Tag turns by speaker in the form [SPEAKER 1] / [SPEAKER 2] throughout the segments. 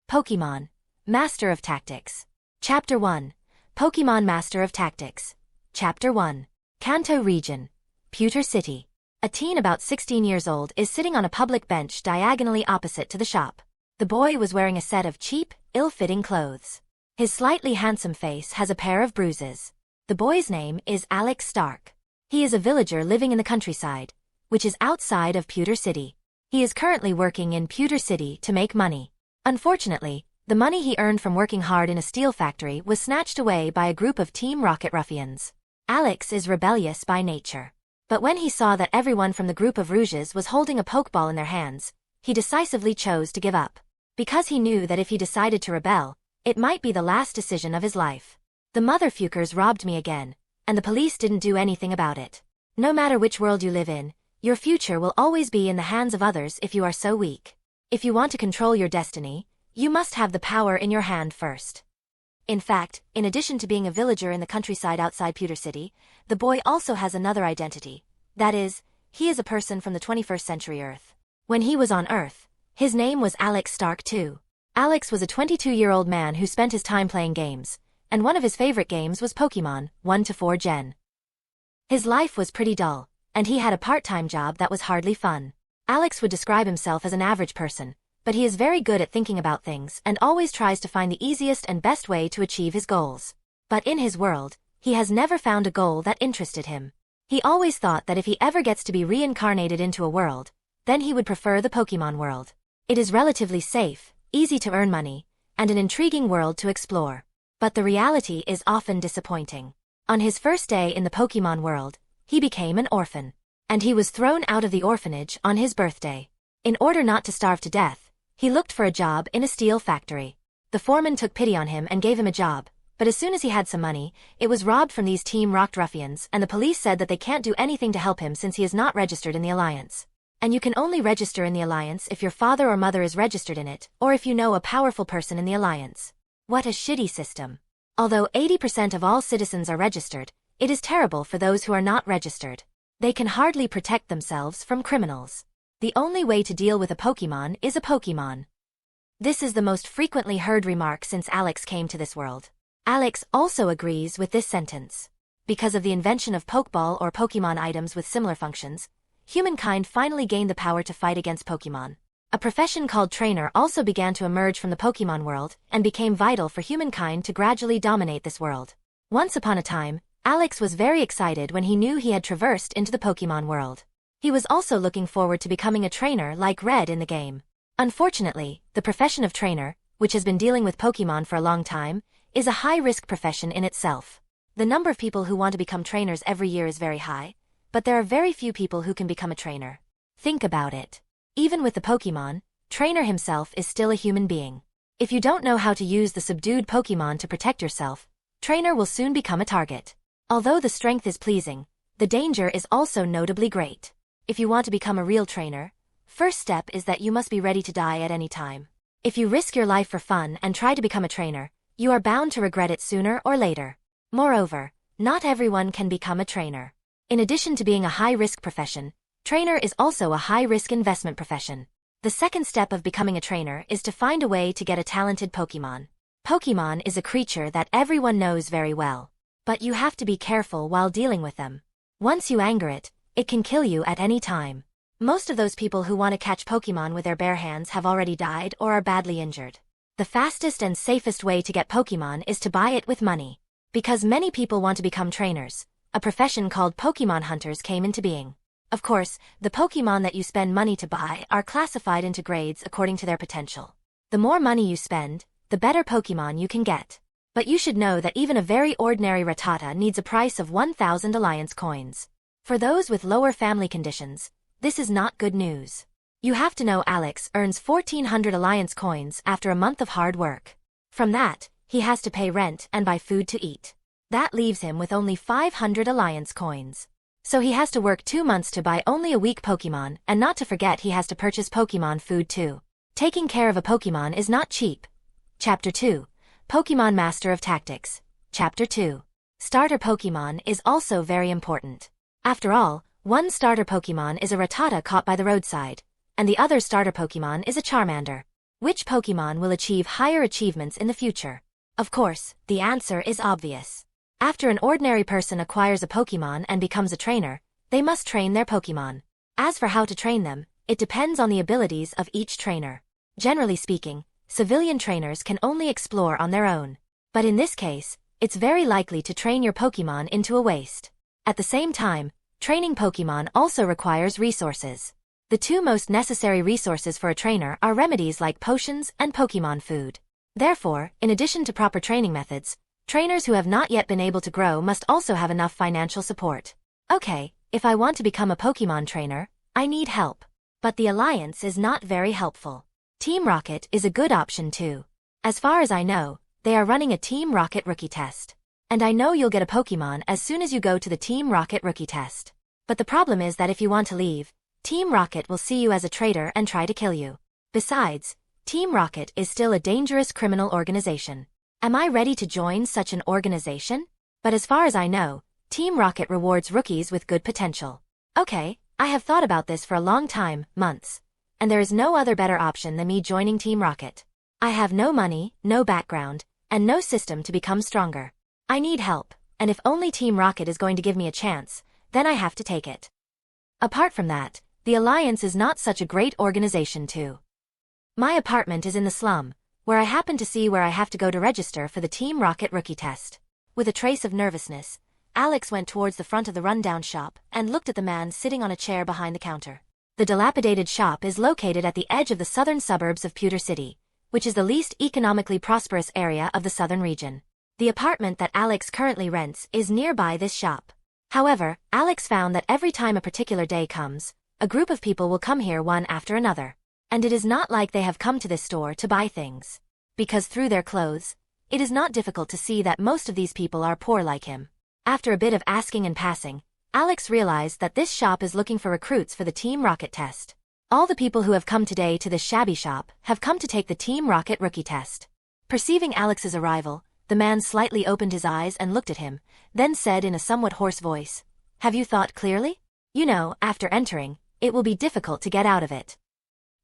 [SPEAKER 1] Pokemon, Master of Tactics. Chapter 1. Pokemon Master of Tactics. Chapter 1. Kanto Region. Pewter City. A teen about 16 years old is sitting on a public bench diagonally opposite to the shop. The boy was wearing a set of cheap, ill-fitting clothes. His slightly handsome face has a pair of bruises. The boy's name is Alex Stark. He is a villager living in the countryside, which is outside of Pewter City. He is currently working in Pewter City to make money. Unfortunately, the money he earned from working hard in a steel factory was snatched away by a group of Team Rocket ruffians. Alex is rebellious by nature. But when he saw that everyone from the group of Rouges was holding a Pokeball in their hands, he decisively chose to give up. Because he knew that if he decided to rebel, it might be the last decision of his life. The motherfuckers robbed me again, and the police didn't do anything about it. No matter which world you live in, your future will always be in the hands of others if you are so weak. If you want to control your destiny, you must have the power in your hand first. In fact, in addition to being a villager in the countryside outside Pewter City, the boy also has another identity. That is, he is a person from the 21st century Earth. When he was on Earth, his name was Alex Stark too. Alex was a 22-year-old man who spent his time playing games, and one of his favorite games was Pokemon, 1 to 4 Gen. His life was pretty dull, and he had a part-time job that was hardly fun. Alex would describe himself as an average person, but he is very good at thinking about things and always tries to find the easiest and best way to achieve his goals. But in his world, he has never found a goal that interested him. He always thought that if he ever gets to be reincarnated into a world, then he would prefer the Pokemon world. It is relatively safe, easy to earn money, and an intriguing world to explore. But the reality is often disappointing. On his first day in the Pokemon world, he became an orphan. And he was thrown out of the orphanage on his birthday. In order not to starve to death, he looked for a job in a steel factory. The foreman took pity on him and gave him a job, but as soon as he had some money, it was robbed from these Team Rocket ruffians, and the police said that they can't do anything to help him since he is not registered in the Alliance. And you can only register in the Alliance if your father or mother is registered in it, or if you know a powerful person in the Alliance. What a shitty system. Although 80% of all citizens are registered, it is terrible for those who are not registered. They can hardly protect themselves from criminals. The only way to deal with a Pokemon is a Pokemon. This is the most frequently heard remark since Alex came to this world. Alex also agrees with this sentence. Because of the invention of Pokeball or Pokemon items with similar functions, humankind finally gained the power to fight against Pokemon. A profession called trainer also began to emerge from the Pokemon world and became vital for humankind to gradually dominate this world. Once upon a time, Alex was very excited when he knew he had traversed into the Pokemon world. He was also looking forward to becoming a trainer like Red in the game. Unfortunately, the profession of trainer, which has been dealing with Pokemon for a long time, is a high-risk profession in itself. The number of people who want to become trainers every year is very high, but there are very few people who can become a trainer. Think about it. Even with the Pokemon, trainer himself is still a human being. If you don't know how to use the subdued Pokemon to protect yourself, trainer will soon become a target. Although the strength is pleasing, the danger is also notably great. If you want to become a real trainer, first step is that you must be ready to die at any time. If you risk your life for fun and try to become a trainer, you are bound to regret it sooner or later. Moreover, not everyone can become a trainer. In addition to being a high-risk profession, trainer is also a high-risk investment profession. The second step of becoming a trainer is to find a way to get a talented Pokemon. Pokemon is a creature that everyone knows very well. But you have to be careful while dealing with them. Once you anger it, it can kill you at any time. Most of those people who want to catch Pokemon with their bare hands have already died or are badly injured. The fastest and safest way to get Pokemon is to buy it with money. Because many people want to become trainers, a profession called Pokemon hunters came into being. Of course, the Pokemon that you spend money to buy are classified into grades according to their potential. The more money you spend, the better Pokemon you can get. But you should know that even a very ordinary Rattata needs a price of 1,000 Alliance coins. For those with lower family conditions, this is not good news. You have to know Alex earns 1,400 Alliance coins after a month of hard work. From that, he has to pay rent and buy food to eat. That leaves him with only 500 Alliance coins. So he has to work 2 months to buy only a weak Pokemon, and not to forget he has to purchase Pokemon food too. Taking care of a Pokemon is not cheap. Chapter 2. Pokemon Master of Tactics. Chapter 2. Starter Pokemon is also very important. After all, one starter Pokemon is a Rattata caught by the roadside, and the other starter Pokemon is a Charmander. Which Pokemon will achieve higher achievements in the future? Of course, the answer is obvious. After an ordinary person acquires a Pokemon and becomes a trainer, they must train their Pokemon. As for how to train them, it depends on the abilities of each trainer. Generally speaking, civilian trainers can only explore on their own. But in this case, it's very likely to train your Pokemon into a waste. At the same time, training Pokemon also requires resources. The two most necessary resources for a trainer are remedies like potions and Pokemon food. Therefore, in addition to proper training methods, trainers who have not yet been able to grow must also have enough financial support. Okay, if I want to become a Pokemon trainer, I need help. But the Alliance is not very helpful. Team Rocket is a good option too. As far as I know, they are running a Team Rocket rookie test. And I know you'll get a Pokemon as soon as you go to the Team Rocket rookie test. But the problem is that if you want to leave, Team Rocket will see you as a traitor and try to kill you. Besides, Team Rocket is still a dangerous criminal organization. Am I ready to join such an organization? But as far as I know, Team Rocket rewards rookies with good potential. Okay, I have thought about this for a long time, months. And there is no other better option than me joining Team Rocket. I have no money, no background, and no system to become stronger. I need help, and if only Team Rocket is going to give me a chance, then I have to take it. Apart from that, the Alliance is not such a great organization too. My apartment is in the slum, where I happen to see where I have to go to register for the Team Rocket rookie test. With a trace of nervousness, Alex went towards the front of the rundown shop and looked at the man sitting on a chair behind the counter. The dilapidated shop is located at the edge of the southern suburbs of Pewter City, which is the least economically prosperous area of the southern region. The apartment that Alex currently rents is nearby this shop. However, Alex found that every time a particular day comes, a group of people will come here one after another. And it is not like they have come to this store to buy things. Because through their clothes, it is not difficult to see that most of these people are poor like him. After a bit of asking and passing, Alex realized that this shop is looking for recruits for the Team Rocket test. All the people who have come today to this shabby shop have come to take the Team Rocket rookie test. Perceiving Alex's arrival, the man slightly opened his eyes and looked at him, then said in a somewhat hoarse voice, "Have you thought clearly? You know, after entering, it will be difficult to get out of it.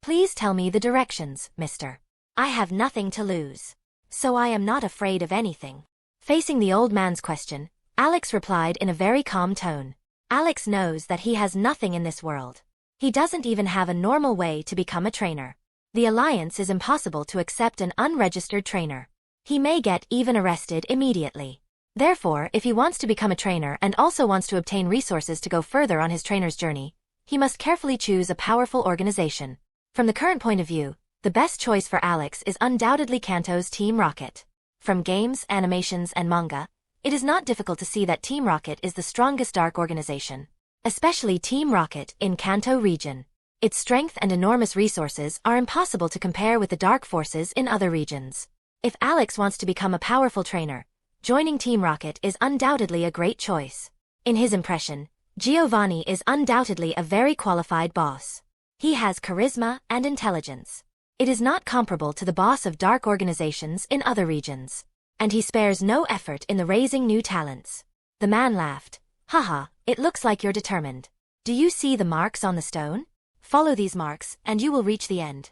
[SPEAKER 1] Please tell me the directions, mister. I have nothing to lose. So I am not afraid of anything." Facing the old man's question, Alex replied in a very calm tone. Alex knows that he has nothing in this world. He doesn't even have a normal way to become a trainer. The Alliance is impossible to accept an unregistered trainer. He may get even arrested immediately. Therefore, if he wants to become a trainer and also wants to obtain resources to go further on his trainer's journey, he must carefully choose a powerful organization. From the current point of view, the best choice for Alex is undoubtedly Kanto's Team Rocket. From games, animations, and manga, it is not difficult to see that Team Rocket is the strongest dark organization. Especially Team Rocket in Kanto region. Its strength and enormous resources are impossible to compare with the dark forces in other regions. If Alex wants to become a powerful trainer, joining Team Rocket is undoubtedly a great choice. In his impression, Giovanni is undoubtedly a very qualified boss. He has charisma and intelligence. It is not comparable to the boss of dark organizations in other regions. And he spares no effort in the raising new talents. The man laughed. "Haha, it looks like you're determined. Do you see the marks on the stone? Follow these marks, and you will reach the end."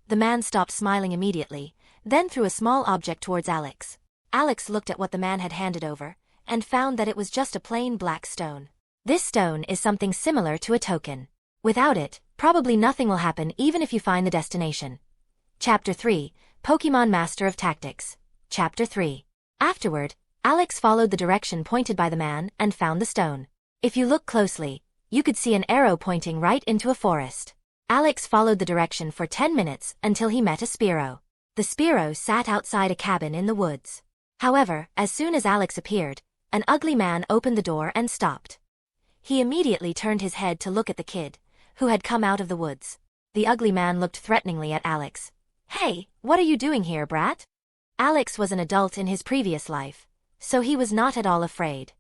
[SPEAKER 1] The man stopped smiling immediately, then threw a small object towards Alex. Alex looked at what the man had handed over, and found that it was just a plain black stone. This stone is something similar to a token. Without it, probably nothing will happen even if you find the destination. Chapter 3, Pokemon Master of Tactics. Chapter 3. Afterward, Alex followed the direction pointed by the man and found the stone. If you look closely, you could see an arrow pointing right into a forest. Alex followed the direction for 10 minutes until he met a Spearow. The Spearow sat outside a cabin in the woods. However, as soon as Alex appeared, an ugly man opened the door and stopped. He immediately turned his head to look at the kid, who had come out of the woods. The ugly man looked threateningly at Alex. "Hey, what are you doing here, brat?" Alex was an adult in his previous life, so he was not at all afraid.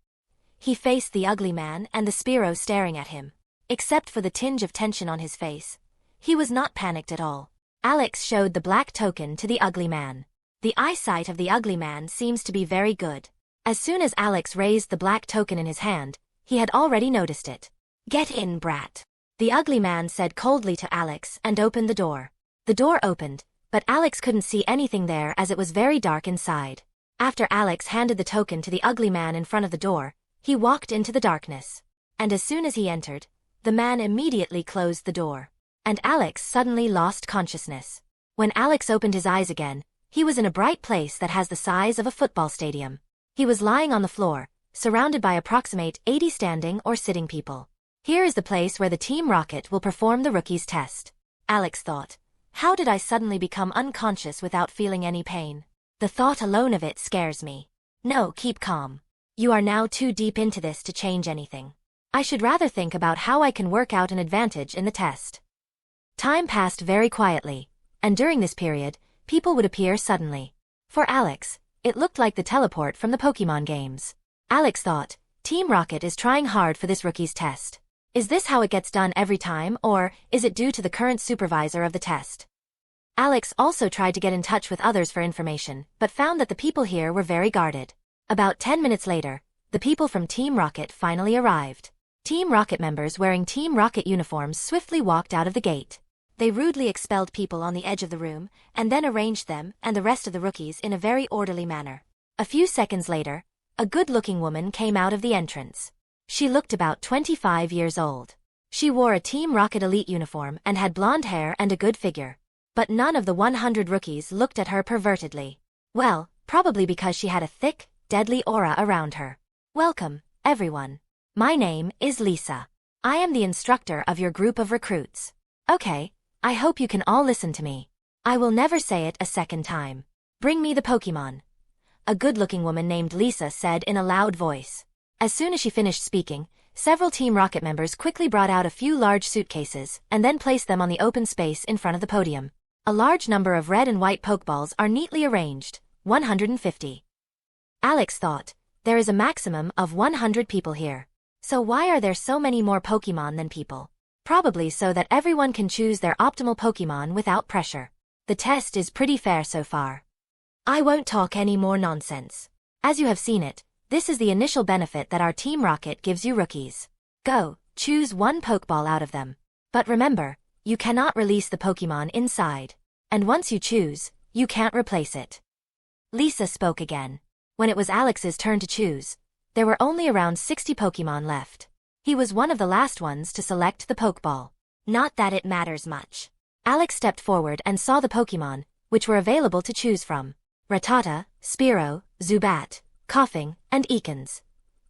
[SPEAKER 1] He faced the ugly man and the Spearow staring at him. Except for the tinge of tension on his face, he was not panicked at all. Alex showed the black token to the ugly man. The eyesight of the ugly man seems to be very good. As soon as Alex raised the black token in his hand, he had already noticed it. "Get in, brat," the ugly man said coldly to Alex and opened the door. The door opened, But Alex couldn't see anything there as it was very dark inside. After Alex handed the token to the ugly man in front of the door, he walked into the darkness. And as soon as he entered, the man immediately closed the door. And Alex suddenly lost consciousness. When Alex opened his eyes again, he was in a bright place that has the size of a football stadium. He was lying on the floor, surrounded by approximate 80 standing or sitting people. Here is the place where the Team Rocket will perform the rookies test. Alex thought. How did I suddenly become unconscious without feeling any pain? The thought alone of it scares me. No, keep calm. You are now too deep into this to change anything. I should rather think about how I can work out an advantage in the test. Time passed very quietly, and during this period, people would appear suddenly. For Alex, it looked like the teleport from the Pokemon games. Alex thought, Team Rocket is trying hard for this rookie's test. Is this how it gets done every time, or is it due to the current supervisor of the test? Alex also tried to get in touch with others for information, but found that the people here were very guarded. About 10 minutes later, the people from Team Rocket finally arrived. Team Rocket members wearing Team Rocket uniforms swiftly walked out of the gate. They rudely expelled people on the edge of the room, and then arranged them and the rest of the rookies in a very orderly manner. A few seconds later, a good-looking woman came out of the entrance. She looked about 25 years old. She wore a Team Rocket Elite uniform and had blonde hair and a good figure. But none of the 100 rookies looked at her pervertedly. Well, probably because she had a thick, deadly aura around her. Welcome, everyone. My name is Lisa. I am the instructor of your group of recruits. Okay, I hope you can all listen to me. I will never say it a second time. Bring me the Pokemon. A good-looking woman named Lisa said in a loud voice. As soon as she finished speaking, several Team Rocket members quickly brought out a few large suitcases and then placed them on the open space in front of the podium. A large number of red and white Pokeballs are neatly arranged, 150. Alex thought, there is a maximum of 100 people here. So why are there so many more Pokemon than people? Probably so that everyone can choose their optimal Pokemon without pressure. The test is pretty fair so far. I won't talk any more nonsense. As you have seen it, this is the initial benefit that our Team Rocket gives you rookies. Go, choose one Pokeball out of them. But remember, you cannot release the Pokemon inside. And once you choose, you can't replace it. Lisa spoke again. When it was Alex's turn to choose, there were only around 60 Pokemon left. He was one of the last ones to select the Pokeball. Not that it matters much. Alex stepped forward and saw the Pokemon, which were available to choose from. Rattata, Spearow, Zubat, Coughing, and Ekans.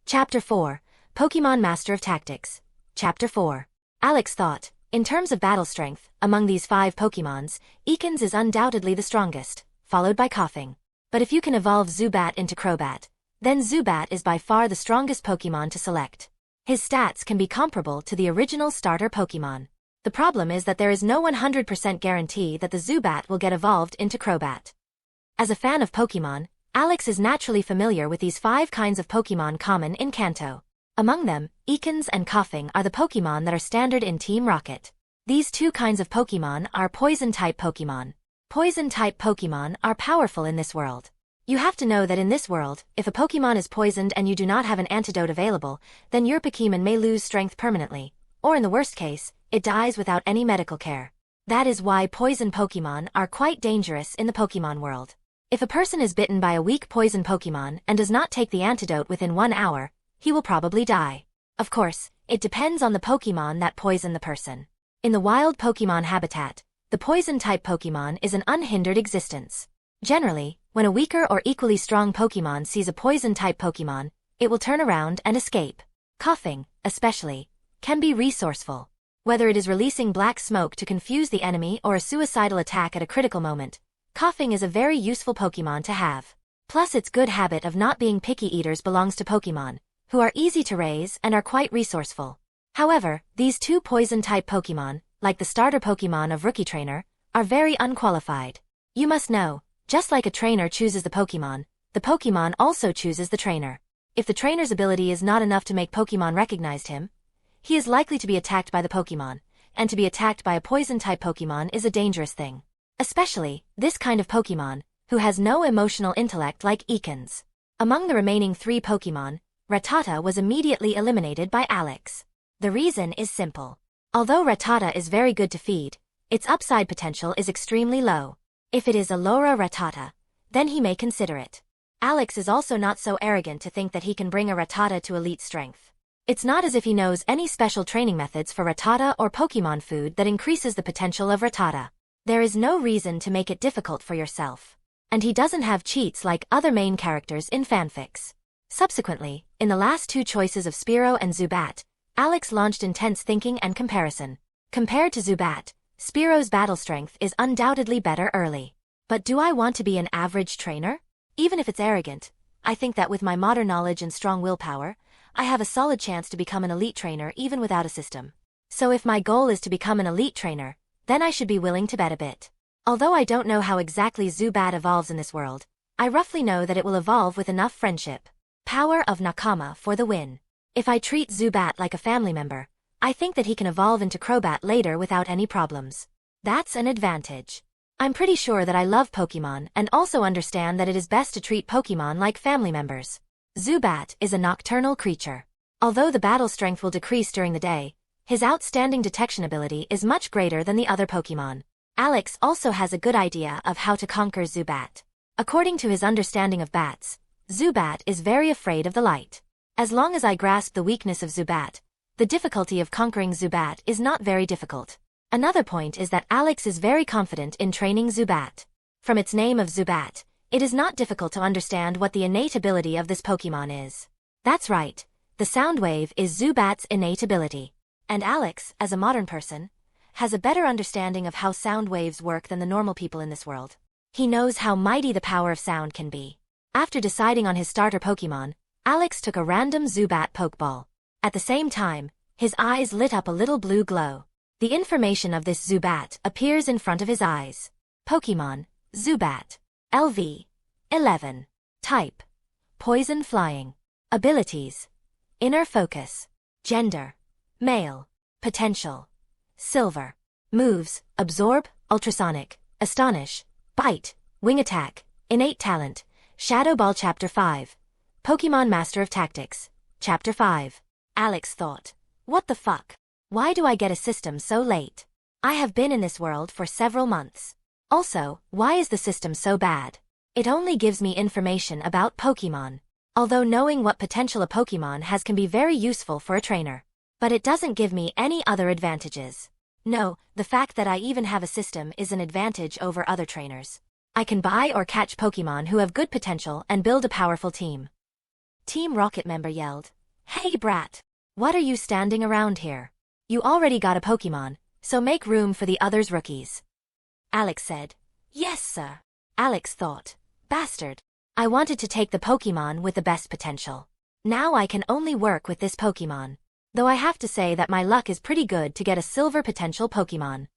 [SPEAKER 1] Chapter 4, Pokemon Master of Tactics. Chapter 4. Alex thought, in terms of battle strength, among these 5 Pokemons, Ekans is undoubtedly the strongest, followed by Coughing. But if you can evolve Zubat into Crobat, then Zubat is by far the strongest Pokemon to select. His stats can be comparable to the original starter Pokemon. The problem is that there is no 100% guarantee that the Zubat will get evolved into Crobat. As a fan of Pokemon, Alex is naturally familiar with these 5 kinds of Pokemon common in Kanto. Among them, Ekans and Coughing are the Pokemon that are standard in Team Rocket. These 2 kinds of Pokemon are Poison-type Pokemon. Poison-type Pokemon are powerful in this world. You have to know that in this world, if a Pokemon is poisoned and you do not have an antidote available, then your Pokemon may lose strength permanently, or in the worst case, it dies without any medical care. That is why poison Pokemon are quite dangerous in the Pokemon world. If a person is bitten by a weak poison Pokemon and does not take the antidote within 1 hour, he will probably die. Of course, it depends on the Pokemon that poison the person. In the wild Pokemon habitat, the poison-type Pokemon is an unhindered existence. Generally, when a weaker or equally strong Pokemon sees a poison-type Pokemon, it will turn around and escape. Coughing, especially, can be resourceful. Whether it is releasing black smoke to confuse the enemy or a suicidal attack at a critical moment, Coughing is a very useful Pokemon to have. Plus its good habit of not being picky eaters belongs to Pokemon, who are easy to raise and are quite resourceful. However, these 2 poison-type Pokemon, like the starter Pokemon of Rookie Trainer, are very unqualified. You must know, just like a trainer chooses the Pokemon also chooses the trainer. If the trainer's ability is not enough to make Pokemon recognize him, he is likely to be attacked by the Pokemon, and to be attacked by a poison-type Pokemon is a dangerous thing. Especially, this kind of Pokemon, who has no emotional intellect like Ekans. Among the remaining 3 Pokemon, Rattata was immediately eliminated by Alex. The reason is simple. Although Rattata is very good to feed, its upside potential is extremely low. If it is Allura Rattata, then he may consider it. Alex is also not so arrogant to think that he can bring a Rattata to elite strength. It's not as if he knows any special training methods for Rattata or Pokemon food that increases the potential of Rattata. There is no reason to make it difficult for yourself. And he doesn't have cheats like other main characters in fanfics. Subsequently, in the last two choices of Spearow and Zubat, Alex launched intense thinking and comparison. Compared to Zubat, Spearow's battle strength is undoubtedly better early. But do I want to be an average trainer? Even if it's arrogant, I think that with my modern knowledge and strong willpower, I have a solid chance to become an elite trainer even without a system. So if my goal is to become an elite trainer, then I should be willing to bet a bit. Although I don't know how exactly Zubat evolves in this world, I roughly know that it will evolve with enough friendship. Power of Nakama for the win. If I treat Zubat like a family member, I think that he can evolve into Crobat later without any problems. That's an advantage. I'm pretty sure that I love Pokemon and also understand that it is best to treat Pokemon like family members. Zubat is a nocturnal creature. Although the battle strength will decrease during the day, his outstanding detection ability is much greater than the other Pokemon. Alex also has a good idea of how to conquer Zubat. According to his understanding of bats, Zubat is very afraid of the light. As long as I grasp the weakness of Zubat, the difficulty of conquering Zubat is not very difficult. Another point is that Alex is very confident in training Zubat. From its name of Zubat, it is not difficult to understand what the innate ability of this Pokemon is. That's right, the sound wave is Zubat's innate ability. And Alex, as a modern person, has a better understanding of how sound waves work than the normal people in this world. He knows how mighty the power of sound can be. After deciding on his starter Pokemon, Alex took a random Zubat Pokeball. At the same time, his eyes lit up a little blue glow. The information of this Zubat appears in front of his eyes. Pokemon, Zubat. LV. 11. Type. Poison Flying. Abilities. Inner Focus. Gender. Male. Potential. Silver. Moves, Absorb, Ultrasonic, Astonish, Bite, Wing Attack, Innate Talent. Shadow Ball Chapter 5. Pokemon Master of Tactics. Chapter 5. Alex thought, what the fuck? Why do I get a system so late? I have been in this world for several months. Also, why is the system so bad? It only gives me information about Pokemon. Although knowing what potential a Pokemon has can be very useful for a trainer. But it doesn't give me any other advantages. No, the fact that I even have a system is an advantage over other trainers. I can buy or catch Pokemon who have good potential and build a powerful team. Team Rocket member yelled, "Hey brat! What are you standing around here? You already got a Pokemon, so make room for the others rookies." Alex said, "Yes sir." Alex thought, bastard. I wanted to take the Pokemon with the best potential. Now I can only work with this Pokemon. Though I have to say that my luck is pretty good to get a silver potential Pokemon.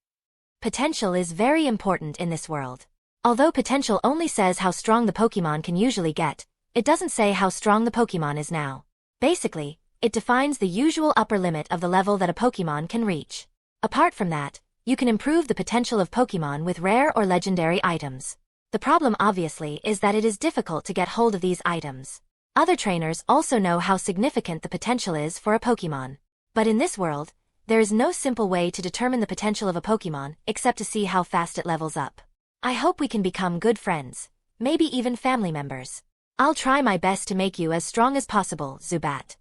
[SPEAKER 1] Potential is very important in this world. Although potential only says how strong the Pokemon can usually get, it doesn't say how strong the Pokemon is now. Basically, it defines the usual upper limit of the level that a Pokemon can reach. Apart from that, you can improve the potential of Pokemon with rare or legendary items. The problem obviously is that it is difficult to get hold of these items. Other trainers also know how significant the potential is for a Pokemon. But in this world, there is no simple way to determine the potential of a Pokemon except to see how fast it levels up. I hope we can become good friends, maybe even family members. I'll try my best to make you as strong as possible, Zubat.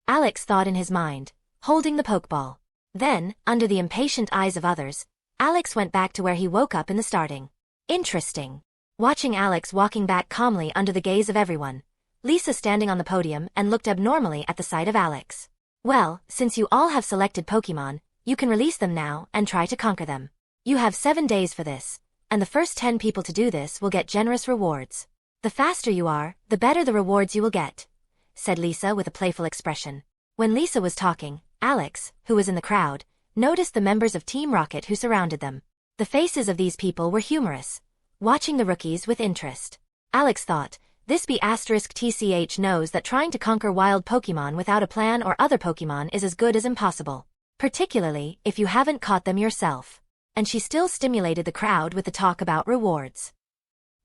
[SPEAKER 1] Alex thought in his mind, holding the Pokeball. Then, under the impatient eyes of others, Alex went back to where he woke up in the starting. Interesting. Watching Alex walking back calmly under the gaze of everyone, Lisa standing on the podium and looked abnormally at the sight of Alex. Well, since you all have selected Pokemon, you can release them now and try to conquer them. You have 7 days for this, and the first 10 people to do this will get generous rewards. The faster you are, the better the rewards you will get, said Lisa with a playful expression. When Lisa was talking, Alex, who was in the crowd, noticed the members of Team Rocket who surrounded them. The faces of these people were humorous, watching the rookies with interest. Alex thought, this B*TCH knows that trying to conquer wild Pokemon without a plan or other Pokemon is as good as impossible. Particularly if you haven't caught them yourself. And she still stimulated the crowd with the talk about rewards.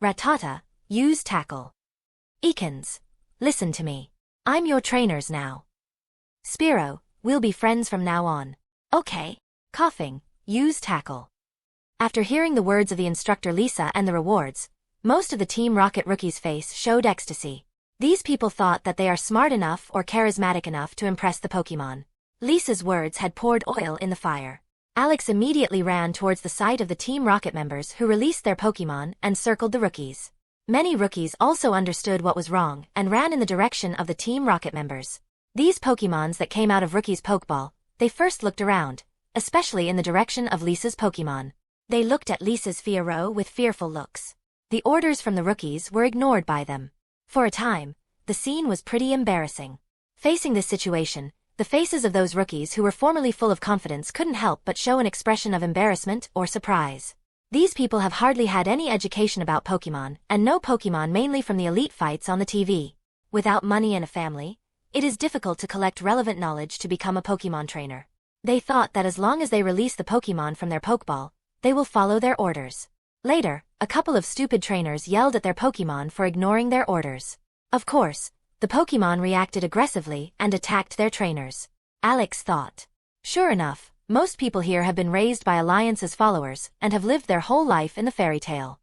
[SPEAKER 1] Rattata, use Tackle. Ekans, listen to me. I'm your trainers now. Spearow, we'll be friends from now on. Okay. Coughing, use Tackle. After hearing the words of the instructor Lisa and the rewards, most of the Team Rocket rookies' face showed ecstasy. These people thought that they are smart enough or charismatic enough to impress the Pokemon. Lisa's words had poured oil in the fire. Alex immediately ran towards the site of the Team Rocket members who released their Pokemon and circled the rookies. Many rookies also understood what was wrong and ran in the direction of the Team Rocket members. These Pokemons that came out of Rookie's Pokeball, they first looked around, especially in the direction of Lisa's Pokemon. They looked at Lisa's Fiero with fearful looks. The orders from the rookies were ignored by them. For a time, the scene was pretty embarrassing. Facing this situation, the faces of those rookies who were formerly full of confidence couldn't help but show an expression of embarrassment or surprise. These people have hardly had any education about Pokemon and know Pokemon mainly from the elite fights on the TV. Without money and a family, it is difficult to collect relevant knowledge to become a Pokemon trainer. They thought that as long as they release the Pokemon from their Pokeball, they will follow their orders. Later, a couple of stupid trainers yelled at their Pokemon for ignoring their orders. Of course, the Pokemon reacted aggressively and attacked their trainers. Alex thought. Sure enough, most people here have been raised by Alliance's followers and have lived their whole life in the fairy tale.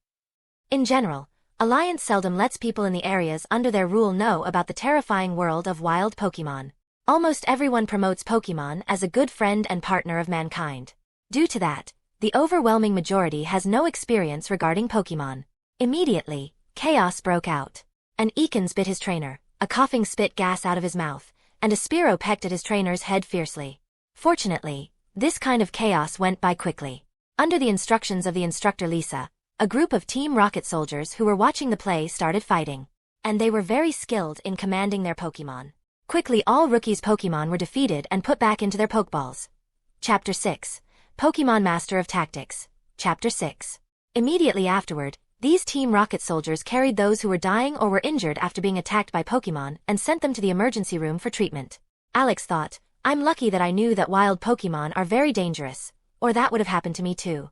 [SPEAKER 1] In general, Alliance seldom lets people in the areas under their rule know about the terrifying world of wild Pokemon. Almost everyone promotes Pokemon as a good friend and partner of mankind. Due to that, the overwhelming majority has no experience regarding Pokemon. Immediately, chaos broke out. An Ekans bit his trainer, a coughing spit gas out of his mouth, and a Spearow pecked at his trainer's head fiercely. Fortunately, this kind of chaos went by quickly. Under the instructions of the instructor Lisa, a group of Team Rocket soldiers who were watching the play started fighting. And they were very skilled in commanding their Pokemon. Quickly all rookies' Pokemon were defeated and put back into their Pokeballs. Chapter 6. Pokemon Master of Tactics. Chapter 6. Immediately afterward, these Team Rocket soldiers carried those who were dying or were injured after being attacked by Pokemon and sent them to the emergency room for treatment. Alex thought, I'm lucky that I knew that wild Pokemon are very dangerous, or that would have happened to me too.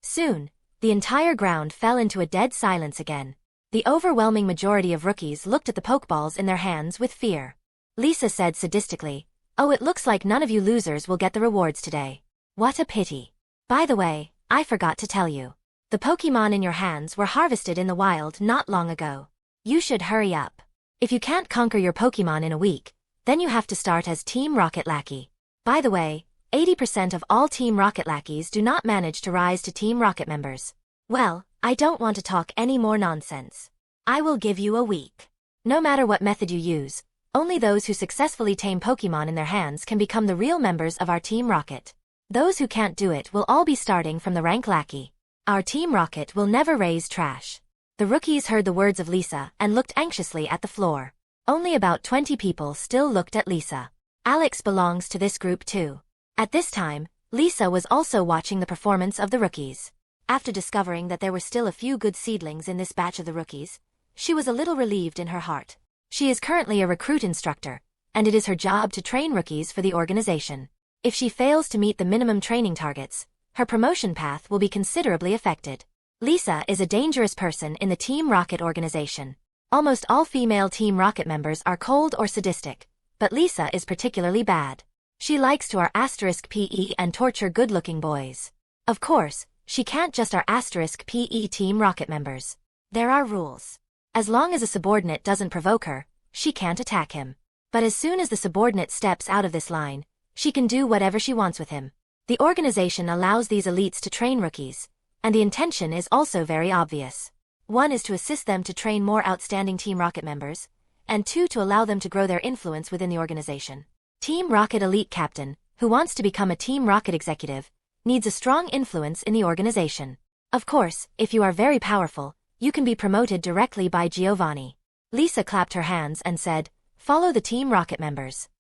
[SPEAKER 1] Soon, the entire ground fell into a dead silence again. The overwhelming majority of rookies looked at the Pokeballs in their hands with fear. Lisa said sadistically, "Oh, it looks like none of you losers will get the rewards today. What a pity. By the way, I forgot to tell you. The Pokemon in your hands were harvested in the wild not long ago. You should hurry up. If you can't conquer your Pokemon in a week, then you have to start as Team Rocket Lackey. By the way, 80% of all Team Rocket Lackeys do not manage to rise to Team Rocket members. Well, I don't want to talk any more nonsense. I will give you a week. No matter what method you use, only those who successfully tame Pokemon in their hands can become the real members of our Team Rocket. Those who can't do it will all be starting from the rank Lackey. Our Team Rocket will never raise trash." The rookies heard the words of Lisa and looked anxiously at the floor. Only about 20 people still looked at Lisa. Alex belongs to this group too. At this time, Lisa was also watching the performance of the rookies. After discovering that there were still a few good seedlings in this batch of the rookies, she was a little relieved in her heart. She is currently a recruit instructor, and it is her job to train rookies for the organization. If she fails to meet the minimum training targets, her promotion path will be considerably affected. Lisa is a dangerous person in the Team Rocket organization. Almost all female Team Rocket members are cold or sadistic, but Lisa is particularly bad. She likes to *PE and torture good-looking boys. Of course, she can't just *PE Team Rocket members. There are rules. As long as a subordinate doesn't provoke her, she can't attack him. But as soon as the subordinate steps out of this line, she can do whatever she wants with him. The organization allows these elites to train rookies, and the intention is also very obvious. One is to assist them to train more outstanding Team Rocket members, and two to allow them to grow their influence within the organization. Team Rocket Elite Captain, who wants to become a Team Rocket executive, needs a strong influence in the organization. Of course, if you are very powerful, you can be promoted directly by Giovanni. Lisa clapped her hands and said, "Follow the Team Rocket members."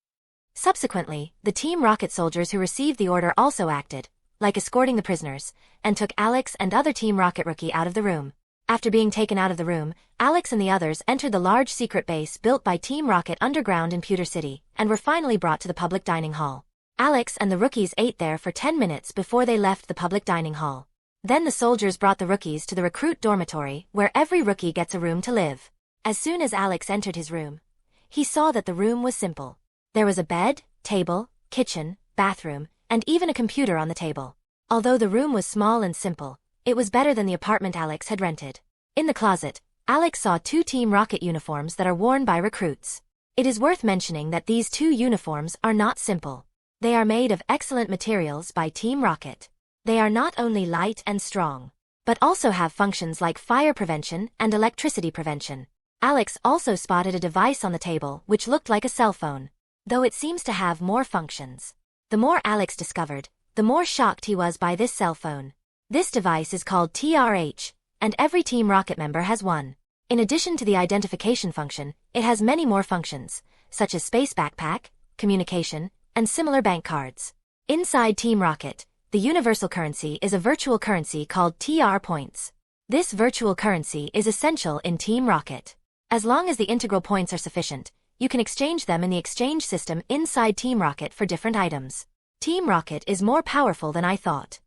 [SPEAKER 1] Subsequently, the Team Rocket soldiers who received the order also acted, like escorting the prisoners, and took Alex and other Team Rocket rookie out of the room. After being taken out of the room, Alex and the others entered the large secret base built by Team Rocket underground in Pewter City, and were finally brought to the public dining hall. Alex and the rookies ate there for 10 minutes before they left the public dining hall. Then the soldiers brought the rookies to the recruit dormitory, where every rookie gets a room to live. As soon as Alex entered his room, he saw that the room was simple. There was a bed, table, kitchen, bathroom, and even a computer on the table. Although the room was small and simple, it was better than the apartment Alex had rented. In the closet, Alex saw 2 Team Rocket uniforms that are worn by recruits. It is worth mentioning that these 2 uniforms are not simple. They are made of excellent materials by Team Rocket. They are not only light and strong, but also have functions like fire prevention and electricity prevention. Alex also spotted a device on the table which looked like a cell phone, though it seems to have more functions. The more Alex discovered, the more shocked he was by this cell phone. This device is called TRH, and every Team Rocket member has one. In addition to the identification function, it has many more functions, such as space backpack, communication, and similar bank cards. Inside Team Rocket, the universal currency is a virtual currency called TR points. This virtual currency is essential in Team Rocket. As long as the integral points are sufficient, you can exchange them in the exchange system inside Team Rocket for different items. Team Rocket is more powerful than I thought.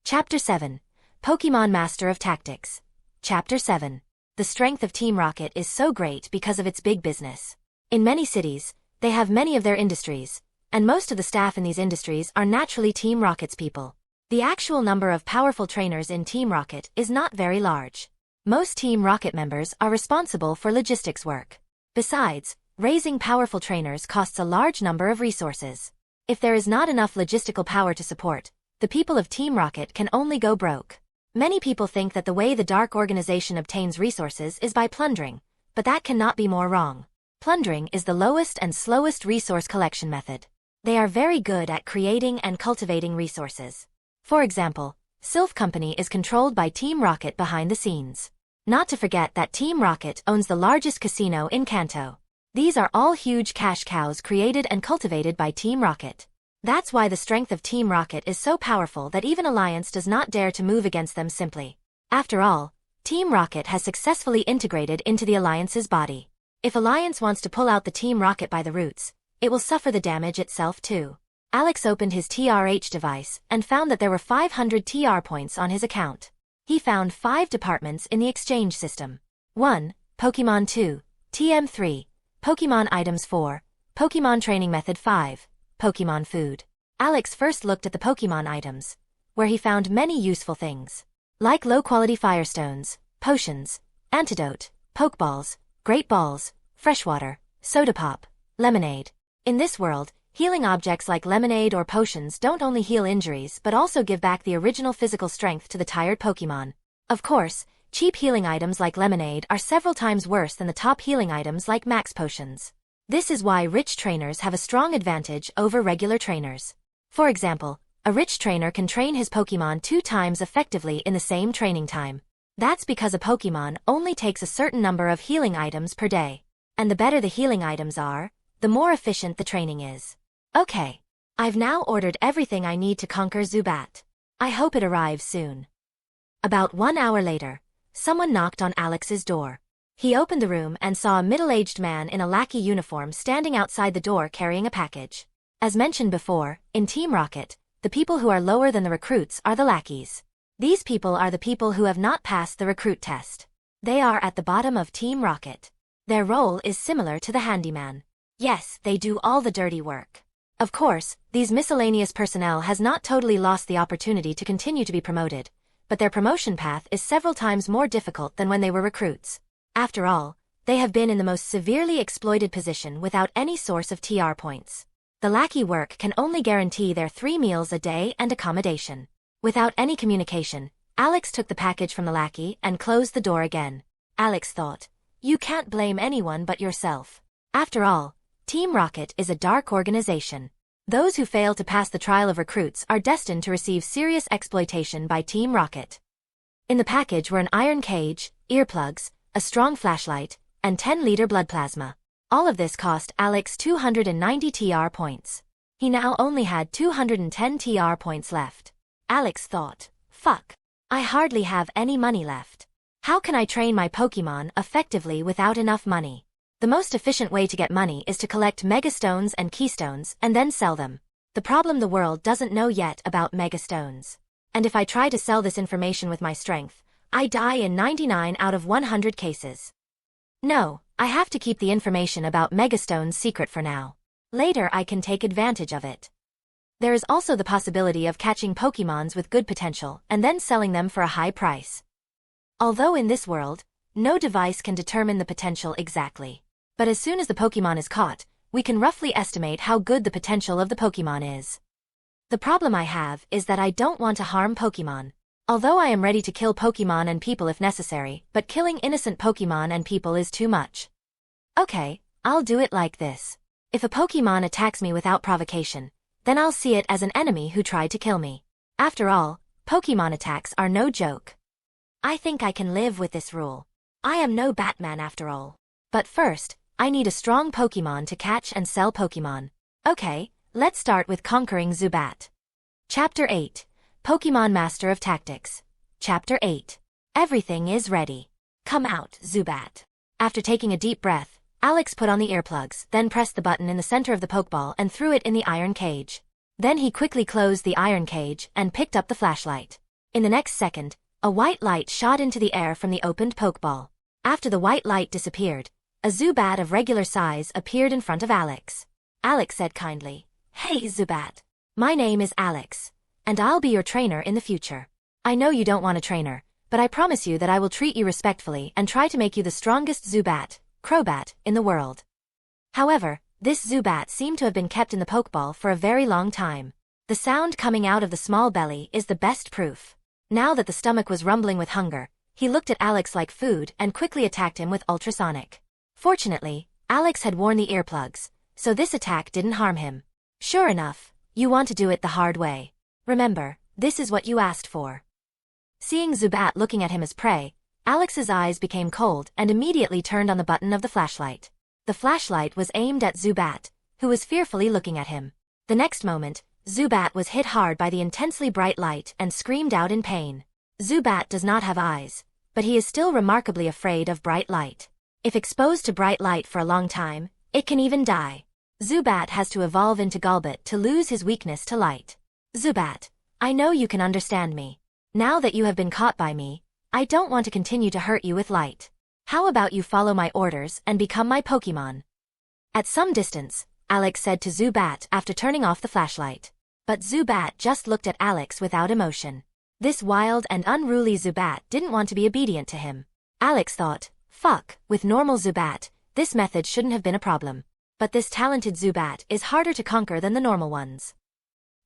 [SPEAKER 1] Chapter 7. Pokemon Master of Tactics. Chapter 7. The strength of Team Rocket is so great because of its big business. In many cities, they have many of their industries, and most of the staff in these industries are naturally Team Rocket's people. The actual number of powerful trainers in Team Rocket is not very large. Most Team Rocket members are responsible for logistics work. Besides, raising powerful trainers costs a large number of resources. If there is not enough logistical power to support, the people of Team Rocket can only go broke. Many people think that the way the Dark Organization obtains resources is by plundering, but that cannot be more wrong. Plundering is the lowest and slowest resource collection method. They are very good at creating and cultivating resources. For example, Sylph Company is controlled by Team Rocket behind the scenes. Not to forget that Team Rocket owns the largest casino in Kanto. These are all huge cash cows created and cultivated by Team Rocket. That's why the strength of Team Rocket is so powerful that even Alliance does not dare to move against them simply. After all, Team Rocket has successfully integrated into the Alliance's body. If Alliance wants to pull out the Team Rocket by the roots, it will suffer the damage itself too. Alex opened his TRH device and found that there were 500 TR points on his account. He found 5 departments in the exchange system. 1. Pokemon 2, TM3, Pokemon Items 4, Pokemon Training Method 5, Pokemon Food. Alex first looked at the Pokemon items, where he found many useful things, like low-quality firestones, potions, antidote, pokeballs, great balls, freshwater, soda pop, lemonade. In this world, healing objects like lemonade or potions don't only heal injuries but also give back the original physical strength to the tired Pokemon. Of course, cheap healing items like lemonade are several times worse than the top healing items like max potions. This is why rich trainers have a strong advantage over regular trainers. For example, a rich trainer can train his Pokemon 2 times effectively in the same training time. That's because a Pokemon only takes a certain number of healing items per day. And the better the healing items are, the more efficient the training is. Okay. I've now ordered everything I need to conquer Zubat. I hope it arrives soon. About 1 hour later, someone knocked on Alex's door. He opened the room and saw a middle-aged man in a lackey uniform standing outside the door carrying a package. As mentioned before, in Team Rocket, the people who are lower than the recruits are the lackeys. These people are the people who have not passed the recruit test. They are at the bottom of Team Rocket. Their role is similar to the handyman. Yes, they do all the dirty work. Of course, these miscellaneous personnel has not totally lost the opportunity to continue to be promoted, but their promotion path is several times more difficult than when they were recruits. After all, they have been in the most severely exploited position without any source of TR points. The lackey work can only guarantee their 3 meals a day and accommodation. Without any communication, Alex took the package from the lackey and closed the door again. Alex thought, you can't blame anyone but yourself. After all, Team Rocket is a dark organization. Those who fail to pass the trial of recruits are destined to receive serious exploitation by Team Rocket. In the package were an iron cage, earplugs, a strong flashlight, and 10-liter blood plasma. All of this cost Alex 290 TR points. He now only had 210 TR points left. Alex thought, fuck. I hardly have any money left. How can I train my Pokemon effectively without enough money? The most efficient way to get money is to collect Megastones and Keystones and then sell them. The problem the world doesn't know yet about Megastones. And if I try to sell this information with my strength, I die in 99 out of 100 cases. No, I have to keep the information about Megastones secret for now. Later I can take advantage of it. There is also the possibility of catching Pokemons with good potential and then selling them for a high price. Although in this world, no device can determine the potential exactly. But as soon as the Pokemon is caught, we can roughly estimate how good the potential of the Pokemon is. The problem I have is that I don't want to harm Pokemon. Although I am ready to kill Pokemon and people if necessary, but killing innocent Pokemon and people is too much. Okay, I'll do it like this. If a Pokemon attacks me without provocation, then I'll see it as an enemy who tried to kill me. After all, Pokemon attacks are no joke. I think I can live with this rule. I am no Batman after all. But first, I need a strong Pokemon to catch and sell Pokemon. Okay, let's start with conquering Zubat. Chapter 8. Pokemon Master of Tactics. Chapter 8. Everything is ready. Come out, Zubat. After taking a deep breath, Alex put on the earplugs, then pressed the button in the center of the Pokeball and threw it in the iron cage. Then he quickly closed the iron cage and picked up the flashlight. In the next second, a white light shot into the air from the opened Pokeball. After the white light disappeared, a Zubat of regular size appeared in front of Alex. Alex said kindly, "Hey Zubat. My name is Alex, and I'll be your trainer in the future. I know you don't want a trainer, but I promise you that I will treat you respectfully and try to make you the strongest Zubat, Crobat, in the world." However, this Zubat seemed to have been kept in the Pokeball for a very long time. The sound coming out of the small belly is the best proof. Now that the stomach was rumbling with hunger, he looked at Alex like food and quickly attacked him with ultrasonic. Fortunately, Alex had worn the earplugs, so this attack didn't harm him. Sure enough, you want to do it the hard way. Remember, this is what you asked for. Seeing Zubat looking at him as prey, Alex's eyes became cold and immediately turned on the button of the flashlight. The flashlight was aimed at Zubat, who was fearfully looking at him. The next moment, Zubat was hit hard by the intensely bright light and screamed out in pain. Zubat does not have eyes, but he is still remarkably afraid of bright light. If exposed to bright light for a long time, it can even die. Zubat has to evolve into Golbat to lose his weakness to light. Zubat, I know you can understand me. Now that you have been caught by me, I don't want to continue to hurt you with light. How about you follow my orders and become my Pokemon? At some distance, Alex said to Zubat after turning off the flashlight. But Zubat just looked at Alex without emotion. This wild and unruly Zubat didn't want to be obedient to him. Alex thought, fuck, with normal Zubat, this method shouldn't have been a problem. But this talented Zubat is harder to conquer than the normal ones.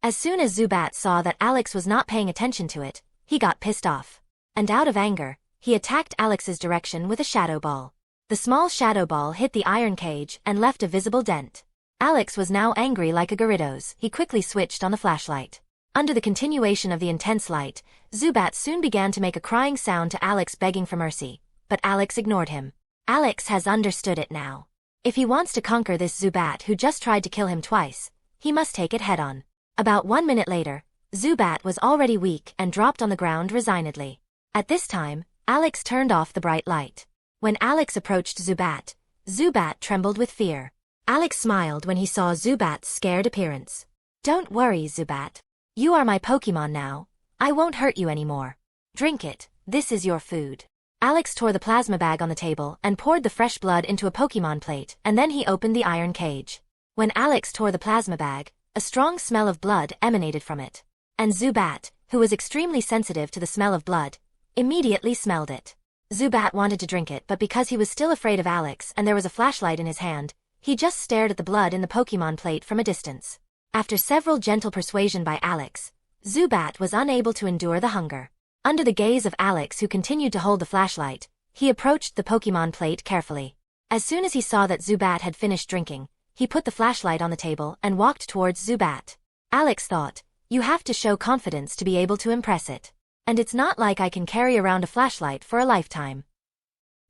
[SPEAKER 1] As soon as Zubat saw that Alex was not paying attention to it, he got pissed off. And out of anger, he attacked Alex's direction with a shadow ball. The small shadow ball hit the iron cage and left a visible dent. Alex was now angry like a Gyarados. He quickly switched on the flashlight. Under the continuation of the intense light, Zubat soon began to make a crying sound to Alex begging for mercy, but Alex ignored him. Alex has understood it now. If he wants to conquer this Zubat who just tried to kill him twice, he must take it head-on. About 1 minute later, Zubat was already weak and dropped on the ground resignedly. At this time, Alex turned off the bright light. When Alex approached Zubat, Zubat trembled with fear. Alex smiled when he saw Zubat's scared appearance. Don't worry, Zubat. You are my Pokemon now. I won't hurt you anymore. Drink it, this is your food. Alex tore the plasma bag on the table and poured the fresh blood into a Pokemon plate, and then he opened the iron cage. When Alex tore the plasma bag, a strong smell of blood emanated from it. And Zubat, who was extremely sensitive to the smell of blood, immediately smelled it. Zubat wanted to drink it, but because he was still afraid of Alex and there was a flashlight in his hand, he just stared at the blood in the Pokemon plate from a distance. After several gentle persuasion by Alex, Zubat was unable to endure the hunger. Under the gaze of Alex, who continued to hold the flashlight, he approached the Pokemon plate carefully. As soon as he saw that Zubat had finished drinking, he put the flashlight on the table and walked towards Zubat. Alex thought, you have to show confidence to be able to impress it. And it's not like I can carry around a flashlight for a lifetime.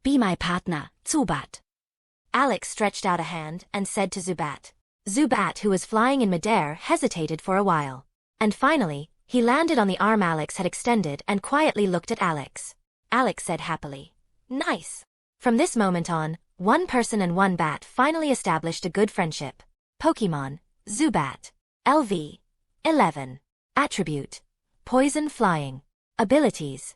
[SPEAKER 1] Be my partner, Zubat. Alex stretched out a hand and said to Zubat. Zubat, who was flying in midair, hesitated for a while. And finally, he landed on the arm Alex had extended and quietly looked at Alex. Alex said happily, nice. From this moment on, one person and one bat finally established a good friendship. Pokemon, Zubat. LV. 11. Attribute. Poison flying. Abilities.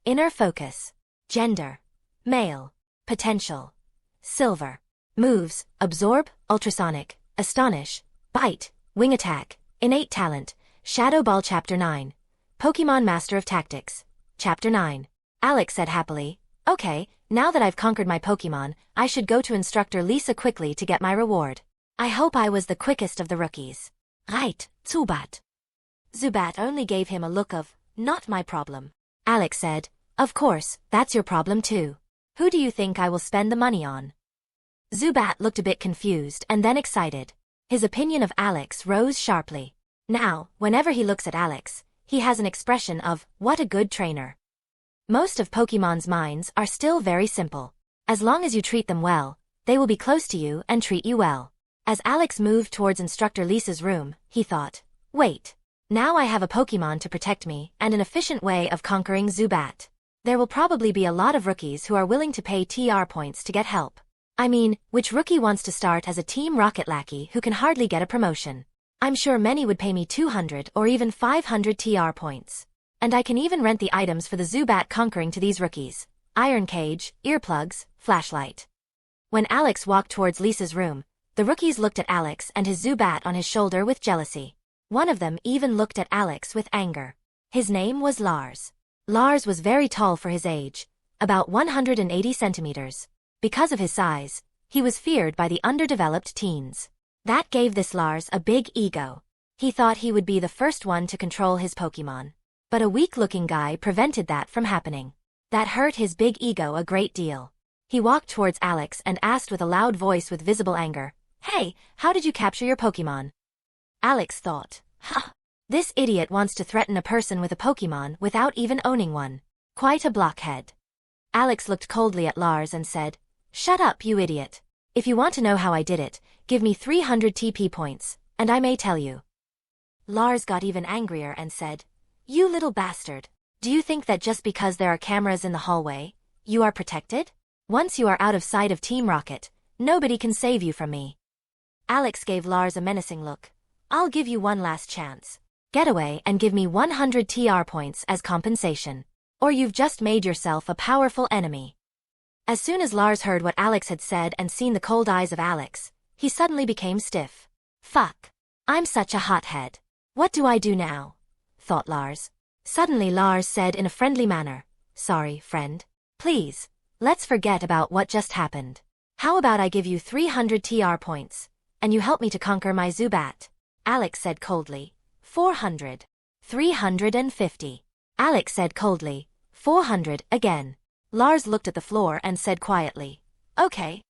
[SPEAKER 1] Inner focus. Gender. Male. Potential. Silver. Moves, absorb, ultrasonic, astonish, bite, wing attack, Innate Talent, Shadow Ball Chapter 9. Pokemon Master of Tactics. Chapter 9. Alex said happily, "Okay, now that I've conquered my Pokemon, I should go to Instructor Lisa quickly to get my reward. I hope I was the quickest of the rookies." Right, Zubat. Zubat only gave him a look of, "Not my problem." Alex said, "Of course, that's your problem too. Who do you think I will spend the money on?" Zubat looked a bit confused and then excited. His opinion of Alex rose sharply. Now, whenever he looks at Alex, he has an expression of, "What a good trainer." Most of Pokemon's minds are still very simple. As long as you treat them well, they will be close to you and treat you well. As Alex moved towards Instructor Lisa's room, he thought, "Wait. Now I have a Pokemon to protect me and an efficient way of conquering Zubat. There will probably be a lot of rookies who are willing to pay TR points to get help. I mean, which rookie wants to start as a Team Rocket lackey who can hardly get a promotion? I'm sure many would pay me 200 or even 500 TR points. And I can even rent the items for the Zubat conquering to these rookies: iron cage, earplugs, flashlight." When Alex walked towards Lisa's room, the rookies looked at Alex and his Zubat on his shoulder with jealousy. One of them even looked at Alex with anger. His name was Lars. Lars was very tall for his age, about 180 centimeters. Because of his size, he was feared by the underdeveloped teens. That gave this Lars a big ego. He thought he would be the first one to control his Pokemon. But a weak-looking guy prevented that from happening. That hurt his big ego a great deal. He walked towards Alex and asked with a loud voice with visible anger, "Hey, how did you capture your Pokemon?" Alex thought, "Huh. This idiot wants to threaten a person with a Pokemon without even owning one. Quite a blockhead." Alex looked coldly at Lars and said, "Shut up, you idiot. If you want to know how I did it, give me 300 TP points, and I may tell you." Lars got even angrier and said, "You little bastard. Do you think that just because there are cameras in the hallway, you are protected? Once you are out of sight of Team Rocket, nobody can save you from me." Alex gave Lars a menacing look. "I'll give you one last chance. Get away and give me 100 TR points as compensation. Or you've just made yourself a powerful enemy." As soon as Lars heard what Alex had said and seen the cold eyes of Alex, he suddenly became stiff. "Fuck. I'm such a hothead. What do I do now?" thought Lars. Suddenly Lars said in a friendly manner, "Sorry, friend. Please, let's forget about what just happened. How about I give you 300 TR points, and you help me to conquer my Zubat?" Alex said coldly, 400. 350. Alex said coldly, 400 again. Lars looked at the floor and said quietly, "Okay."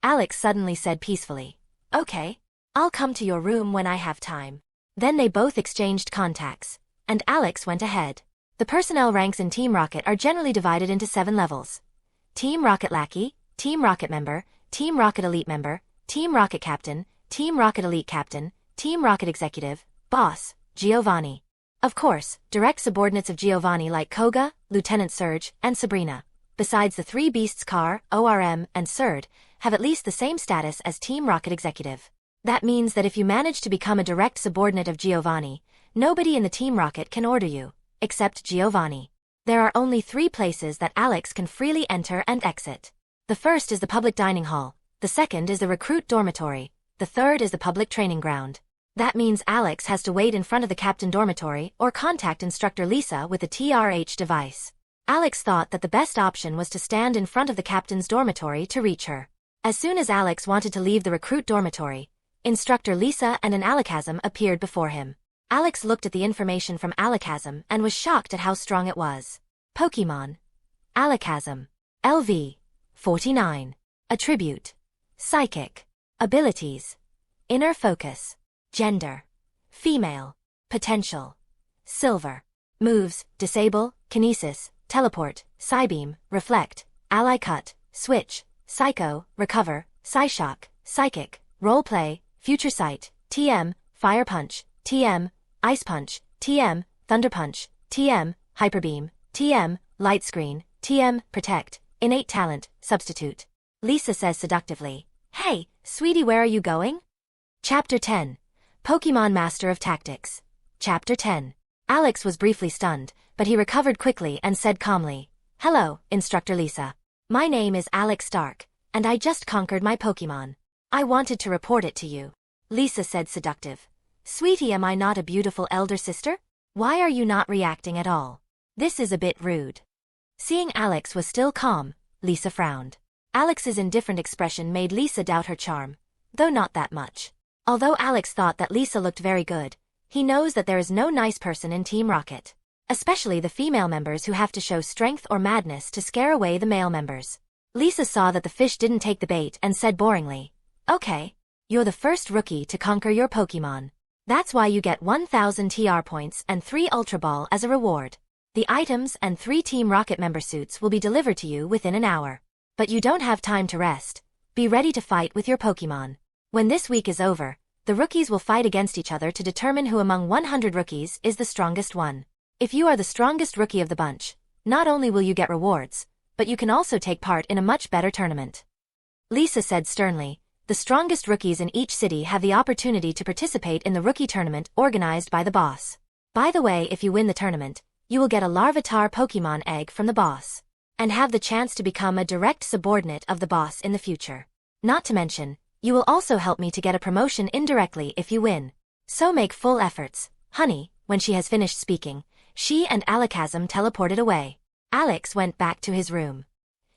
[SPEAKER 1] Alex suddenly said peacefully, "Okay. I'll come to your room when I have time." Then they both exchanged contacts, and Alex went ahead. The personnel ranks in Team Rocket are generally divided into 7 levels. Team Rocket Lackey, Team Rocket Member, Team Rocket Elite Member, Team Rocket Captain, Team Rocket Elite Captain, Team Rocket Executive, Boss, Giovanni. Of course, direct subordinates of Giovanni like Koga, Lieutenant Surge, and Sabrina, besides the 3 beasts Car, ORM, and Surd, have at least the same status as Team Rocket Executive. That means that if you manage to become a direct subordinate of Giovanni, nobody in the Team Rocket can order you, except Giovanni. There are only 3 places that Alex can freely enter and exit. The first is the public dining hall, the second is the recruit dormitory, the third is the public training ground. That means Alex has to wait in front of the captain dormitory or contact Instructor Lisa with the TRH device. Alex thought that the best option was to stand in front of the captain's dormitory to reach her. As soon as Alex wanted to leave the recruit dormitory, Instructor Lisa and an Alakazam appeared before him. Alex looked at the information from Alakazam and was shocked at how strong it was. Pokemon. Alakazam. LV. 49. Attribute. Psychic. Abilities. Inner focus. Gender. Female. Potential. Silver. Moves: Disable, Kinesis, Teleport, Psybeam, Reflect, Ally Cut, Switch, Psycho, Recover, Psyshock, Psychic, Roleplay, Future Sight, TM, Fire Punch, TM, Ice Punch, TM, Thunder Punch, TM, Hyper Beam, TM, Light Screen, TM, Protect, Innate Talent, Substitute. Lisa says seductively, "Hey, sweetie, where are you going?" Chapter 10. Pokemon Master of Tactics. Chapter 10. Alex was briefly stunned, but he recovered quickly and said calmly, "Hello, Instructor Lisa. My name is Alex Stark, and I just conquered my Pokemon. I wanted to report it to you." Lisa said seductive, Sweetie, am I not a beautiful elder sister? Why are you not reacting at all? This is a bit rude. Seeing Alex was still calm, Lisa frowned. Alex's indifferent expression made Lisa doubt her charm, though not that much. Although Alex thought that Lisa looked very good, he knows that there is no nice person in Team Rocket. Especially the female members who have to show strength or madness to scare away the male members. Lisa saw that the fish didn't take the bait and said boringly, "Okay. You're the first rookie to conquer your Pokemon. That's why you get 1000 TR points and 3 Ultra Ball as a reward. The items and 3 Team Rocket member suits will be delivered to you within an hour. But you don't have time to rest. Be ready to fight with your Pokemon. When this week is over, the rookies will fight against each other to determine who among 100 rookies is the strongest one. If you are the strongest rookie of the bunch, not only will you get rewards, but you can also take part in a much better tournament." Lisa said sternly, "The strongest rookies in each city have the opportunity to participate in the rookie tournament organized by the boss. By the way, if you win the tournament, you will get a Larvitar Pokemon egg from the boss, and have the chance to become a direct subordinate of the boss in the future. Not to mention, you will also help me to get a promotion indirectly if you win. So make full efforts, honey." When she has finished speaking, she and Alakazam teleported away. Alex went back to his room.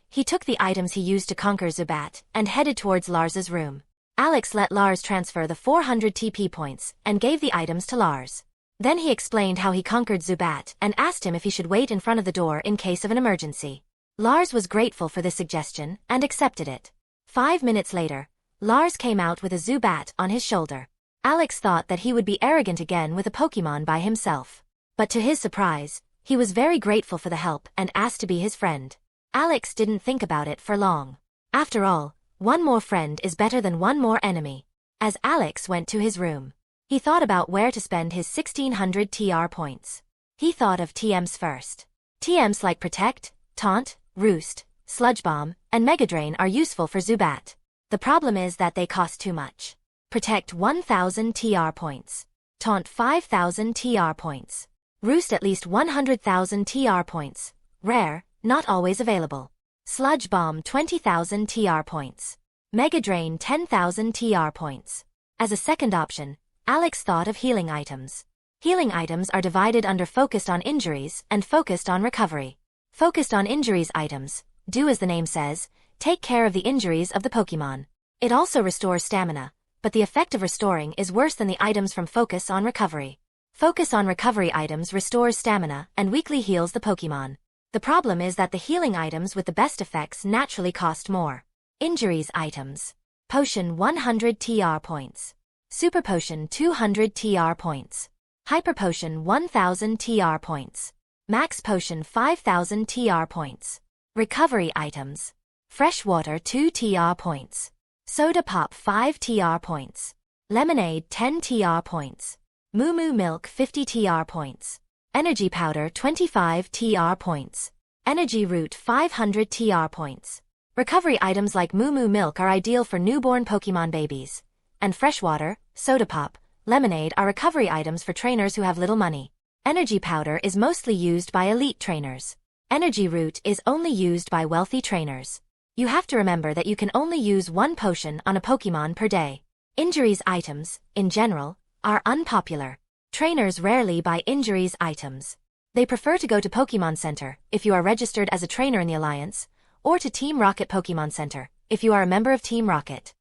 [SPEAKER 1] He took the items he used to conquer Zubat and headed towards Lars's room. Alex let Lars transfer the 400 TP points and gave the items to Lars. Then he explained how he conquered Zubat and asked him if he should wait in front of the door in case of an emergency. Lars was grateful for this suggestion and accepted it. 5 minutes later, Lars came out with a Zubat on his shoulder. Alex thought that he would be arrogant again with a Pokemon by himself. But to his surprise, he was very grateful for the help and asked to be his friend. Alex didn't think about it for long. After all, one more friend is better than one more enemy. As Alex went to his room, he thought about where to spend his 1600 TR points. He thought of TMs first. TMs like Protect, Taunt, Roost, Sludge Bomb, and Mega Drain are useful for Zubat. The problem is that they cost too much. Protect 1000 TR points. Taunt 5000 TR points. Roost at least 100,000 TR points. Rare, not always available. Sludge Bomb 20,000 TR points. Mega Drain 10,000 TR points. As a second option, Alex thought of healing items. Healing items are divided under focused on injuries and focused on recovery. Focused on injuries items, do as the name says, take care of the injuries of the Pokemon. It also restores stamina, but the effect of restoring is worse than the items from focus on recovery. Focus on recovery items restores stamina and weakly heals the Pokemon. The problem is that the healing items with the best effects naturally cost more. Injuries items. Potion 100 TR points. Super Potion 200 TR points. Hyper Potion 1000 TR points. Max Potion 5000 TR points. Recovery items. Fresh Water 2 TR points. Soda Pop 5 TR points. Lemonade 10 TR points. Moo Moo Milk 50 TR points. Energy Powder 25 TR points. Energy Root 500 TR points. Recovery items like Moo Moo Milk are ideal for newborn Pokemon babies. And Freshwater, Soda Pop, Lemonade are recovery items for trainers who have little money. Energy Powder is mostly used by elite trainers. Energy Root is only used by wealthy trainers. You have to remember that you can only use one potion on a Pokemon per day. Injuries items, in general, are unpopular. Trainers rarely buy injuries items. They prefer to go to Pokemon Center, if you are registered as a trainer in the Alliance, or to Team Rocket Pokemon Center, if you are a member of Team Rocket.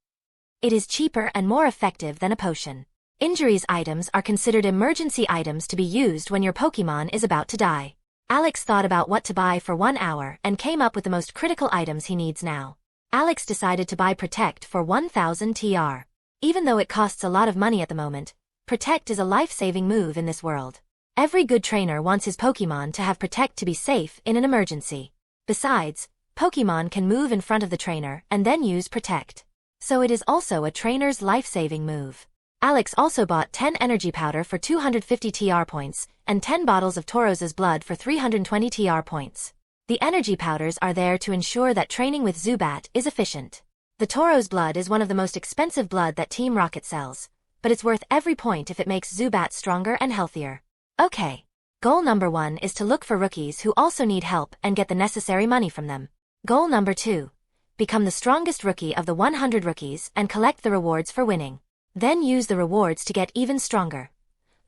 [SPEAKER 1] It is cheaper and more effective than a potion. Injuries items are considered emergency items to be used when your Pokemon is about to die. Alex thought about what to buy for 1 hour and came up with the most critical items he needs now. Alex decided to buy Protect for 1000 TR. Even though it costs a lot of money at the moment, Protect is a life-saving move in this world. Every good trainer wants his Pokemon to have Protect to be safe in an emergency. Besides, Pokemon can move in front of the trainer and then use Protect. So it is also a trainer's life-saving move. Alex also bought 10 energy powder for 250 TR points and 10 bottles of Tauros's blood for 320 TR points. The energy powders are there to ensure that training with Zubat is efficient. The Tauros blood is one of the most expensive blood that Team Rocket sells, but it's worth every point if it makes Zubat stronger and healthier. Okay. Goal number 1 is to look for rookies who also need help and get the necessary money from them. Goal number 2. Become the strongest rookie of the 100 rookies and collect the rewards for winning. Then use the rewards to get even stronger,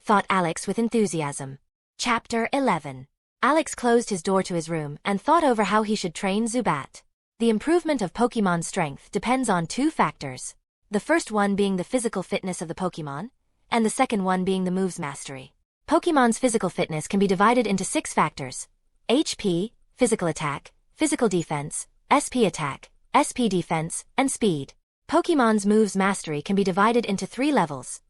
[SPEAKER 1] thought Alex with enthusiasm. Chapter 11. Alex closed his door to his room and thought over how he should train Zubat. The improvement of Pokémon strength depends on two factors. The first one being the physical fitness of the Pokémon, and the second one being the move's mastery. Pokémon's physical fitness can be divided into 6 factors: HP, physical attack, physical defense, SP attack, SP defense, and speed. Pokémon's move's mastery can be divided into 3 levels: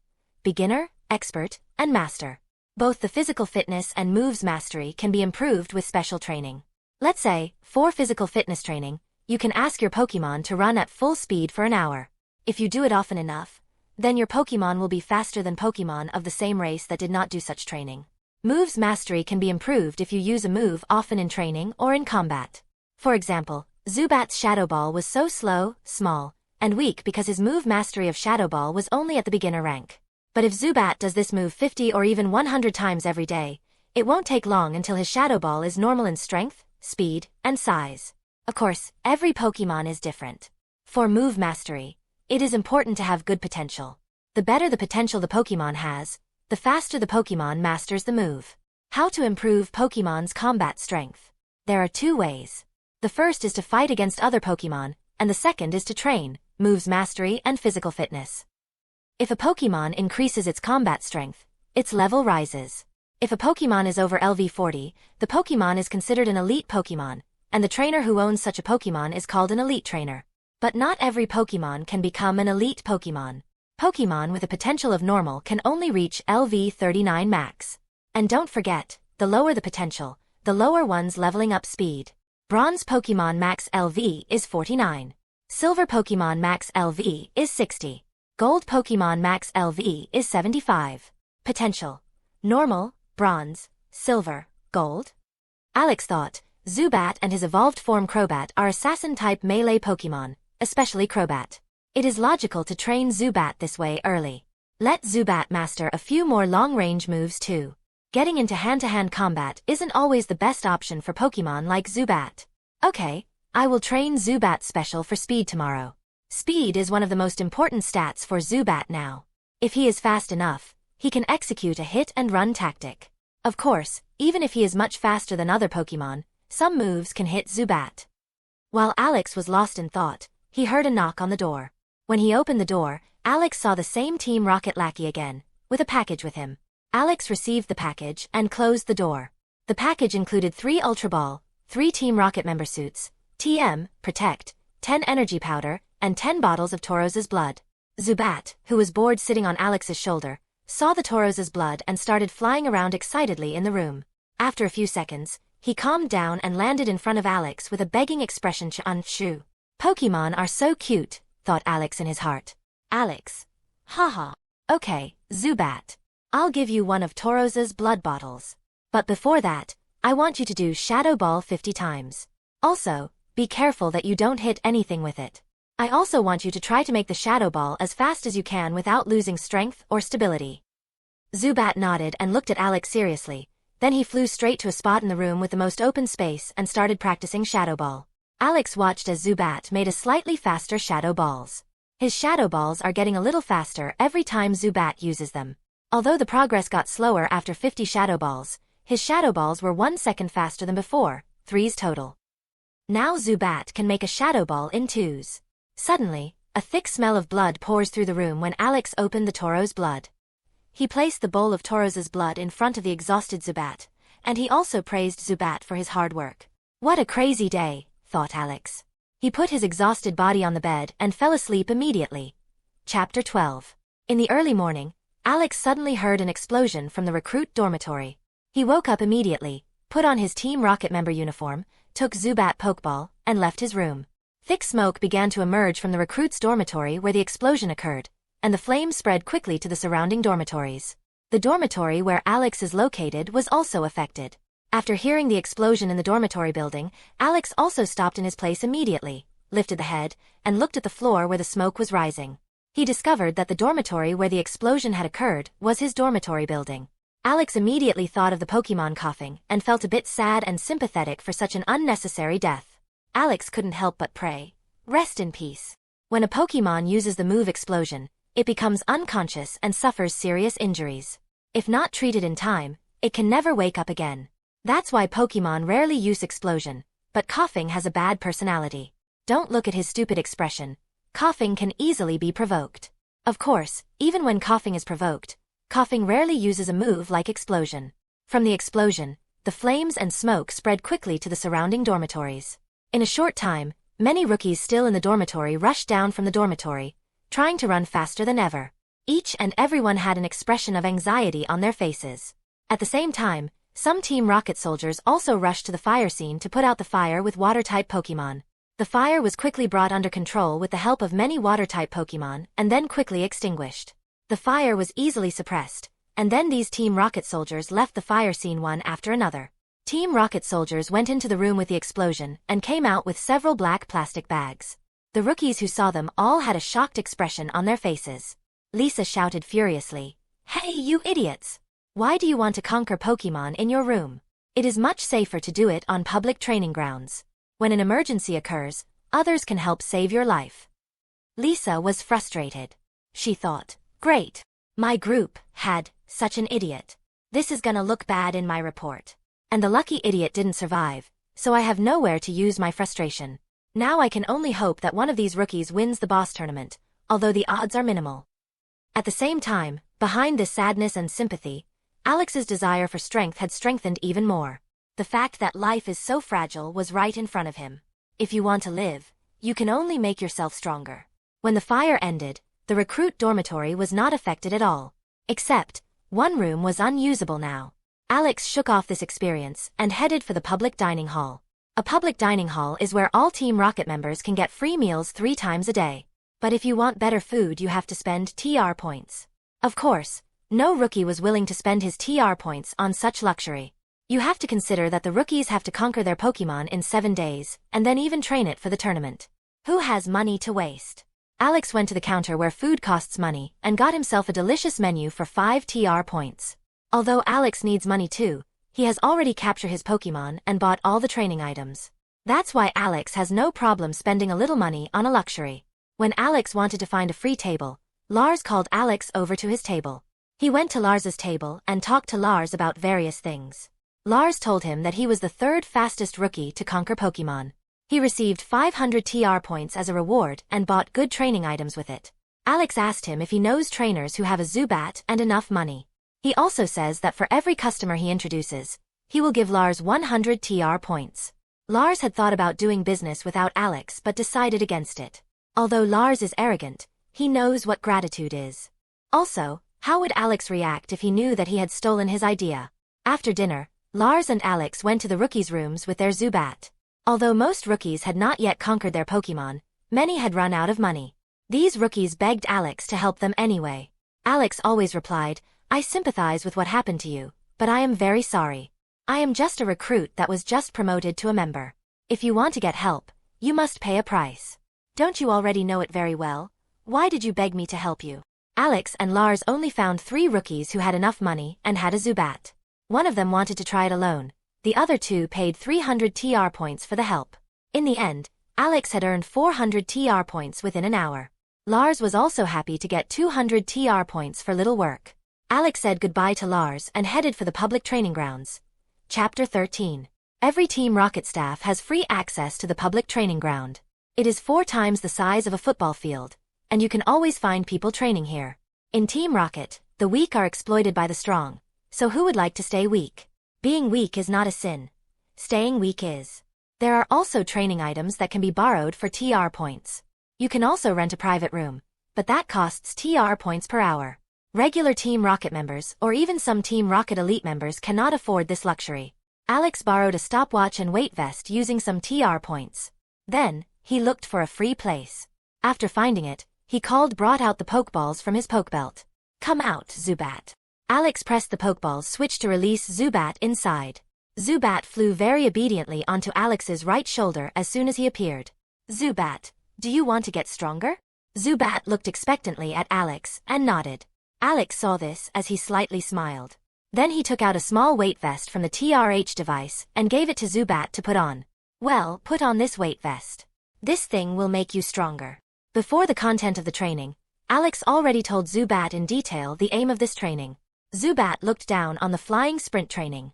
[SPEAKER 1] beginner, expert, and master. Both the physical fitness and move's mastery can be improved with special training. Let's say, for physical fitness training, you can ask your Pokémon to run at full speed for an hour. If you do it often enough, then your Pokémon will be faster than Pokémon of the same race that did not do such training. Move's mastery can be improved if you use a move often in training or in combat. For example, Zubat's Shadow Ball was so slow, small, and weak because his move mastery of Shadow Ball was only at the beginner rank. But if Zubat does this move 50 or even 100 times every day, it won't take long until his Shadow Ball is normal in strength, speed, and size. Of course, every Pokémon is different. For move mastery, it is important to have good potential. The better the potential the Pokémon has, the faster the Pokémon masters the move. How to improve Pokémon's combat strength? There are 2 ways. The first is to fight against other Pokémon, and the second is to train, moves mastery and physical fitness. If a Pokémon increases its combat strength, its level rises. If a Pokémon is over LV 40, the Pokémon is considered an elite Pokémon, and the trainer who owns such a Pokémon is called an elite trainer. But not every Pokémon can become an elite Pokémon. Pokémon with a potential of normal can only reach LV 39 max. And don't forget, the lower the potential, the lower one's leveling up speed. Bronze Pokémon max LV is 49. Silver Pokémon max LV is 60. Gold Pokémon max LV is 75. Potential: normal, bronze, silver, gold. Alex thought, Zubat and his evolved form Crobat are assassin-type melee Pokémon, especially Crobat. It is logical to train Zubat this way early. Let Zubat master a few more long-range moves too. Getting into hand-to-hand combat isn't always the best option for Pokémon like Zubat. Okay, I will train Zubat special for speed tomorrow. Speed is one of the most important stats for Zubat now. If he is fast enough, he can execute a hit-and-run tactic. Of course, even if he is much faster than other Pokémon, some moves can hit Zubat. While Alex was lost in thought, he heard a knock on the door. When he opened the door, Alex saw the same Team Rocket lackey again, with a package with him. Alex received the package and closed the door. The package included 3 Ultra Ball, 3 Team Rocket member suits, TM, Protect, 10 energy powder, and 10 bottles of Tauros's blood. Zubat, who was bored sitting on Alex's shoulder, saw the Tauros's blood and started flying around excitedly in the room. After a few seconds, he calmed down and landed in front of Alex with a begging expression on Shu. Pokémon are so cute, thought Alex in his heart. Alex. Haha. Okay, Zubat. I'll give you one of Tauros's blood bottles. But before that, I want you to do Shadow Ball 50 times. Also, be careful that you don't hit anything with it. I also want you to try to make the Shadow Ball as fast as you can without losing strength or stability. Zubat nodded and looked at Alex seriously. Then he flew straight to a spot in the room with the most open space and started practicing Shadow Ball. Alex watched as Zubat made a slightly faster Shadow Balls. His Shadow Balls are getting a little faster every time Zubat uses them. Although the progress got slower after 50 Shadow Balls, his Shadow Balls were 1 second faster than before, 3s total. Now Zubat can make a Shadow Ball in 2s. Suddenly, a thick smell of blood pours through the room when Alex opened the Tauros blood. He placed the bowl of Tauros's blood in front of the exhausted Zubat, and he also praised Zubat for his hard work. What a crazy day, thought Alex. He put his exhausted body on the bed and fell asleep immediately. Chapter 12. In the early morning, Alex suddenly heard an explosion from the recruit dormitory. He woke up immediately, put on his Team Rocket member uniform, took Zubat Pokeball, and left his room. Thick smoke began to emerge from the recruit's dormitory where the explosion occurred, and the flames spread quickly to the surrounding dormitories. The dormitory where Alex is located was also affected. After hearing the explosion in the dormitory building, Alex also stopped in his place immediately, lifted the head, and looked at the floor where the smoke was rising. He discovered that the dormitory where the explosion had occurred was his dormitory building. Alex immediately thought of the Pokémon coughing and felt a bit sad and sympathetic for such an unnecessary death. Alex couldn't help but pray, "Rest in peace." When a Pokémon uses the move Explosion, it becomes unconscious and suffers serious injuries. If not treated in time, it can never wake up again. That's why Pokemon rarely use explosion, but coughing has a bad personality. Don't look at his stupid expression. Coughing can easily be provoked. Of course, even when coughing is provoked, coughing rarely uses a move like explosion. From the explosion, the flames and smoke spread quickly to the surrounding dormitories. In a short time, many rookies still in the dormitory rushed down from the dormitory, trying to run faster than ever. Each and everyone had an expression of anxiety on their faces. At the same time, some Team Rocket soldiers also rushed to the fire scene to put out the fire with water-type Pokemon. The fire was quickly brought under control with the help of many water-type Pokemon and then quickly extinguished. The fire was easily suppressed, and then these Team Rocket soldiers left the fire scene one after another. Team Rocket soldiers went into the room with the explosion and came out with several black plastic bags. The rookies who saw them all had a shocked expression on their faces. Lisa shouted furiously, "Hey, you idiots! Why do you want to conquer Pokemon in your room? It is much safer to do it on public training grounds. When an emergency occurs, others can help save your life." Lisa was frustrated. She thought, "Great. My group had such an idiot. This is gonna look bad in my report. And the lucky idiot didn't survive, so I have nowhere to use my frustration. Now I can only hope that one of these rookies wins the boss tournament, although the odds are minimal." At the same time, behind this sadness and sympathy, Alex's desire for strength had strengthened even more. The fact that life is so fragile was right in front of him. If you want to live, you can only make yourself stronger. When the fire ended, the recruit dormitory was not affected at all. Except, one room was unusable now. Alex shook off this experience and headed for the public dining hall. A public dining hall is where all Team Rocket members can get free meals 3 times a day. But if you want better food, you have to spend TR points. Of course, no rookie was willing to spend his TR points on such luxury. You have to consider that the rookies have to conquer their Pokemon in 7 days, and then even train it for the tournament. Who has money to waste? Alex went to the counter where food costs money and got himself a delicious menu for 5 TR points. Although Alex needs money too, he has already captured his Pokemon and bought all the training items. That's why Alex has no problem spending a little money on a luxury. When Alex wanted to find a free table, Lars called Alex over to his table. He went to Lars's table and talked to Lars about various things. Lars told him that he was the 3rd fastest rookie to conquer Pokemon. He received 500 TR points as a reward and bought good training items with it. Alex asked him if he knows trainers who have a Zubat and enough money. He also says that for every customer he introduces, he will give Lars 100 TR points. Lars had thought about doing business without Alex but decided against it. Although Lars is arrogant, he knows what gratitude is. Also, how would Alex react if he knew that he had stolen his idea? After dinner, Lars and Alex went to the rookies' rooms with their Zubat. Although most rookies had not yet conquered their Pokemon, many had run out of money. These rookies begged Alex to help them anyway. Alex always replied, "I sympathize with what happened to you, but I am very sorry. I am just a recruit that was just promoted to a member. If you want to get help, you must pay a price. Don't you already know it very well? Why did you beg me to help you?" Alex and Lars only found 3 rookies who had enough money and had a Zubat. One of them wanted to try it alone. The other 2 paid 300 TR points for the help. In the end, Alex had earned 400 TR points within an hour. Lars was also happy to get 200 TR points for little work. Alex said goodbye to Lars and headed for the public training grounds. Chapter 13. Every Team Rocket staff has free access to the public training ground. It is 4 times the size of a football field, and you can always find people training here. In Team Rocket, the weak are exploited by the strong, so who would like to stay weak? Being weak is not a sin. Staying weak is. There are also training items that can be borrowed for TR points. You can also rent a private room, but that costs TR points per hour. Regular Team Rocket members or even some Team Rocket Elite members cannot afford this luxury. Alex borrowed a stopwatch and weight vest using some TR points. Then, he looked for a free place. After finding it, he brought out the Pokeballs from his Pokebelt. "Come out, Zubat." Alex pressed the Pokeballs switch to release Zubat inside. Zubat flew very obediently onto Alex's right shoulder as soon as he appeared. "Zubat, do you want to get stronger?" Zubat looked expectantly at Alex and nodded. Alex saw this as he slightly smiled. Then he took out a small weight vest from the TRH device and gave it to Zubat to put on. "Well, put on this weight vest. This thing will make you stronger." Before the content of the training, Alex already told Zubat in detail the aim of this training. Zubat looked down on the flying sprint training.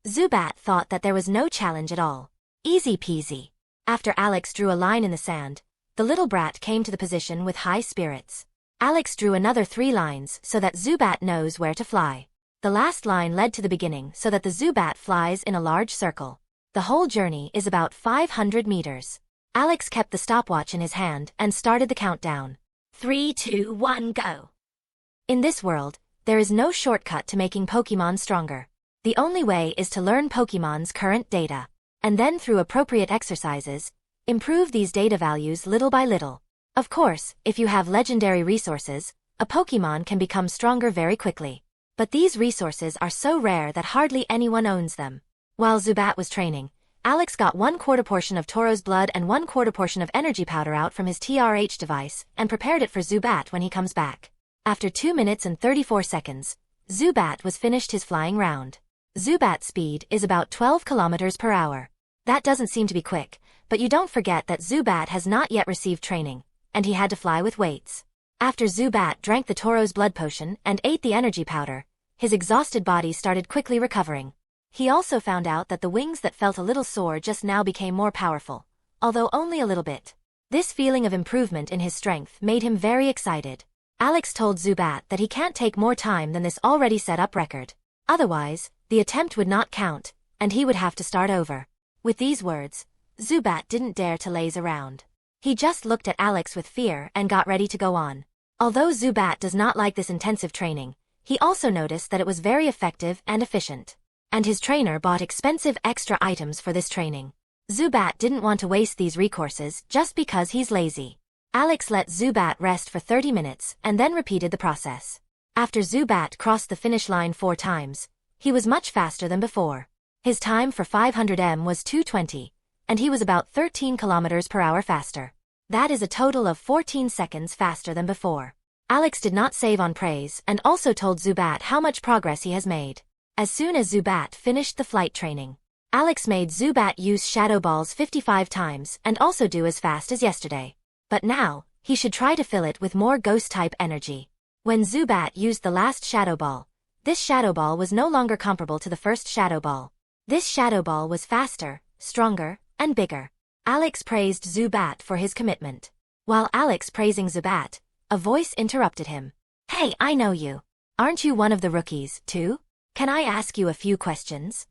[SPEAKER 1] Zubat thought that there was no challenge at all. Easy peasy. After Alex drew a line in the sand, the little brat came to the position with high spirits. Alex drew another 3 lines so that Zubat knows where to fly. The last line led to the beginning so that the Zubat flies in a large circle. The whole journey is about 500 meters. Alex kept the stopwatch in his hand and started the countdown. 3, 2, 1, go. In this world, there is no shortcut to making Pokemon stronger. The only way is to learn Pokemon's current data, and then through appropriate exercises, improve these data values little by little. Of course, if you have legendary resources, a Pokemon can become stronger very quickly. But these resources are so rare that hardly anyone owns them. While Zubat was training, Alex got 1/4 portion of Tauro's blood and 1/4 portion of energy powder out from his TRH device and prepared it for Zubat when he comes back. After 2 minutes and 34 seconds, Zubat was finished his flying round. Zubat's speed is about 12 kilometers per hour. That doesn't seem to be quick, but you don't forget that Zubat has not yet received training, and he had to fly with weights. After Zubat drank the Tauro's blood potion and ate the energy powder, his exhausted body started quickly recovering. He also found out that the wings that felt a little sore just now became more powerful, although only a little bit. This feeling of improvement in his strength made him very excited. Alex told Zubat that he can't take more time than this already set up record. Otherwise, the attempt would not count, and he would have to start over. With these words, Zubat didn't dare to laze around. He just looked at Alex with fear and got ready to go on. Although Zubat does not like this intensive training, he also noticed that it was very effective and efficient. And his trainer bought expensive extra items for this training. Zubat didn't want to waste these resources just because he's lazy. Alex let Zubat rest for 30 minutes and then repeated the process. After Zubat crossed the finish line 4 times, he was much faster than before. His time for 500 m was 2:20, and he was about 13 kilometers per hour faster. That is a total of 14 seconds faster than before. Alex did not save on praise and also told Zubat how much progress he has made. As soon as Zubat finished the flight training, Alex made Zubat use Shadow Balls 55 times and also do as fast as yesterday. But now, he should try to fill it with more Ghost-type energy. When Zubat used the last Shadow Ball, this Shadow Ball was no longer comparable to the first Shadow Ball. This Shadow Ball was faster, stronger, and bigger. Alex praised Zubat for his commitment. While Alex praising Zubat, a voice interrupted him. "Hey, I know you. Aren't you one of the rookies, too? Can I ask you a few questions?"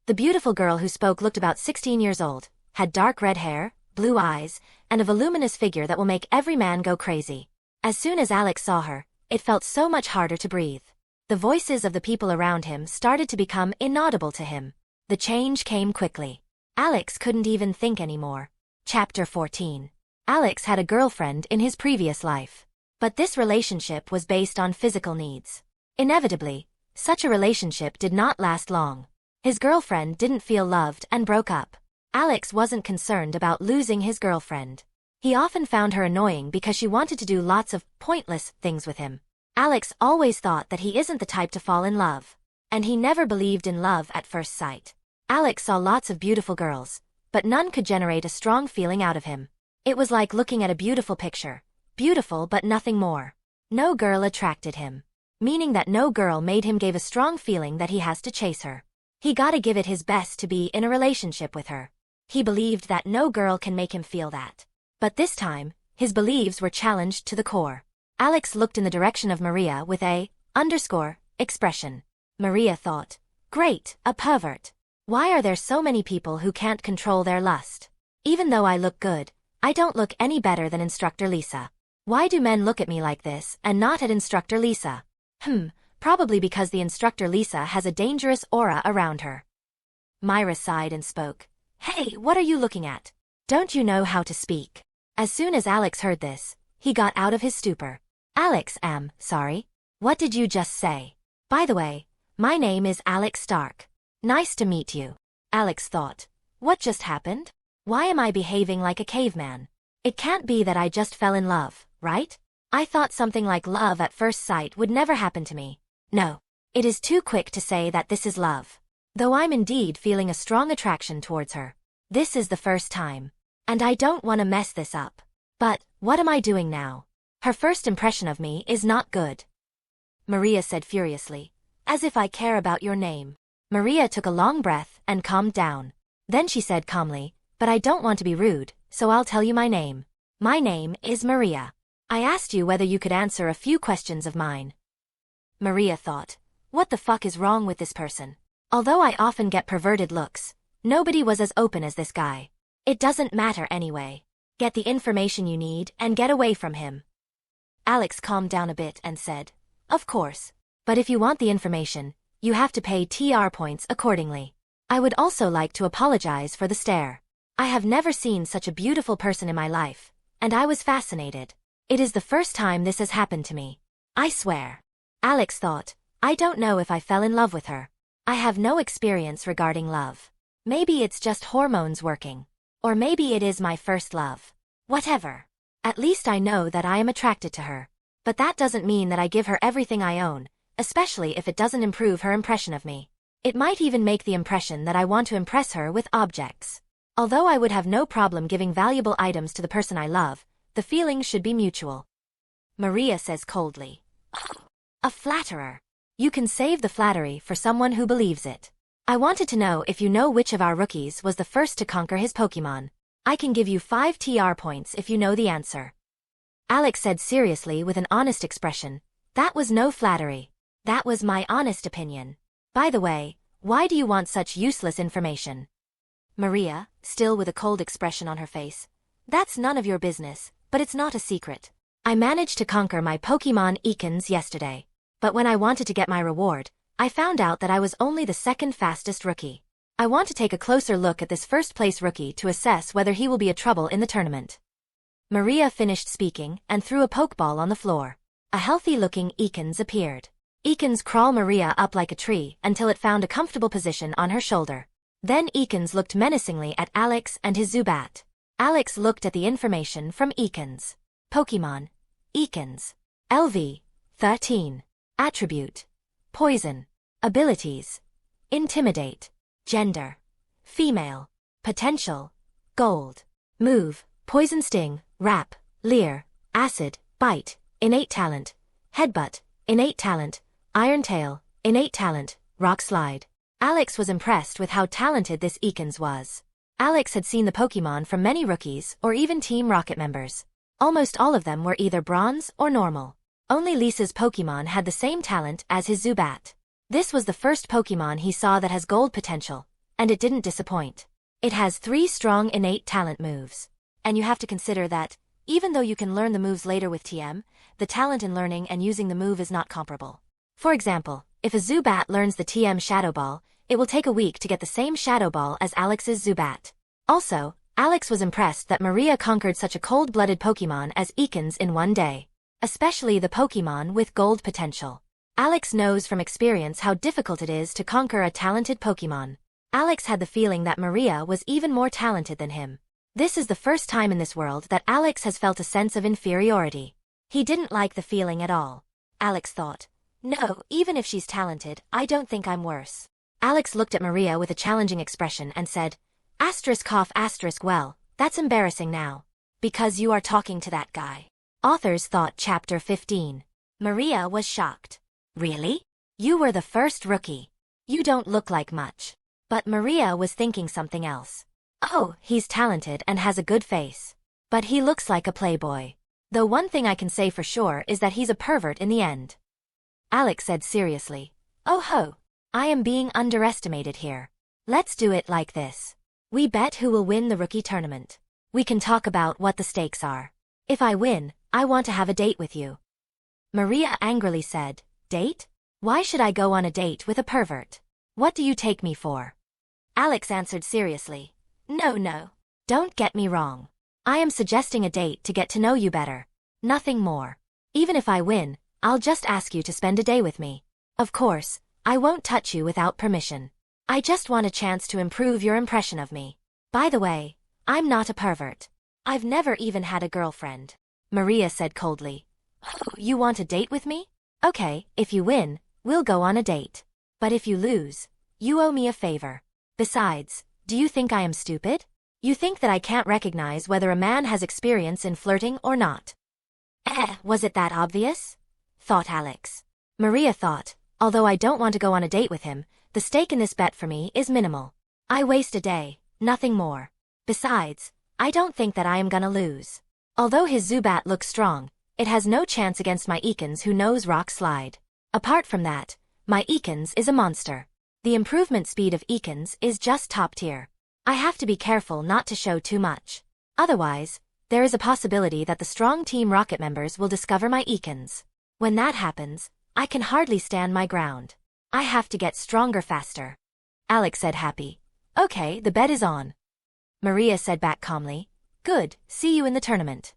[SPEAKER 1] The beautiful girl who spoke looked about 16 years old, had dark red hair, blue eyes, and a voluminous figure that will make every man go crazy. As soon as Alex saw her, it felt so much harder to breathe. The voices of the people around him started to become inaudible to him. The change came quickly. Alex couldn't even think anymore. Chapter 14. Alex had a girlfriend in his previous life. But this relationship was based on physical needs. Inevitably, such a relationship did not last long. His girlfriend didn't feel loved and broke up. Alex wasn't concerned about losing his girlfriend. He often found her annoying because she wanted to do lots of pointless things with him. Alex always thought that he isn't the type to fall in love. And he never believed in love at first sight. Alex saw lots of beautiful girls, but none could generate a strong feeling out of him. It was like looking at a beautiful picture. Beautiful but nothing more. No girl attracted him. Meaning that no girl made him give a strong feeling that he has to chase her. He gotta give it his best to be in a relationship with her. He believed that no girl can make him feel that. But this time, his beliefs were challenged to the core. Alex looked in the direction of Maria with a expression. Maria thought, "Great, a pervert. Why are there so many people who can't control their lust? Even though I look good, I don't look any better than Instructor Lisa. Why do men look at me like this and not at Instructor Lisa? Probably because the Instructor Lisa has a dangerous aura around her." Myra sighed and spoke. "Hey, what are you looking at? Don't you know how to speak?" As soon as Alex heard this, he got out of his stupor. "Alex, sorry. What did you just say? By the way, my name is Alex Stark. Nice to meet you." Alex thought, "What just happened? Why am I behaving like a caveman? It can't be that I just fell in love, right? I thought something like love at first sight would never happen to me. No. It is too quick to say that this is love. Though I'm indeed feeling a strong attraction towards her. This is the first time. And I don't want to mess this up. But, what am I doing now? Her first impression of me is not good. Maria said furiously. As if I care about your name. Maria took a long breath and calmed down. Then she said calmly, but I don't want to be rude, so I'll tell you my name. My name is Maria. I asked you whether you could answer a few questions of mine. Maria thought, what the fuck is wrong with this person? Although I often get perverted looks, nobody was as open as this guy. It doesn't matter anyway. Get the information you need and get away from him. Alex calmed down a bit and said, of course. But if you want the information, you have to pay TR points accordingly. I would also like to apologize for the stare. I have never seen such a beautiful person in my life, and I was fascinated. It is the first time this has happened to me. I swear. Alex thought, I don't know if I fell in love with her. I have no experience regarding love. Maybe it's just hormones working. Or maybe it is my first love. Whatever. At least I know that I am attracted to her. But that doesn't mean that I give her everything I own, especially if it doesn't improve her impression of me. It might even make the impression that I want to impress her with objects. Although I would have no problem giving valuable items to the person I love, the feelings should be mutual. Maria says coldly. A flatterer. You can save the flattery for someone who believes it. I wanted to know if you know which of our rookies was the first to conquer his Pokemon. I can give you 5 TR points if you know the answer. Alex said seriously with an honest expression. That was no flattery. That was my honest opinion. By the way, why do you want such useless information? Maria, still with a cold expression on her face. That's none of your business, but it's not a secret. I managed to conquer my Pokemon Ekans yesterday. But when I wanted to get my reward, I found out that I was only the second fastest rookie. I want to take a closer look at this first-place rookie to assess whether he will be a trouble in the tournament. Maria finished speaking and threw a Pokeball on the floor. A healthy-looking Ekans appeared. Ekans crawled Maria up like a tree until it found a comfortable position on her shoulder. Then Ekans looked menacingly at Alex and his Zubat. Alex looked at the information from Ekans. Pokemon. Ekans. LV. 13. Attribute. Poison. Abilities. Intimidate. Gender. Female. Potential. Gold. Move. Poison Sting. Wrap. Leer. Acid. Bite. Innate talent. Headbutt. Innate talent. Iron Tail. Innate talent. Rock Slide. Alex was impressed with how talented this Ekans was. Alex had seen the Pokemon from many rookies or even Team Rocket members. Almost all of them were either bronze or normal. Only Lisa's Pokemon had the same talent as his Zubat. This was the first Pokemon he saw that has gold potential, and it didn't disappoint. It has 3 strong innate talent moves. And you have to consider that, even though you can learn the moves later with TM, the talent in learning and using the move is not comparable. For example, if a Zubat learns the TM Shadow Ball, it will take a week to get the same Shadow Ball as Alex's Zubat. Also, Alex was impressed that Maria conquered such a cold-blooded Pokemon as Ekans in one day. Especially the Pokemon with gold potential. Alex knows from experience how difficult it is to conquer a talented Pokemon. Alex had the feeling that Maria was even more talented than him. This is the first time in this world that Alex has felt a sense of inferiority. He didn't like the feeling at all. Alex thought, no, even if she's talented, I don't think I'm worse. Alex looked at Maria with a challenging expression and said, well, that's embarrassing now. Because you are talking to that guy. Authors thought Chapter 15. Maria was shocked. Really? You were the first rookie. You don't look like much. But Maria was thinking something else. Oh, he's talented and has a good face. But he looks like a playboy. Though one thing I can say for sure is that he's a pervert in the end. Alex said seriously. Oh ho. I am being underestimated here. Let's do it like this. We bet who will win the rookie tournament. We can talk about what the stakes are. If I win, I want to have a date with you. Maria angrily said, date? Why should I go on a date with a pervert? What do you take me for? Alex answered seriously. No. Don't get me wrong. I am suggesting a date to get to know you better. Nothing more. Even if I win, I'll just ask you to spend a day with me. Of course, I won't touch you without permission. I just want a chance to improve your impression of me. By the way, I'm not a pervert. I've never even had a girlfriend. Maria said coldly. Oh, you want a date with me? Okay, if you win, we'll go on a date. But if you lose, you owe me a favor. Besides, do you think I am stupid? You think that I can't recognize whether a man has experience in flirting or not. Was it that obvious? Thought Alex. Maria thought, although I don't want to go on a date with him, the stake in this bet for me is minimal. I waste a day, nothing more. Besides, I don't think that I am gonna lose. Although his Zubat looks strong, it has no chance against my Ekans who knows rock slide. Apart from that, my Ekans is a monster. The improvement speed of Ekans is just top tier. I have to be careful not to show too much. Otherwise, there is a possibility that the strong Team Rocket members will discover my Ekans. When that happens, I can hardly stand my ground. I have to get stronger faster. Alex said happy. Okay, the bet is on. Maria said back calmly. Good, see you in the tournament.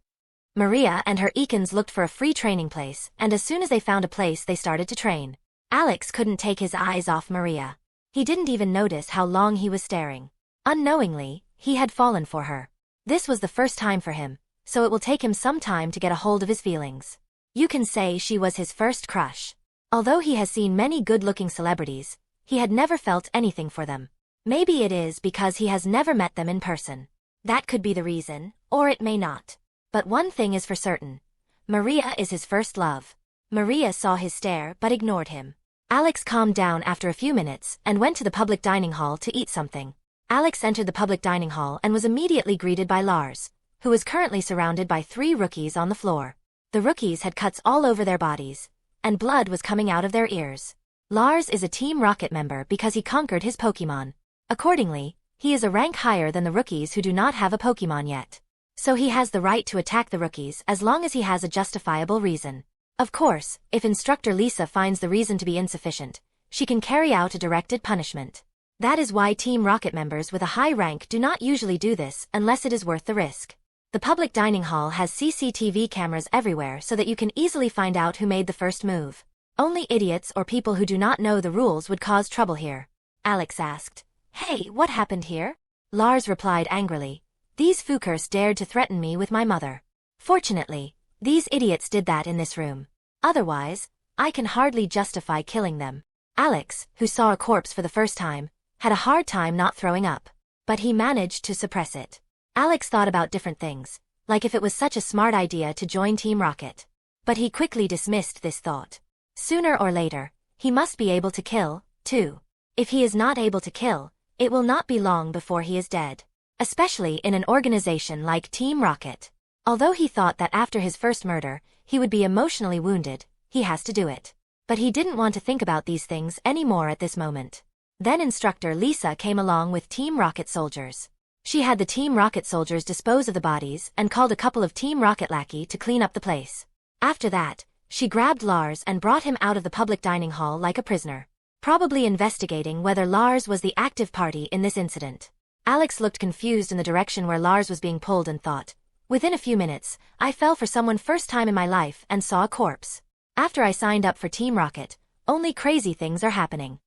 [SPEAKER 1] Maria and her Ekans looked for a free training place, and as soon as they found a place they started to train. Alex couldn't take his eyes off Maria. He didn't even notice how long he was staring. Unknowingly, he had fallen for her. This was the first time for him, so it will take him some time to get a hold of his feelings. You can say she was his first crush. Although he has seen many good-looking celebrities, he had never felt anything for them. Maybe it is because he has never met them in person. That could be the reason, or it may not. But one thing is for certain. Maria is his first love. Maria saw his stare but ignored him. Alex calmed down after a few minutes and went to the public dining hall to eat something. Alex entered the public dining hall and was immediately greeted by Lars, who was currently surrounded by 3 rookies on the floor. The rookies had cuts all over their bodies, and blood was coming out of their ears. Lars is a Team Rocket member because he conquered his Pokemon. Accordingly, he is a rank higher than the rookies who do not have a Pokemon yet. So he has the right to attack the rookies as long as he has a justifiable reason. Of course, if Instructor Lisa finds the reason to be insufficient, she can carry out a directed punishment. That is why Team Rocket members with a high rank do not usually do this unless it is worth the risk. The public dining hall has CCTV cameras everywhere so that you can easily find out who made the first move. Only idiots or people who do not know the rules would cause trouble here. Alex asked. Hey, what happened here? Lars replied angrily. These Fookers dared to threaten me with my mother. Fortunately, these idiots did that in this room. Otherwise, I can hardly justify killing them. Alex, who saw a corpse for the first time, had a hard time not throwing up. But he managed to suppress it. Alex thought about different things, like if it was such a smart idea to join Team Rocket. But he quickly dismissed this thought. Sooner or later, he must be able to kill, too. If he is not able to kill, it will not be long before he is dead. Especially in an organization like Team Rocket. Although he thought that after his first murder, he would be emotionally wounded, he has to do it. But he didn't want to think about these things anymore at this moment. Then Instructor Lisa came along with Team Rocket soldiers. She had the Team Rocket soldiers dispose of the bodies and called a couple of Team Rocket lackey to clean up the place. After that, she grabbed Lars and brought him out of the public dining hall like a prisoner. Probably investigating whether Lars was the active party in this incident. Alex looked confused in the direction where Lars was being pulled and thought, within a few minutes, I fell for someone first time in my life and saw a corpse. After I signed up for Team Rocket, only crazy things are happening.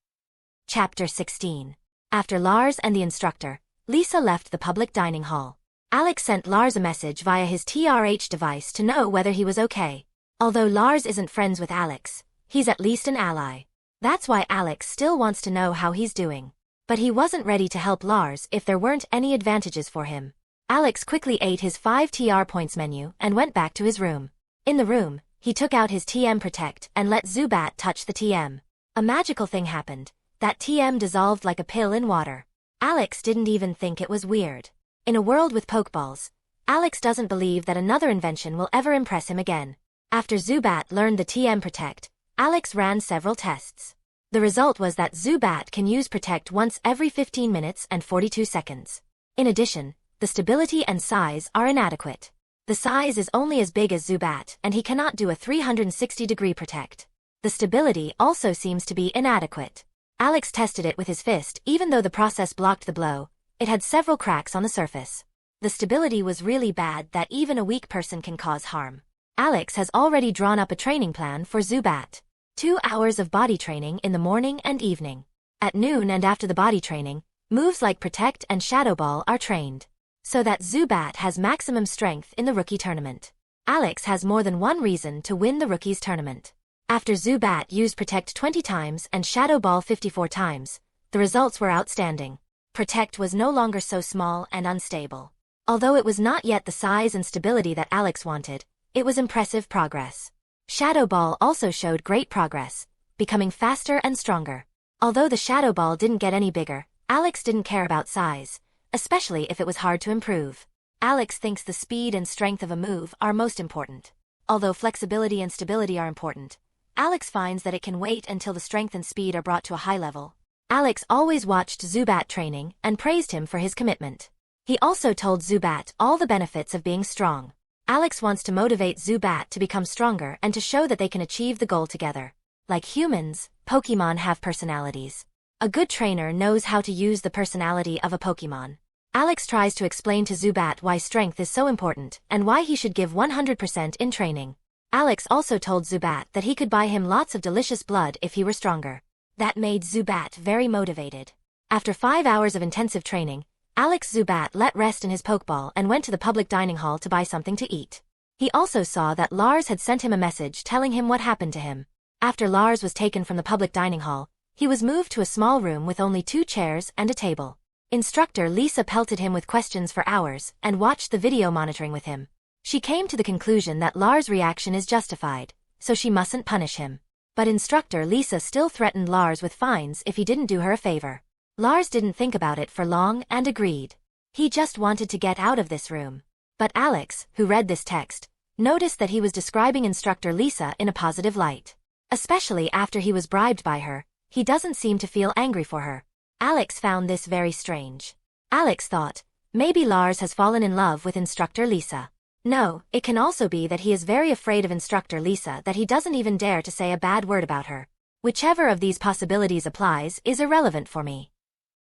[SPEAKER 1] Chapter 16. After Lars and the instructor, Lisa left the public dining hall. Alex sent Lars a message via his TRH device to know whether he was okay. Although Lars isn't friends with Alex, he's at least an ally. That's why Alex still wants to know how he's doing. But he wasn't ready to help Lars if there weren't any advantages for him. Alex quickly ate his 5 TR points menu and went back to his room. In the room, he took out his TM Protect and let Zubat touch the TM. A magical thing happened. That TM dissolved like a pill in water. Alex didn't even think it was weird. In a world with Pokeballs, Alex doesn't believe that another invention will ever impress him again. After Zubat learned the TM Protect, Alex ran several tests. The result was that Zubat can use Protect once every 15 minutes and 42 seconds. In addition, the stability and size are inadequate. The size is only as big as Zubat and he cannot do a 360-degree Protect. The stability also seems to be inadequate. Alex tested it with his fist even though the process blocked the blow. It had several cracks on the surface. The stability was really bad that even a weak person can cause harm. Alex has already drawn up a training plan for Zubat. 2 hours of body training in the morning and evening. At noon and after the body training, moves like Protect and Shadow Ball are trained. So that Zubat has maximum strength in the rookie tournament. Alex has more than one reason to win the rookies tournament. After Zubat used Protect 20 times and Shadow Ball 54 times, the results were outstanding. Protect was no longer so small and unstable. Although it was not yet the size and stability that Alex wanted, It was impressive progress. Shadow Ball also showed great progress, becoming faster and stronger. Although the Shadow Ball didn't get any bigger, Alex didn't care about size, especially if it was hard to improve. Alex thinks the speed and strength of a move are most important. Although flexibility and stability are important, Alex finds that it can wait until the strength and speed are brought to a high level. Alex always watched Zubat training and praised him for his commitment. He also told Zubat all the benefits of being strong. Alex wants to motivate Zubat to become stronger and to show that they can achieve the goal together. Like humans, Pokemon have personalities. A good trainer knows how to use the personality of a Pokemon. Alex tries to explain to Zubat why strength is so important and why he should give 100% in training. Alex also told Zubat that he could buy him lots of delicious blood if he were stronger. That made Zubat very motivated. After 5 hours of intensive training, Alex Zubat let rest in his Pokeball and went to the public dining hall to buy something to eat. He also saw that Lars had sent him a message telling him what happened to him. After Lars was taken from the public dining hall, he was moved to a small room with only 2 chairs and a table. Instructor Lisa pelted him with questions for hours and watched the video monitoring with him. She came to the conclusion that Lars' reaction is justified, so she mustn't punish him. But Instructor Lisa still threatened Lars with fines if he didn't do her a favor. Lars didn't think about it for long and agreed. He just wanted to get out of this room. But Alex, who read this text, noticed that he was describing Instructor Lisa in a positive light. Especially after he was bribed by her, he doesn't seem to feel angry for her. Alex found this very strange. Alex thought, maybe Lars has fallen in love with Instructor Lisa. No, it can also be that he is very afraid of Instructor Lisa that he doesn't even dare to say a bad word about her. Whichever of these possibilities applies is irrelevant for me.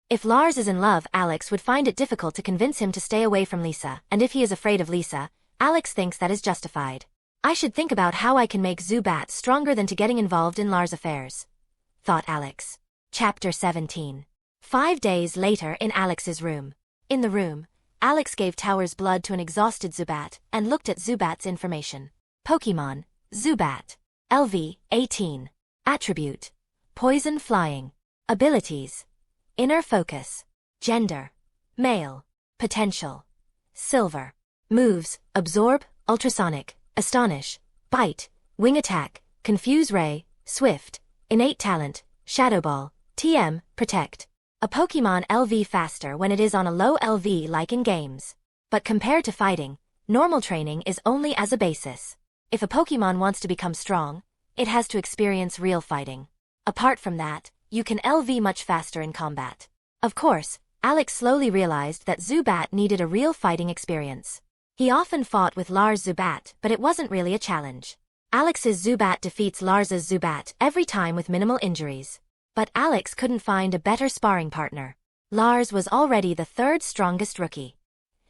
[SPEAKER 1] If Lars is in love, Alex would find it difficult to convince him to stay away from Lisa, and if he is afraid of Lisa, Alex thinks that is justified. I should think about how I can make Zubat stronger than to getting involved in Lars' affairs, thought Alex. Chapter 17. 5 days later in Alex's room. In the room, Alex gave Tower's blood to an exhausted Zubat and looked at Zubat's information. Pokemon, Zubat. LV, 18. Attribute, Poison Flying. Abilities, Inner Focus. Gender, Male. Potential, Silver. Moves, Absorb, Ultrasonic, Astonish, Bite, Wing Attack, Confuse Ray, Swift. Innate Talent, Shadow Ball, TM, Protect. A Pokemon LV faster when it is on a low LV like in games. But compared to fighting, normal training is only as a basis. If a Pokemon wants to become strong, it has to experience real fighting. Apart from that, you can LV much faster in combat. Of course, Alex slowly realized that Zubat needed a real fighting experience. He often fought with Lars' Zubat, but it wasn't really a challenge. Alex's Zubat defeats Lars' Zubat every time with minimal injuries. But Alex couldn't find a better sparring partner. Lars was already the 3rd strongest rookie.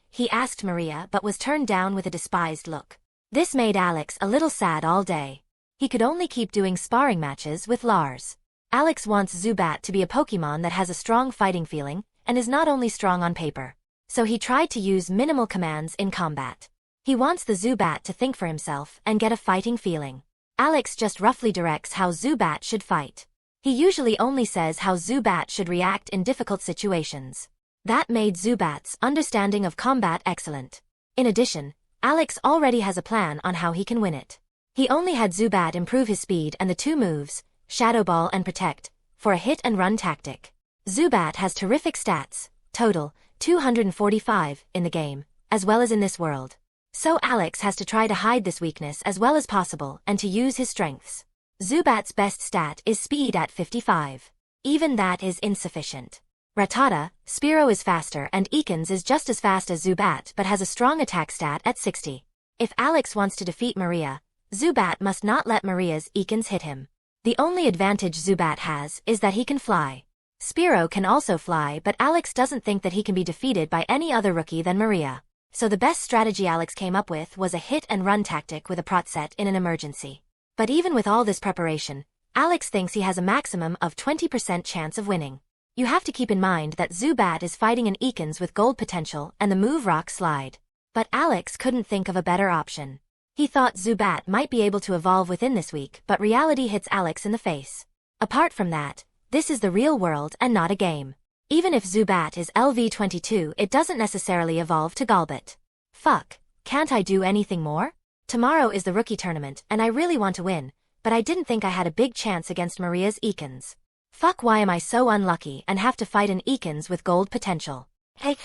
[SPEAKER 1] He asked Maria but was turned down with a despised look. This made Alex a little sad all day. He could only keep doing sparring matches with Lars. Alex wants Zubat to be a Pokemon that has a strong fighting feeling and is not only strong on paper. So he tried to use minimal commands in combat. He wants the Zubat to think for himself and get a fighting feeling. Alex just roughly directs how Zubat should fight. He usually only says how Zubat should react in difficult situations. That made Zubat's understanding of combat excellent. In addition, Alex already has a plan on how he can win it. He only had Zubat improve his speed and the 2 moves, Shadow Ball and Protect, for a hit-and-run tactic. Zubat has terrific stats, total 245 in the game, as well as in this world. So Alex has to try to hide this weakness as well as possible and to use his strengths. Zubat's best stat is speed at 55. Even that is insufficient. Rattata, Spearow is faster and Ekans is just as fast as Zubat but has a strong attack stat at 60. If Alex wants to defeat Maria, Zubat must not let Maria's Ekans hit him. The only advantage Zubat has is that he can fly. Spearow can also fly but Alex doesn't think that he can be defeated by any other rookie than Maria. So the best strategy Alex came up with was a hit-and-run tactic with a prot set in an emergency. But even with all this preparation, Alex thinks he has a maximum of 20% chance of winning. You have to keep in mind that Zubat is fighting an Ekans with gold potential and the move Rock Slide. But Alex couldn't think of a better option. He thought Zubat might be able to evolve within this week, but reality hits Alex in the face. Apart from that, this is the real world and not a game. Even if Zubat is LV22, it doesn't necessarily evolve to Golbat. Fuck, can't I do anything more? Tomorrow is the rookie tournament and I really want to win, but I didn't think I had a big chance against Maria's Eakins. Fuck, why am I so unlucky and have to fight an Eakins with gold potential? Hey,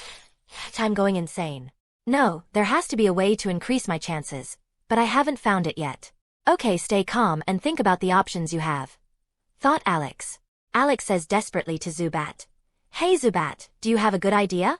[SPEAKER 1] I'm going insane. No, there has to be a way to increase my chances, but I haven't found it yet. Okay, stay calm and think about the options you have. Thought Alex. Alex says desperately to Zubat. Hey Zubat, do you have a good idea?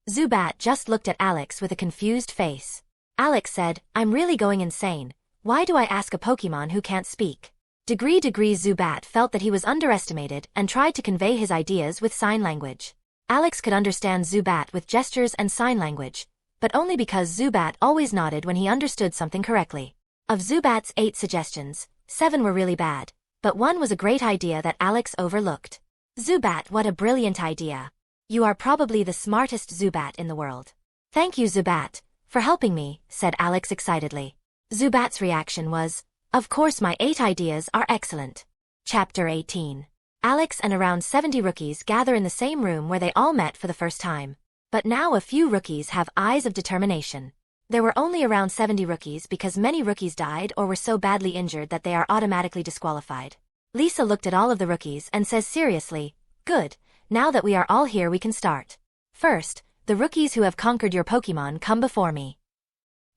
[SPEAKER 1] Zubat just looked at Alex with a confused face. Alex said, I'm really going insane. Why do I ask a Pokemon who can't speak? Degree Zubat felt that he was underestimated and tried to convey his ideas with sign language. Alex could understand Zubat with gestures and sign language, but only because Zubat always nodded when he understood something correctly. Of Zubat's 8 suggestions, 7 were really bad, but one was a great idea that Alex overlooked. Zubat, what a brilliant idea. You are probably the smartest Zubat in the world. Thank you Zubat, for helping me, said Alex excitedly. Zubat's reaction was, of course my 8 ideas are excellent. Chapter 18. Alex and around 70 rookies gather in the same room where they all met for the first time. But now a few rookies have eyes of determination. There were only around 70 rookies because many rookies died or were so badly injured that they are automatically disqualified. Lisa looked at all of the rookies and says seriously, good, now that we are all here we can start. First, the rookies who have conquered your Pokemon come before me.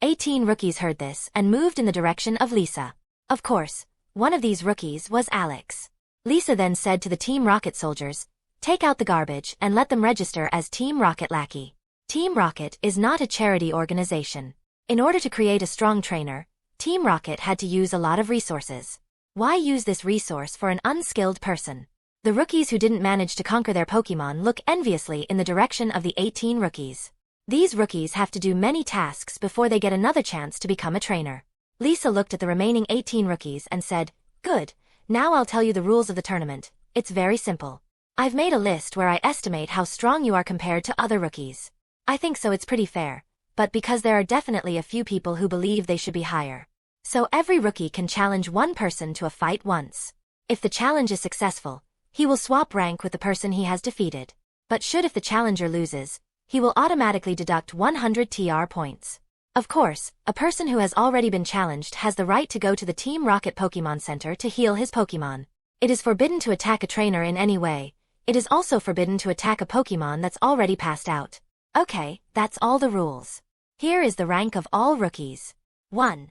[SPEAKER 1] 18 rookies heard this and moved in the direction of Lisa. Of course, one of these rookies was Alex. Lisa then said to the Team Rocket soldiers, take out the garbage and let them register as Team Rocket Lackey. Team Rocket is not a charity organization. In order to create a strong trainer, Team Rocket had to use a lot of resources. Why use this resource for an unskilled person? The rookies who didn't manage to conquer their Pokemon look enviously in the direction of the 18 rookies. These rookies have to do many tasks before they get another chance to become a trainer. Lisa looked at the remaining 18 rookies and said, good, now I'll tell you the rules of the tournament. It's very simple. I've made a list where I estimate how strong you are compared to other rookies. I think so it's pretty fair, but because there are definitely a few people who believe they should be higher. So every rookie can challenge one person to a fight once. If the challenge is successful, he will swap rank with the person he has defeated. But if the challenger loses, he will automatically deduct 100 TR points. Of course, a person who has already been challenged has the right to go to the Team Rocket Pokemon Center to heal his Pokemon. It is forbidden to attack a trainer in any way. It is also forbidden to attack a Pokemon that's already passed out. Okay, that's all the rules. Here is the rank of all rookies. 1.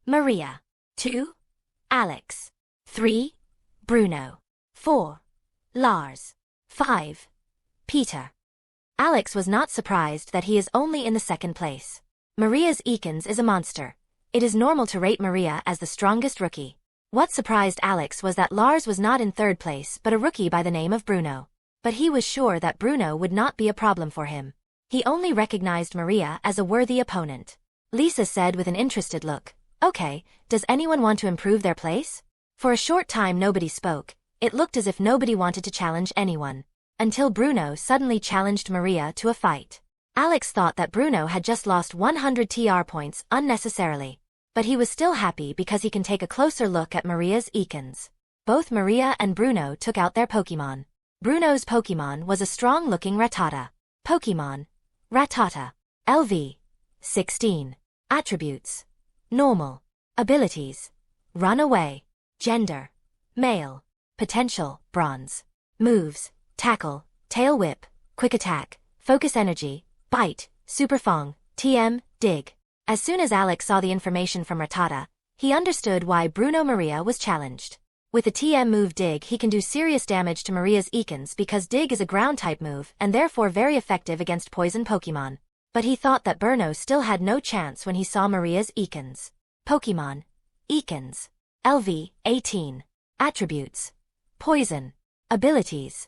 [SPEAKER 1] Maria. 2. Alex. 3. Bruno. 4. Lars. 5. Peter. Alex was not surprised that he is only in the second place. Maria's Eakins is a monster. It is normal to rate Maria as the strongest rookie. What surprised Alex was that Lars was not in third place but a rookie by the name of Bruno. But he was sure that Bruno would not be a problem for him. He only recognized Maria as a worthy opponent. Lisa said with an interested look, okay, does anyone want to improve their place? For a short time nobody spoke. It looked as if nobody wanted to challenge anyone. Until Bruno suddenly challenged Maria to a fight. Alex thought that Bruno had just lost 100 TR points unnecessarily. But he was still happy because he can take a closer look at Maria's Eakins. Both Maria and Bruno took out their Pokemon. Bruno's Pokemon was a strong-looking Rattata. Pokemon. Rattata. LV. 16. Attributes. Normal. Abilities. Run away. Gender. Male. Potential. Bronze. Moves. Tackle, Tail Whip, Quick Attack, Focus Energy, Bite, Super Fong, TM, Dig. As soon as Alex saw the information from Rattata, he understood why Bruno Maria was challenged. With the TM move Dig he can do serious damage to Maria's Eakins because Dig is a ground-type move and therefore very effective against poison Pokemon. But he thought that Bruno still had no chance when he saw Maria's Eakins. Pokemon. Eakins. LV, 18. Attributes. Poison. Abilities.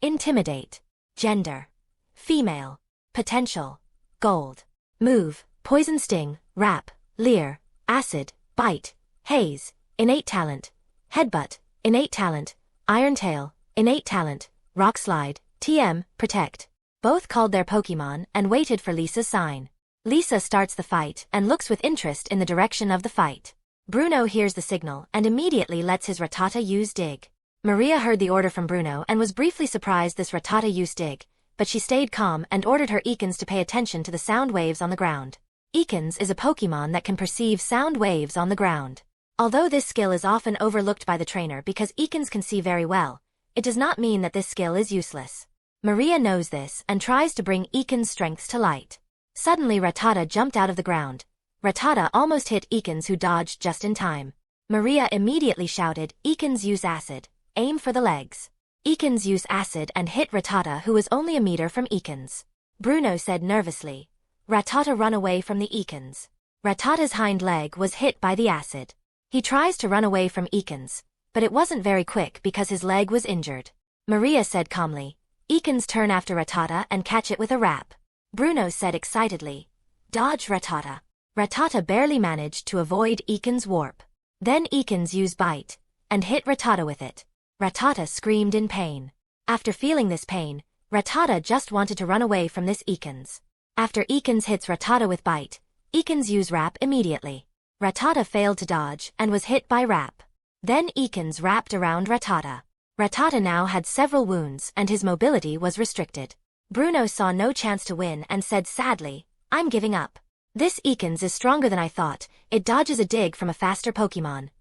[SPEAKER 1] Intimidate. Gender. Female. Potential. Gold. Move. Poison Sting, Wrap, Leer, Acid, Bite, Haze, Innate Talent. Headbutt, Innate Talent. Iron Tail, Innate Talent. Rock Slide, TM, Protect. Both called their Pokemon and waited for Lisa's sign. Lisa starts the fight and looks with interest in the direction of the fight. Bruno hears the signal and immediately lets his Rattata use Dig. Maria heard the order from Bruno and was briefly surprised this Rattata used Dig, but she stayed calm and ordered her Eakins to pay attention to the sound waves on the ground. Ekans is a Pokemon that can perceive sound waves on the ground. Although this skill is often overlooked by the trainer because Ekans can see very well, it does not mean that this skill is useless. Maria knows this and tries to bring Ekans' strengths to light. Suddenly Rattata jumped out of the ground. Rattata almost hit Ekans, who dodged just in time. Maria immediately shouted, "Ekans, use acid. Aim for the legs." Ekans used acid and hit Rattata, who was only a meter from Ekans. Bruno said nervously, "Rattata, run away from the Ekans." Rattata's hind leg was hit by the acid. He tries to run away from Ekans, but it wasn't very quick because his leg was injured. Maria said calmly, "Ekans, turn after Rattata and catch it with a wrap." Bruno said excitedly, "Dodge, Rattata." Rattata barely managed to avoid Ekans' warp. Then Ekans used bite and hit Rattata with it. Rattata screamed in pain. After feeling this pain, Rattata just wanted to run away from this Ekans. After Ekans hits Rattata with bite, Ekans used wrap immediately. Rattata failed to dodge and was hit by wrap. Then Ekans wrapped around Rattata. Rattata now had several wounds and his mobility was restricted. Bruno saw no chance to win and said sadly, "I'm giving up. This Ekans is stronger than I thought. It dodges a dig from a faster Pokemon,"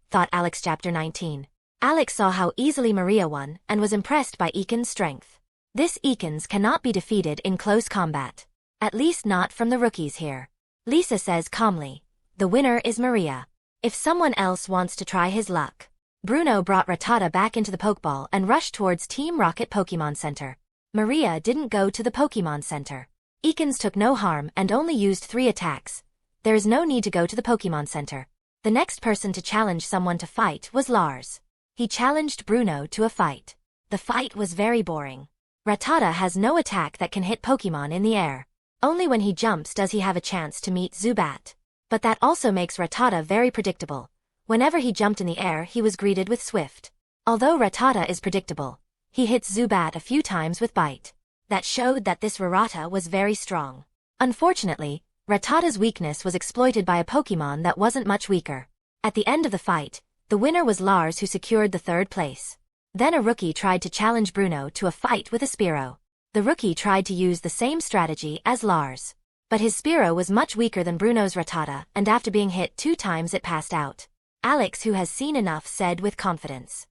[SPEAKER 1] thought Alex. Chapter 19. Alex saw how easily Maria won and was impressed by Ekans' strength. This Ekans cannot be defeated in close combat. At least not from the rookies here. Lisa says calmly, "The winner is Maria. If someone else wants to try his luck." Bruno brought Rattata back into the Pokeball and rushed towards Team Rocket Pokemon Center. Maria didn't go to the Pokemon Center. Ekans took no harm and only used 3 attacks. There is no need to go to the Pokemon Center. The next person to challenge someone to fight was Lars. He challenged Bruno to a fight. The fight was very boring. Rattata has no attack that can hit Pokemon in the air. Only when he jumps does he have a chance to meet Zubat. But that also makes Rattata very predictable. Whenever he jumped in the air, he was greeted with Swift. Although Rattata is predictable, he hits Zubat a few times with bite. That showed that this Rattata was very strong. Unfortunately, Rattata's weakness was exploited by a Pokemon that wasn't much weaker. At the end of the fight, the winner was Lars, who secured the 3rd place. Then a rookie tried to challenge Bruno to a fight with a Spearow. The rookie tried to use the same strategy as Lars. But his Spearow was much weaker than Bruno's Rattata, and after being hit 2 times it passed out. Alex, who has seen enough, said with confidence,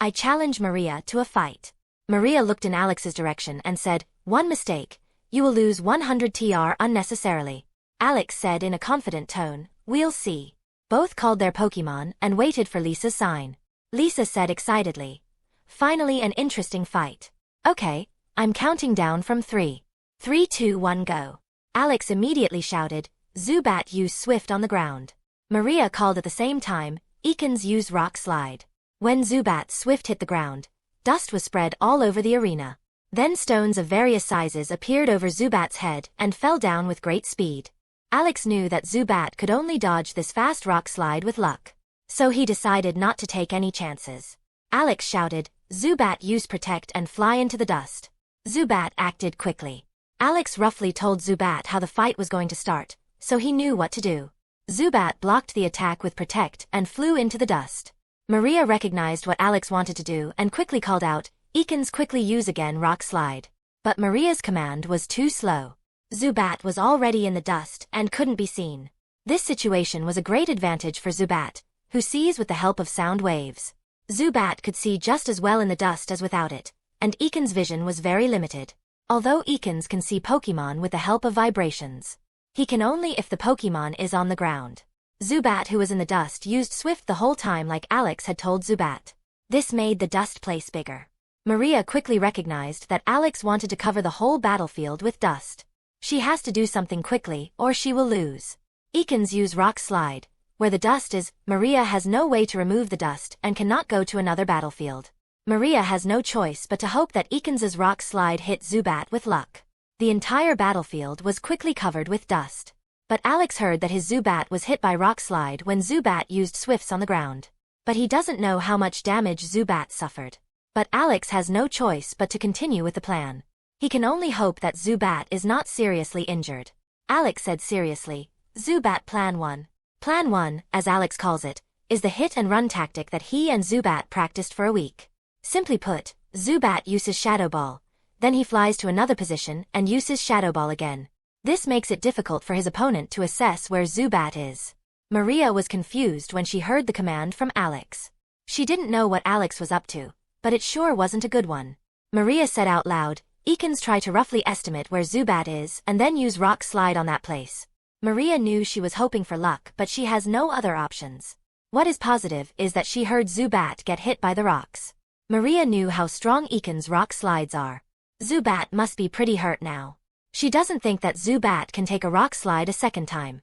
[SPEAKER 1] "I challenge Maria to a fight." Maria looked in Alex's direction and said, "One mistake. You will lose 100 TR unnecessarily." Alex said in a confident tone, "We'll see." Both called their Pokemon and waited for Lisa's sign. Lisa said excitedly, "Finally an interesting fight. Okay, I'm counting down from 3. 3, 2, 1, go." Alex immediately shouted, "Zubat, use Swift on the ground." Maria called at the same time, "Ekans, use Rock Slide." When Zubat's Swift hit the ground, dust was spread all over the arena. Then stones of various sizes appeared over Zubat's head and fell down with great speed. Alex knew that Zubat could only dodge this fast rock slide with luck. So he decided not to take any chances. Alex shouted, "Zubat, use Protect and fly into the dust." Zubat acted quickly. Alex roughly told Zubat how the fight was going to start, so he knew what to do. Zubat blocked the attack with Protect and flew into the dust. Maria recognized what Alex wanted to do and quickly called out, "Ekans, quickly use again Rock Slide." But Maria's command was too slow. Zubat was already in the dust and couldn't be seen. This situation was a great advantage for Zubat, who sees with the help of sound waves. Zubat could see just as well in the dust as without it, and Ekans' vision was very limited. Although Ekans can see Pokemon with the help of vibrations, he can only if the Pokemon is on the ground. Zubat, who was in the dust, used Swift the whole time like Alex had told Zubat. This made the dust place bigger. Maria quickly recognized that Alex wanted to cover the whole battlefield with dust. She has to do something quickly or she will lose. Ekans use Rock Slide. Where the dust is, Maria has no way to remove the dust and cannot go to another battlefield. Maria has no choice but to hope that Ekans' Rock Slide hit Zubat with luck. The entire battlefield was quickly covered with dust. But Alex heard that his Zubat was hit by Rock Slide when Zubat used Swifts on the ground. But he doesn't know how much damage Zubat suffered. But Alex has no choice but to continue with the plan. He can only hope that Zubat is not seriously injured. Alex said seriously, "Zubat, Plan 1. Plan 1, as Alex calls it, is the hit-and-run tactic that he and Zubat practiced for a week. Simply put, Zubat uses Shadow Ball. Then he flies to another position and uses Shadow Ball again. This makes it difficult for his opponent to assess where Zubat is. Maria was confused when she heard the command from Alex. She didn't know what Alex was up to, but it sure wasn't a good one. Maria said out loud, "Ekans try to roughly estimate where Zubat is and then use Rock Slide on that place." Maria knew she was hoping for luck, but she has no other options. What is positive is that she heard Zubat get hit by the rocks. Maria knew how strong Ekans' rock slides are. Zubat must be pretty hurt now. She doesn't think that Zubat can take a rock slide a second time.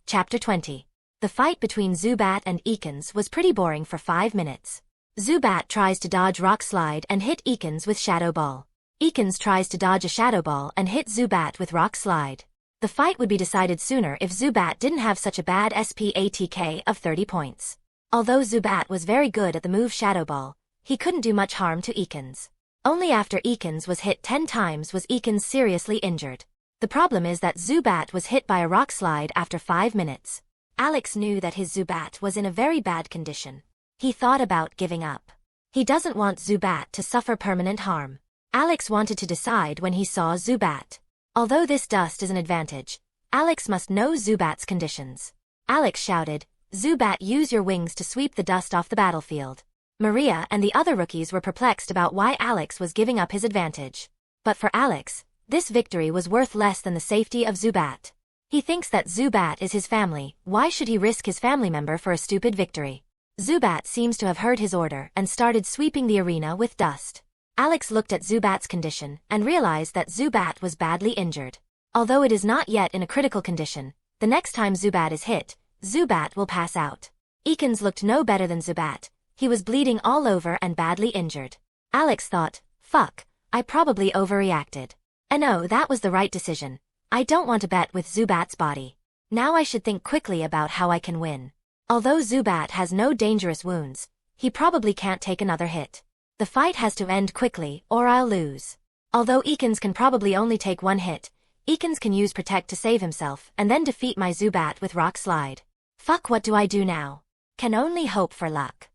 [SPEAKER 1] Chapter 20. The fight between Zubat and Ekans was pretty boring for 5 minutes. Zubat tries to dodge Rock Slide and hit Ekans with Shadow Ball. Ekans tries to dodge a Shadow Ball and hit Zubat with Rock Slide. The fight would be decided sooner if Zubat didn't have such a bad SPATK of 30 points. Although Zubat was very good at the move Shadow Ball, he couldn't do much harm to Ekans. Only after Ekans was hit 10 times was Ekans seriously injured. The problem is that Zubat was hit by a Rock Slide after 5 minutes. Alex knew that his Zubat was in a very bad condition. He thought about giving up. He doesn't want Zubat to suffer permanent harm. Alex wanted to decide when he saw Zubat. Although this dust is an advantage, Alex must know Zubat's conditions. Alex shouted, "Zubat, use your wings to sweep the dust off the battlefield." Maria and the other rookies were perplexed about why Alex was giving up his advantage. But for Alex, this victory was worth less than the safety of Zubat. He thinks that Zubat is his family. Why should he risk his family member for a stupid victory? Zubat seems to have heard his order and started sweeping the arena with dust. Alex looked at Zubat's condition and realized that Zubat was badly injured. Although it is not yet in a critical condition, the next time Zubat is hit, Zubat will pass out. Ekans looked no better than Zubat. He was bleeding all over and badly injured. Alex thought, "Fuck, I probably overreacted. And no, that was the right decision. I don't want to bet with Zubat's body. Now I should think quickly about how I can win." Although Zubat has no dangerous wounds, he probably can't take another hit. The fight has to end quickly or I'll lose. Although Ekans can probably only take one hit, Ekans can use Protect to save himself and then defeat my Zubat with Rock Slide. Fuck, what do I do now? Can only hope for luck.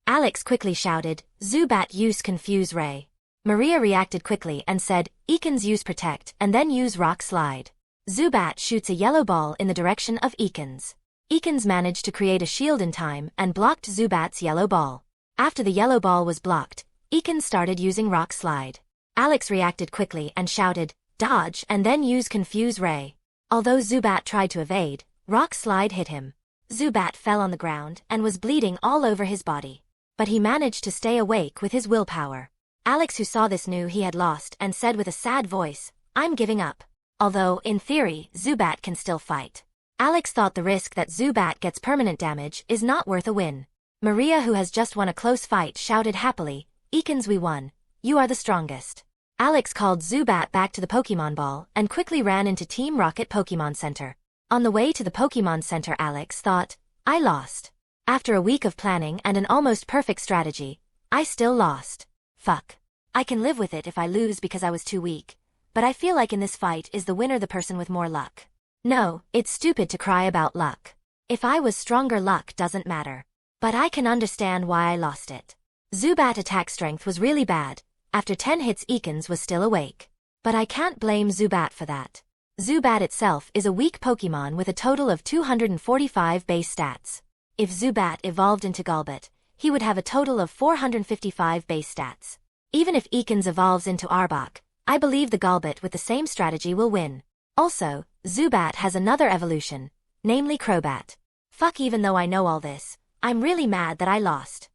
[SPEAKER 1] Alex quickly shouted, "Zubat, use Confuse Ray." Maria reacted quickly and said, "Ekans, use Protect and then use Rock Slide." Zubat shoots a yellow ball in the direction of Ekans. Ekans managed to create a shield in time and blocked Zubat's yellow ball. After the yellow ball was blocked, Ekans started using Rock Slide. Alex reacted quickly and shouted, "Dodge and then use Confuse Ray." Although Zubat tried to evade, Rock Slide hit him. Zubat fell on the ground and was bleeding all over his body. But he managed to stay awake with his willpower. Alex, who saw this, knew he had lost and said with a sad voice, "I'm giving up." Although, in theory, Zubat can still fight. Alex thought the risk that Zubat gets permanent damage is not worth a win. Maria, who has just won a close fight, shouted happily, "Ekans, we won. You are the strongest." Alex called Zubat back to the Pokemon Ball and quickly ran into Team Rocket Pokemon Center. On the way to the Pokemon Center, Alex thought, "I lost. After a week of planning and an almost perfect strategy, I still lost. Fuck. I can live with it if I lose because I was too weak. But I feel like in this fight is the winner the person with more luck. No, it's stupid to cry about luck. If I was stronger, luck doesn't matter. But I can understand why I lost it." Zubat attack strength was really bad. After 10 hits, Ekans was still awake. But I can't blame Zubat for that. Zubat itself is a weak Pokemon with a total of 245 base stats. If Zubat evolved into Golbat, he would have a total of 455 base stats. Even if Ekans evolves into Arbok, I believe the Golbat with the same strategy will win. Also, Zubat has another evolution, namely Crobat. Fuck, even though I know all this, I'm really mad that I lost.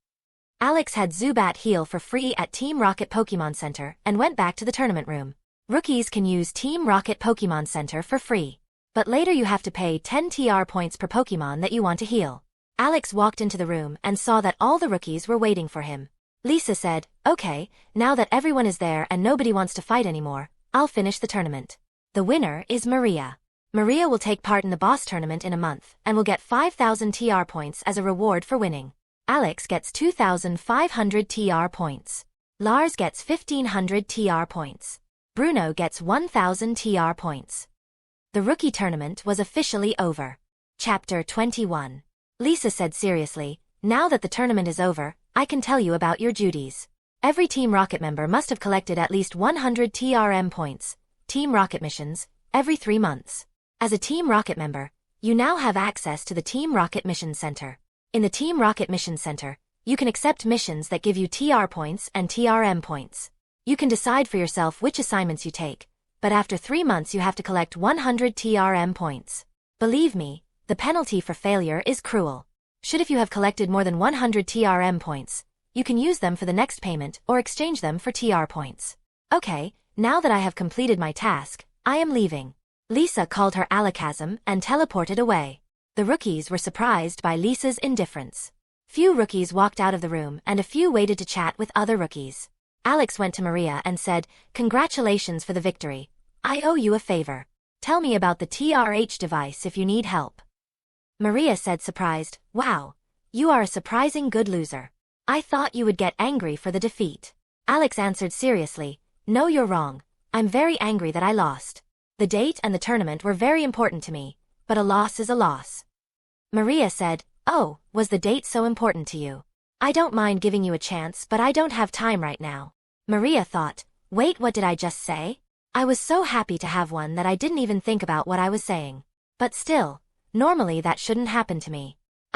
[SPEAKER 1] Alex had Zubat heal for free at Team Rocket Pokemon Center and went back to the tournament room. Rookies can use Team Rocket Pokemon Center for free. But later you have to pay 10 TR points per Pokemon that you want to heal. Alex walked into the room and saw that all the rookies were waiting for him. Lisa said, "Okay, now that everyone is there and nobody wants to fight anymore, I'll finish the tournament. The winner is Maria. Maria will take part in the boss tournament in a month and will get 5,000 TR points as a reward for winning. Alex gets 2,500 TR points. Lars gets 1,500 TR points. Bruno gets 1,000 TR points." The rookie tournament was officially over. Chapter 21. Lisa said seriously, "Now that the tournament is over, I can tell you about your duties. Every Team Rocket member must have collected at least 100 TRM points, Team Rocket missions, every 3 months. As a Team Rocket member, you now have access to the Team Rocket Mission Center. In the Team Rocket Mission Center, you can accept missions that give you TR points and TRM points. You can decide for yourself which assignments you take, but after 3 months you have to collect 100 TRM points. Believe me, the penalty for failure is cruel. If you have collected more than 100 TRM points, you can use them for the next payment or exchange them for TR points. Okay, now that I have completed my task, I am leaving. Lisa called her alakazam and teleported away. The rookies were surprised by Lisa's indifference. Few rookies walked out of the room and a few waited to chat with other rookies. Alex went to Maria and said, "Congratulations for the victory. I owe you a favor. Tell me about the TRH device if you need help." Maria said surprised, "Wow, you are a surprising good loser. I thought you would get angry for the defeat." Alex answered seriously, "No, you're wrong. I'm very angry that I lost. The date and the tournament were very important to me, but a loss is a loss." Maria said, "Oh, was the date so important to you? I don't mind giving you a chance, but I don't have time right now." Maria thought, "Wait, what did I just say? I was so happy to have one that I didn't even think about what I was saying. But still, normally that shouldn't happen to me.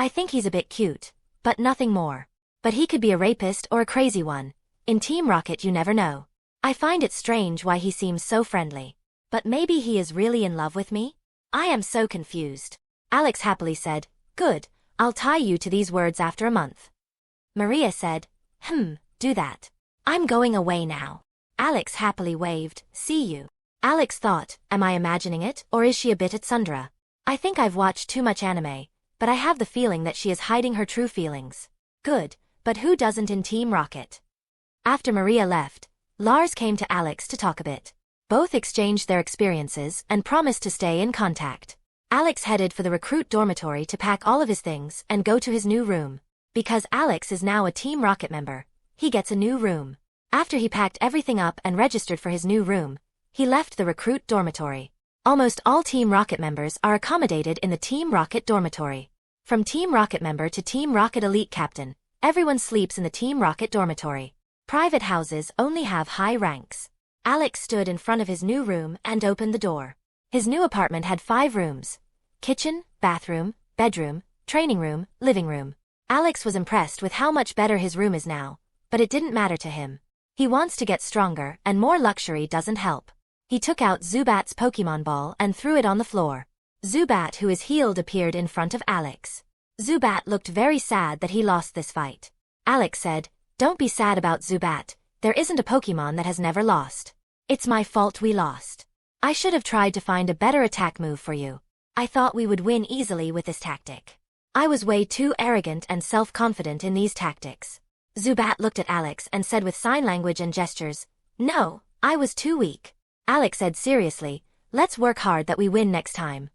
[SPEAKER 1] I think he's a bit cute, but nothing more. But he could be a rapist or a crazy one. In Team Rocket you never know. I find it strange why he seems so friendly. But maybe he is really in love with me? I am so confused." Alex happily said, "Good, I'll tie you to these words after a month." Maria said, Do that. I'm going away now." Alex happily waved, "See you." Alex thought, am I imagining it, or is she a bit at Sundra? I think I've watched too much anime, but I have the feeling that she is hiding her true feelings. Good, but who doesn't in Team Rocket? After Maria left, Lars came to Alex to talk a bit. Both exchanged their experiences and promised to stay in contact. Alex headed for the recruit dormitory to pack all of his things and go to his new room. Because Alex is now a Team Rocket member, he gets a new room. After he packed everything up and registered for his new room, he left the recruit dormitory. Almost all Team Rocket members are accommodated in the Team Rocket dormitory. From Team Rocket member to Team Rocket elite captain, everyone sleeps in the Team Rocket dormitory. Private houses only have high ranks. Alex stood in front of his new room and opened the door. His new apartment had 5 rooms: kitchen, bathroom, bedroom, training room, living room. Alex was impressed with how much better his room is now, but it didn't matter to him. He wants to get stronger, and more luxury doesn't help. He took out Zubat's Pokemon ball and threw it on the floor. Zubat, who is healed, appeared in front of Alex. Zubat looked very sad that he lost this fight. Alex said, "Don't be sad about Zubat. There isn't a Pokemon that has never lost. It's my fault we lost. I should have tried to find a better attack move for you. I thought we would win easily with this tactic. I was way too arrogant and self-confident in these tactics." Zubat looked at Alex and said with sign language and gestures, "No, I was too weak." Alex said seriously, "Let's work hard that we win next time."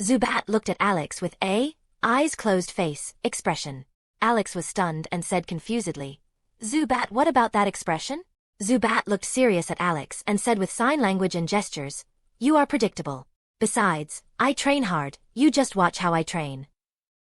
[SPEAKER 1] Zubat looked at Alex with a eyes closed face expression. Alex was stunned and said confusedly, "Zubat, what about that expression?" Zubat looked serious at Alex and said with sign language and gestures, "You are predictable. Besides, I train hard, you just watch how I train."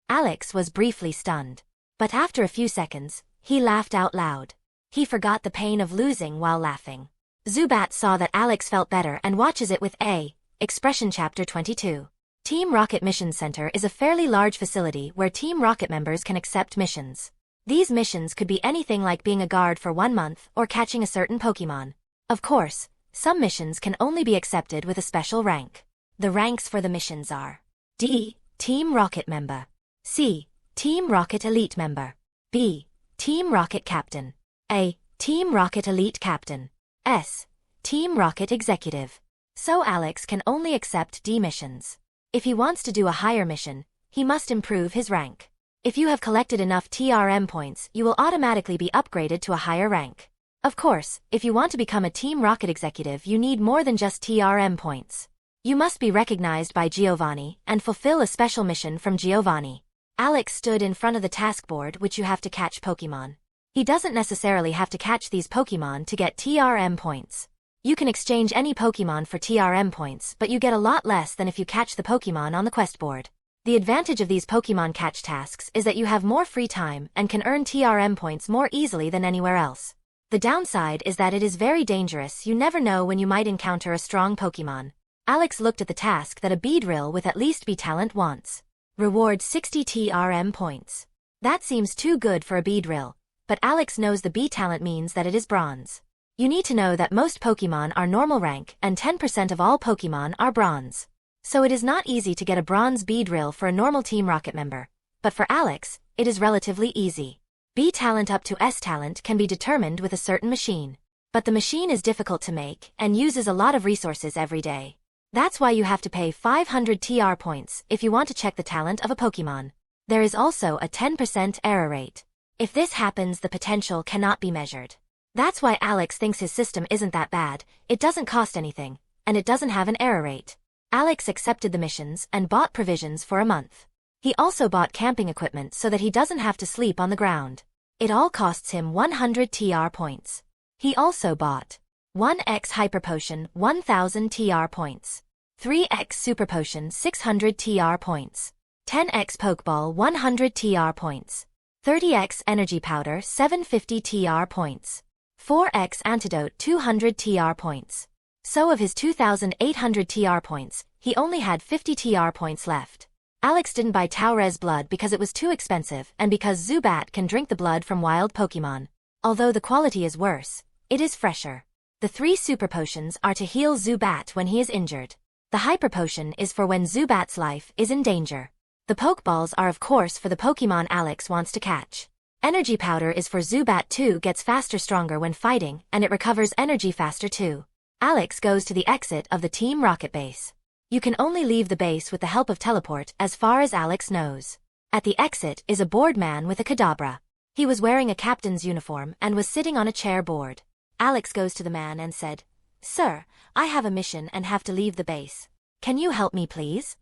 [SPEAKER 1] Alex was briefly stunned. But after a few seconds, he laughed out loud. He forgot the pain of losing while laughing. Zubat saw that Alex felt better and watches it with a expression. Chapter 22. Team Rocket Mission Center is a fairly large facility where Team Rocket members can accept missions. These missions could be anything like being a guard for 1 month or catching a certain Pokemon. Of course, some missions can only be accepted with a special rank. The ranks for the missions are D. Team Rocket member. C. Team Rocket elite member. B. Team Rocket captain. A. Team Rocket elite captain. S. Team Rocket executive. So Alex can only accept D missions. If he wants to do a higher mission, he must improve his rank. If you have collected enough TRM points, you will automatically be upgraded to a higher rank. Of course, if you want to become a Team Rocket executive, you need more than just TRM points. You must be recognized by Giovanni and fulfill a special mission from Giovanni. Alex stood in front of the task board, which you have to catch Pokemon. He doesn't necessarily have to catch these Pokemon to get TRM points. You can exchange any Pokemon for TRM points, but you get a lot less than if you catch the Pokemon on the quest board. The advantage of these Pokemon catch tasks is that you have more free time and can earn TRM points more easily than anywhere else. The downside is that it is very dangerous. You never know when you might encounter a strong Pokemon. Alex looked at the task that a beadrill with at least B talent wants. Reward 60 TRM points. That seems too good for a beadrill, but Alex knows the B talent means that it is bronze. You need to know that most Pokemon are normal rank and 10% of all Pokemon are bronze. So it is not easy to get a bronze beadrill for a normal Team Rocket member, but for Alex, it is relatively easy. B talent up to S talent can be determined with a certain machine. But the machine is difficult to make and uses a lot of resources every day. That's why you have to pay 500 TR points if you want to check the talent of a Pokemon. There is also a 10% error rate. If this happens, the potential cannot be measured. That's why Alex thinks his system isn't that bad, it doesn't cost anything, and it doesn't have an error rate. Alex accepted the missions and bought provisions for a month. He also bought camping equipment so that he doesn't have to sleep on the ground. It all costs him 100 TR points. He also bought 1x Hyper Potion 1000 TR points, 3x Super Potion 600 TR points, 10x Pokeball 100 TR points, 30x Energy Powder 750 TR points, 4x Antidote 200 TR points. So of his 2,800 TR points, he only had 50 TR points left. Alex didn't buy Taurez blood because it was too expensive and because Zubat can drink the blood from wild Pokemon. Although the quality is worse, it is fresher. The 3 Super Potions are to heal Zubat when he is injured. The Hyper Potion is for when Zubat's life is in danger. The Pokeballs are of course for the Pokemon Alex wants to catch. Energy Powder is for Zubat too, gets faster stronger when fighting and it recovers energy faster too. Alex goes to the exit of the Team Rocket base. You can only leave the base with the help of teleport as far as Alex knows. At the exit is a bored man with a Kadabra. He was wearing a captain's uniform and was sitting on a chair bored. Alex goes to the man and said, "Sir, I have a mission and have to leave the base. Can you help me please?"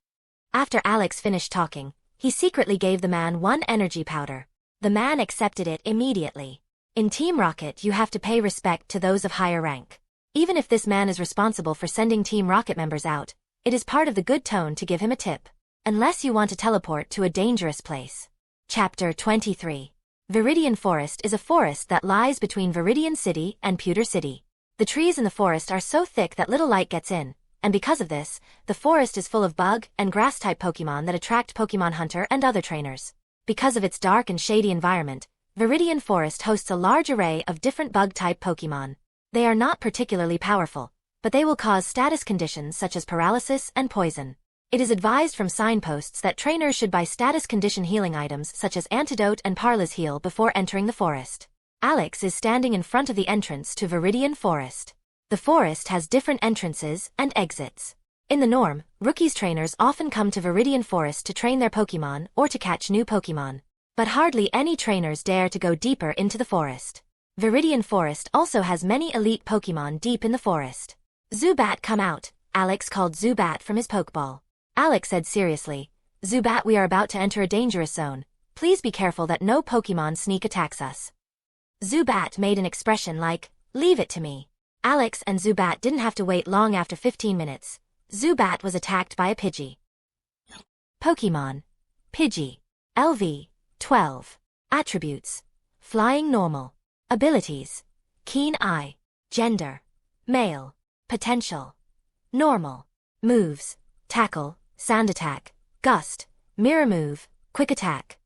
[SPEAKER 1] After Alex finished talking, he secretly gave the man 1 energy powder. The man accepted it immediately. In Team Rocket you have to pay respect to those of higher rank. Even if this man is responsible for sending Team Rocket members out, it is part of the good tone to give him a tip. Unless you want to teleport to a dangerous place. Chapter 23. Viridian Forest is a forest that lies between Viridian City and Pewter City. The trees in the forest are so thick that little light gets in, and because of this, the forest is full of bug and grass-type Pokemon that attract Pokemon Hunter and other trainers. Because of its dark and shady environment, Viridian Forest hosts a large array of different bug-type Pokemon. They are not particularly powerful, but they will cause status conditions such as paralysis and poison. It is advised from signposts that trainers should buy status condition healing items such as Antidote and Parlous Heal before entering the forest. Alex is standing in front of the entrance to Viridian Forest. The forest has different entrances and exits. In the norm, rookies trainers often come to Viridian Forest to train their Pokemon or to catch new Pokemon. But hardly any trainers dare to go deeper into the forest. Viridian Forest also has many elite Pokemon deep in the forest. "Zubat, come out," Alex called Zubat from his Pokeball. Alex said seriously, "Zubat, we are about to enter a dangerous zone. Please be careful that no Pokemon sneak attacks us." Zubat made an expression like, "Leave it to me." Alex and Zubat didn't have to wait long. After 15 minutes, Zubat was attacked by a Pidgey. Pokemon. Pidgey. LV. 12. Attributes. Flying normal. Abilities. Keen eye. Gender. Male. Potential. Normal. Moves. Tackle, Sand Attack, Gust, Mirror Move, Quick Attack.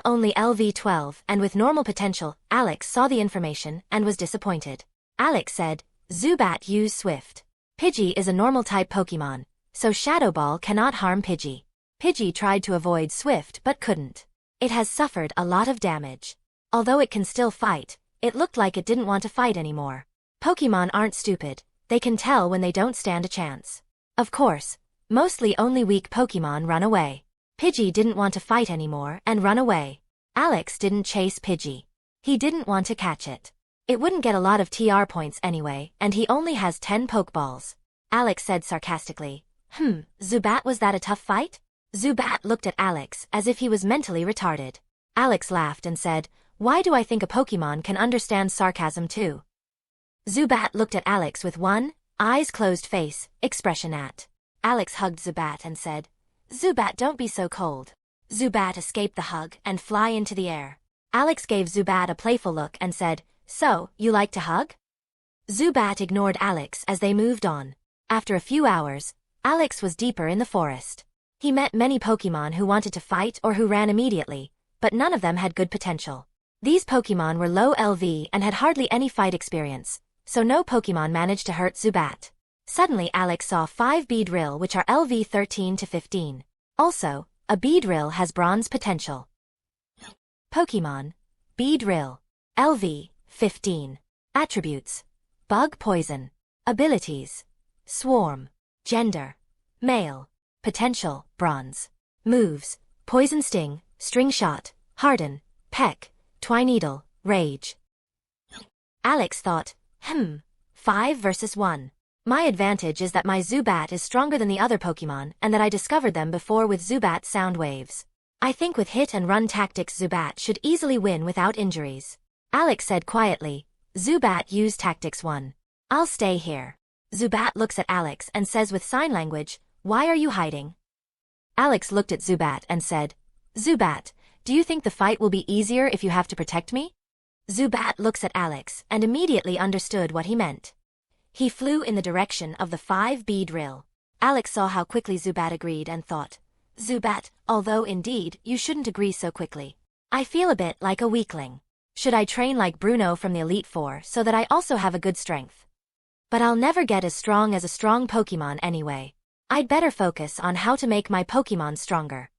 [SPEAKER 1] Only LV12 and with normal potential. Alex saw the information and was disappointed. Alex said, "Zubat, use Swift." Pidgey is a normal type Pokemon, so Shadow Ball cannot harm Pidgey. Pidgey tried to avoid Swift but couldn't. It has suffered a lot of damage. Although it can still fight, it looked like it didn't want to fight anymore. Pokemon aren't stupid, they can tell when they don't stand a chance. Of course, mostly only weak Pokemon run away. Pidgey didn't want to fight anymore and run away. Alex didn't chase Pidgey. He didn't want to catch it. It wouldn't get a lot of TR points anyway, and he only has 10 Pokeballs. Alex said sarcastically, Zubat, was that a tough fight?" Zubat looked at Alex as if he was mentally retarded. Alex laughed and said, "Why do I think a Pokemon can understand sarcasm too?" Zubat looked at Alex with one, eyes closed face, expression at. Alex hugged Zubat and said, "Zubat, don't be so cold." Zubat escaped the hug and fly into the air. Alex gave Zubat a playful look and said, "So, you like to hug?" Zubat ignored Alex as they moved on. After a few hours, Alex was deeper in the forest. He met many Pokemon who wanted to fight or who ran immediately, but none of them had good potential. These Pokemon were low LV and had hardly any fight experience, so no Pokemon managed to hurt Zubat. Suddenly Alex saw 5 Beedrill which are LV 13 to 15. Also, a Beedrill has bronze potential. Pokemon. Beedrill. LV 15. Attributes: Bug Poison. Abilities: Swarm. Gender: Male. Potential: Bronze. Moves: Poison Sting, String Shot, Harden, Peck, Twineedle, Rage. Alex thought, 5 versus 1. My advantage is that my Zubat is stronger than the other Pokemon and that I discovered them before with Zubat sound waves. I think with hit and run tactics Zubat should easily win without injuries. Alex said quietly, Zubat use tactics 1. I'll stay here. Zubat looks at Alex and says with sign language, why are you hiding? Alex looked at Zubat and said, Zubat, do you think the fight will be easier if you have to protect me? Zubat looks at Alex and immediately understood what he meant. He flew in the direction of the 5 Beedrill. Alex saw how quickly Zubat agreed and thought, Zubat, although indeed you shouldn't agree so quickly. I feel a bit like a weakling. Should I train like Bruno from the Elite Four so that I also have a good strength? But I'll never get as strong as a strong Pokemon anyway. I'd better focus on how to make my Pokemon stronger.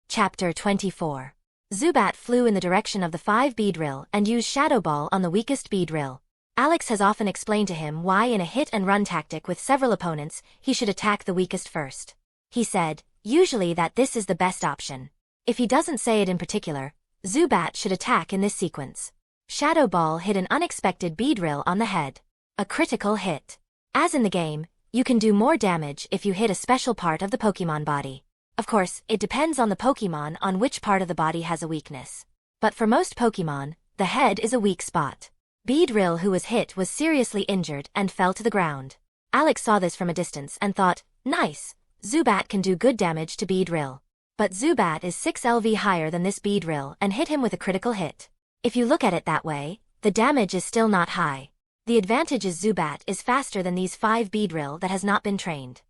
[SPEAKER 1] Chapter 24. Zubat flew in the direction of the 5 Beedrill and used Shadow Ball on the weakest Beedrill. Alex has often explained to him why in a hit-and-run tactic with several opponents, he should attack the weakest first. He said, usually that this is the best option. If he doesn't say it in particular, Zubat should attack in this sequence. Shadow Ball hit an unexpected Beedrill on the head. A critical hit. As in the game, you can do more damage if you hit a special part of the Pokemon body. Of course, it depends on the Pokemon on which part of the body has a weakness. But for most Pokemon, the head is a weak spot. Beedrill who was hit was seriously injured and fell to the ground. Alex saw this from a distance and thought, nice, Zubat can do good damage to Beedrill. But Zubat is 6 LV higher than this Beedrill and hit him with a critical hit. If you look at it that way, the damage is still not high. The advantage is Zubat is faster than these 5 Beedrill that has not been trained.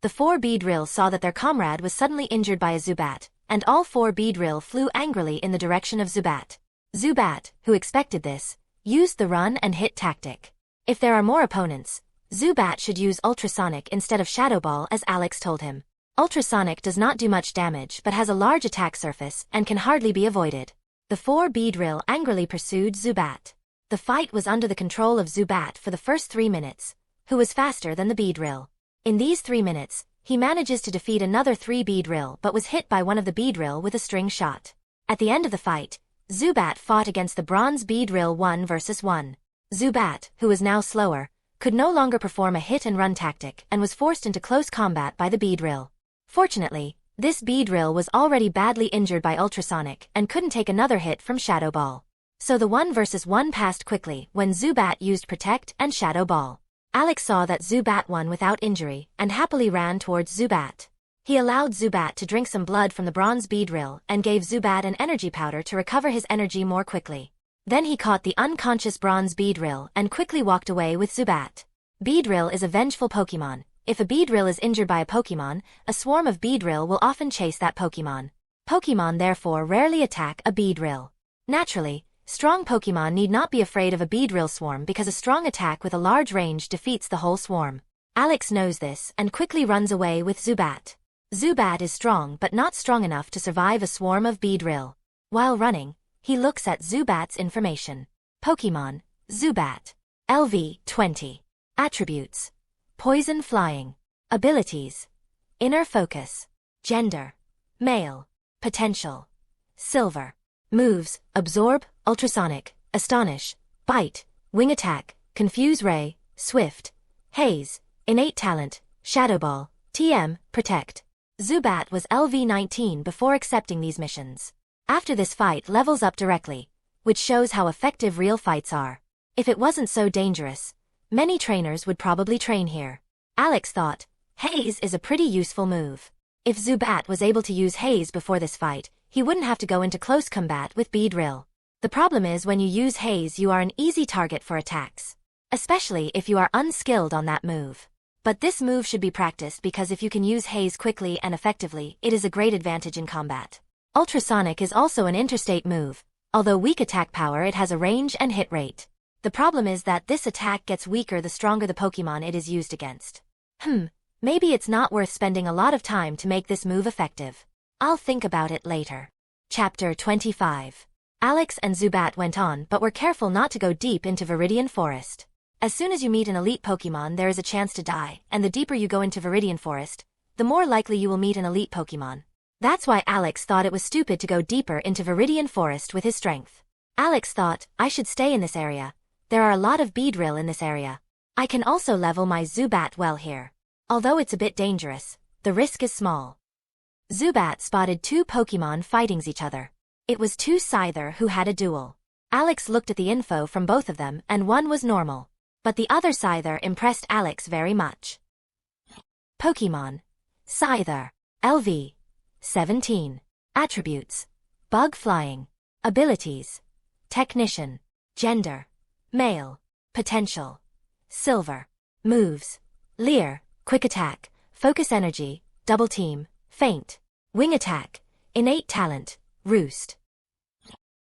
[SPEAKER 1] The 4 Beedrill saw that their comrade was suddenly injured by a Zubat, and all 4 Beedrill flew angrily in the direction of Zubat. Zubat, who expected this, used the run and hit tactic. If there are more opponents, Zubat should use Ultrasonic instead of Shadow Ball as Alex told him. Ultrasonic does not do much damage but has a large attack surface and can hardly be avoided. The 4 Beedrill angrily pursued Zubat. The fight was under the control of Zubat for the first 3 minutes, who was faster than the Beedrill. In these 3 minutes, he manages to defeat another 3 Beedrill but was hit by one of the Beedrill with a string shot. At the end of the fight, Zubat fought against the bronze Beedrill 1 versus 1. Zubat, who was now slower, could no longer perform a hit-and-run tactic and was forced into close combat by the Beedrill. Fortunately, this Beedrill was already badly injured by Ultrasonic and couldn't take another hit from Shadow Ball. So the 1 versus 1 passed quickly when Zubat used Protect and Shadow Ball. Alex saw that Zubat won without injury and happily ran towards Zubat. He allowed Zubat to drink some blood from the bronze Beedrill and gave Zubat an energy powder to recover his energy more quickly. Then he caught the unconscious bronze Beedrill and quickly walked away with Zubat. Beedrill is a vengeful Pokemon. If a Beedrill is injured by a Pokemon, a swarm of Beedrill will often chase that Pokemon. Pokemon therefore rarely attack a Beedrill. Naturally, strong Pokemon need not be afraid of a Beedrill swarm because a strong attack with a large range defeats the whole swarm. Alex knows this and quickly runs away with Zubat. Zubat is strong but not strong enough to survive a swarm of Beedrill. While running, he looks at Zubat's information. Pokemon, Zubat. LV 20. Attributes: Poison Flying. Abilities: Inner Focus. Gender: Male. Potential: Silver. Moves: Absorb, Ultrasonic, Astonish, Bite, Wing Attack, Confuse Ray, Swift, Haze. Innate Talent: Shadow Ball, TM, Protect. Zubat was LV 19 before accepting these missions. After this fight levels up directly, which shows how effective real fights are. If it wasn't so dangerous, many trainers would probably train here. Alex thought, Haze is a pretty useful move. If Zubat was able to use Haze before this fight, he wouldn't have to go into close combat with Beedrill. The problem is when you use Haze you are an easy target for attacks. Especially if you are unskilled on that move. But this move should be practiced because if you can use haze quickly and effectively, it is a great advantage in combat. Ultrasonic is also an interstate move. Although weak attack power, it has a range and hit rate. The problem is that this attack gets weaker the stronger the Pokemon it is used against. Maybe it's not worth spending a lot of time to make this move effective. I'll think about it later. Chapter 25. Alex and Zubat went on but were careful not to go deep into Viridian Forest. As soon as you meet an elite Pokemon, there is a chance to die, and the deeper you go into Viridian Forest, the more likely you will meet an elite Pokemon. That's why Alex thought it was stupid to go deeper into Viridian Forest with his strength. Alex thought, I should stay in this area. There are a lot of Beedrill in this area. I can also level my Zubat well here. Although it's a bit dangerous, the risk is small. Zubat spotted two Pokemon fighting each other. It was two Scyther who had a duel. Alex looked at the info from both of them and one was normal. But the other Scyther impressed Alex very much. Pokemon. Scyther. LV. 17. Attributes. Bug flying. Abilities. Technician. Gender. Male. Potential. Silver. Moves. Leer. Quick attack. Focus energy. Double team. Feint. Wing attack. Innate talent. Roost.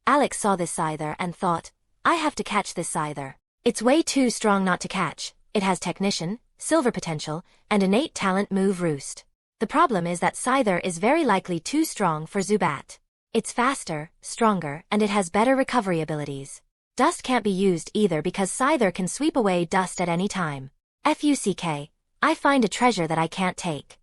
[SPEAKER 1] Alex saw this Scyther and thought, I have to catch this Scyther. It's way too strong not to catch. It has Technician, Silver potential, and innate talent move Roost. The problem is that Scyther is very likely too strong for Zubat. It's faster, stronger, and it has better recovery abilities. Dust can't be used either because Scyther can sweep away dust at any time. FUCK, I find a treasure that I can't take.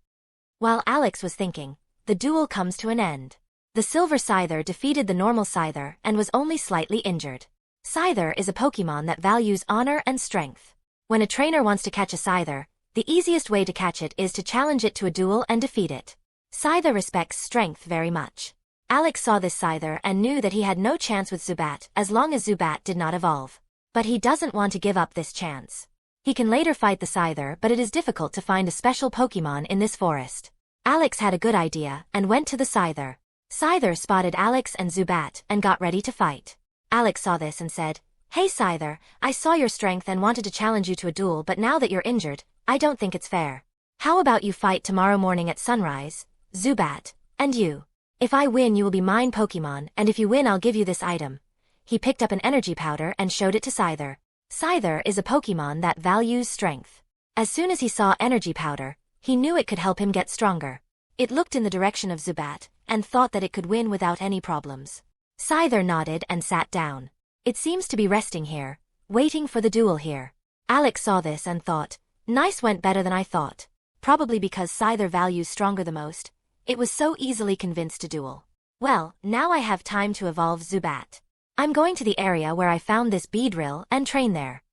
[SPEAKER 1] While Alex was thinking, the duel comes to an end. The Silver Scyther defeated the normal Scyther and was only slightly injured. Scyther is a Pokemon that values honor and strength. When a trainer wants to catch a Scyther, the easiest way to catch it is to challenge it to a duel and defeat it. Scyther respects strength very much. Alex saw this Scyther and knew that he had no chance with Zubat as long as Zubat did not evolve. But he doesn't want to give up this chance. He can later fight the Scyther, but it is difficult to find a special Pokemon in this forest. Alex had a good idea and went to the Scyther. Scyther spotted Alex and Zubat and got ready to fight. Alex saw this and said, Hey Scyther, I saw your strength and wanted to challenge you to a duel, but now that you're injured, I don't think it's fair. How about you fight tomorrow morning at sunrise, Zubat, and you? If I win you will be mine Pokemon, and if you win I'll give you this item. He picked up an energy powder and showed it to Scyther. Scyther is a Pokemon that values strength. As soon as he saw energy powder, he knew it could help him get stronger. It looked in the direction of Zubat, and thought that it could win without any problems. Scyther nodded and sat down. It seems to be resting here, waiting for the duel here. Alex saw this and thought, nice, went better than I thought. Probably because Scyther values stronger the most, it was so easily convinced to duel. Well, now I have time to evolve Zubat. I'm going to the area where I found this Beedrill and train there.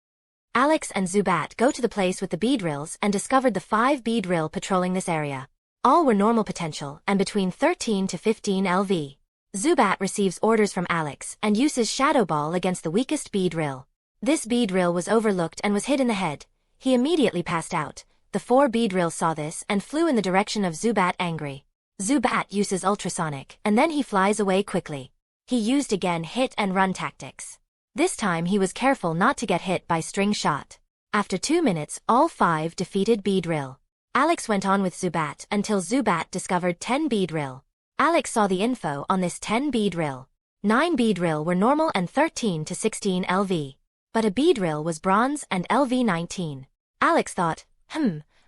[SPEAKER 1] Alex and Zubat go to the place with the Beedrills and discovered the 5 Beedrill patrolling this area. All were normal potential and between 13 to 15 LV. Zubat receives orders from Alex and uses Shadow Ball against the weakest Beedrill. This Beedrill was overlooked and was hit in the head. He immediately passed out. The 4 Beedrill saw this and flew in the direction of Zubat angry. Zubat uses ultrasonic and then he flies away quickly. He used again hit and run tactics. This time he was careful not to get hit by string shot. After 2 minutes, all 5 defeated Beedrill. Alex went on with Zubat until Zubat discovered 10 Beedrill. Alex saw the info on this 10 Beedrill. 9 Beedrill were normal and 13 to 16 LV. But a Beedrill was bronze and LV 19. Alex thought,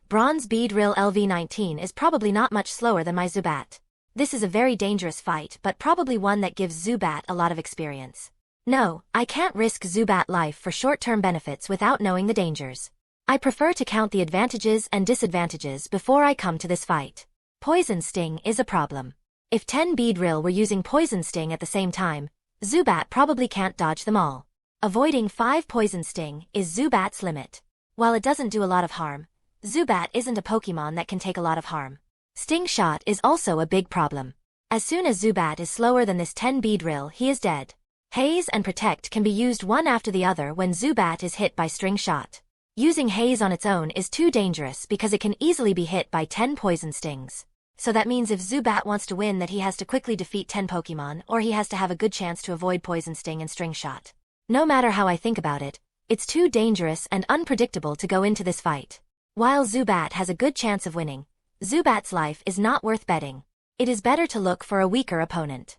[SPEAKER 1] bronze Beedrill LV 19 is probably not much slower than my Zubat. This is a very dangerous fight but probably one that gives Zubat a lot of experience. No, I can't risk Zubat life for short-term benefits without knowing the dangers. I prefer to count the advantages and disadvantages before I come to this fight. Poison Sting is a problem. If 10 Beedrill were using Poison Sting at the same time, Zubat probably can't dodge them all. Avoiding 5 Poison Sting is Zubat's limit. While it doesn't do a lot of harm, Zubat isn't a Pokemon that can take a lot of harm. Sting Shot is also a big problem. As soon as Zubat is slower than this 10 Beedrill, he is dead. Haze and Protect can be used one after the other when Zubat is hit by String Shot. Using Haze on its own is too dangerous because it can easily be hit by 10 Poison Stings. So that means if Zubat wants to win that he has to quickly defeat 10 Pokemon or he has to have a good chance to avoid Poison Sting and String Shot. No matter how I think about it, it's too dangerous and unpredictable to go into this fight. While Zubat has a good chance of winning, Zubat's life is not worth betting. It is better to look for a weaker opponent.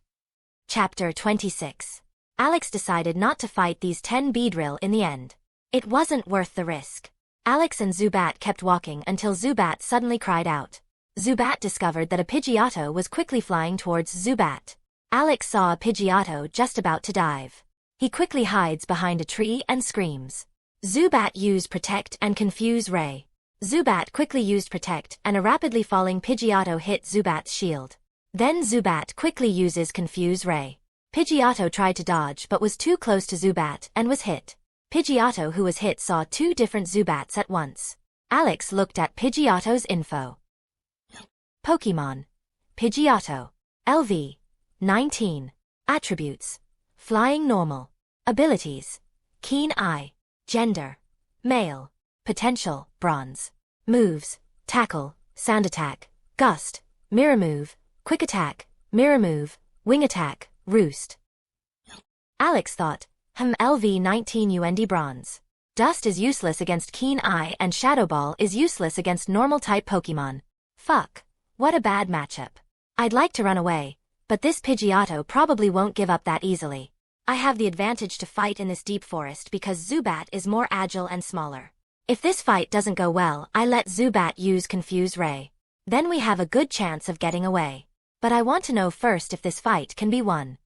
[SPEAKER 1] Chapter 26. Alex decided not to fight these 10 Beedrill in the end. It wasn't worth the risk. Alex and Zubat kept walking until Zubat suddenly cried out. Zubat discovered that a Pidgeotto was quickly flying towards Zubat. Alex saw a Pidgeotto just about to dive. He quickly hides behind a tree and screams. Zubat used Protect and Confuse Ray. Zubat quickly used Protect and a rapidly falling Pidgeotto hit Zubat's shield. Then Zubat quickly uses Confuse Ray. Pidgeotto tried to dodge but was too close to Zubat and was hit. Pidgeotto who was hit saw 2 different Zubats at once. Alex looked at Pidgeotto's info. Pokemon. Pidgeotto. LV. 19. Attributes. Flying normal. Abilities. Keen Eye. Gender. Male. Potential. Bronze. Moves. Tackle. Sound Attack. Gust. Mirror Move. Quick Attack. Mirror Move. Wing Attack. Roost. Alex thought, LV 19 UND Bronze. Dust is useless against Keen Eye and Shadow Ball is useless against normal-type Pokemon. Fuck. What a bad matchup. I'd like to run away, but this Pidgeotto probably won't give up that easily. I have the advantage to fight in this deep forest because Zubat is more agile and smaller. If this fight doesn't go well, I let Zubat use Confuse Ray. Then we have a good chance of getting away. But I want to know first if this fight can be won.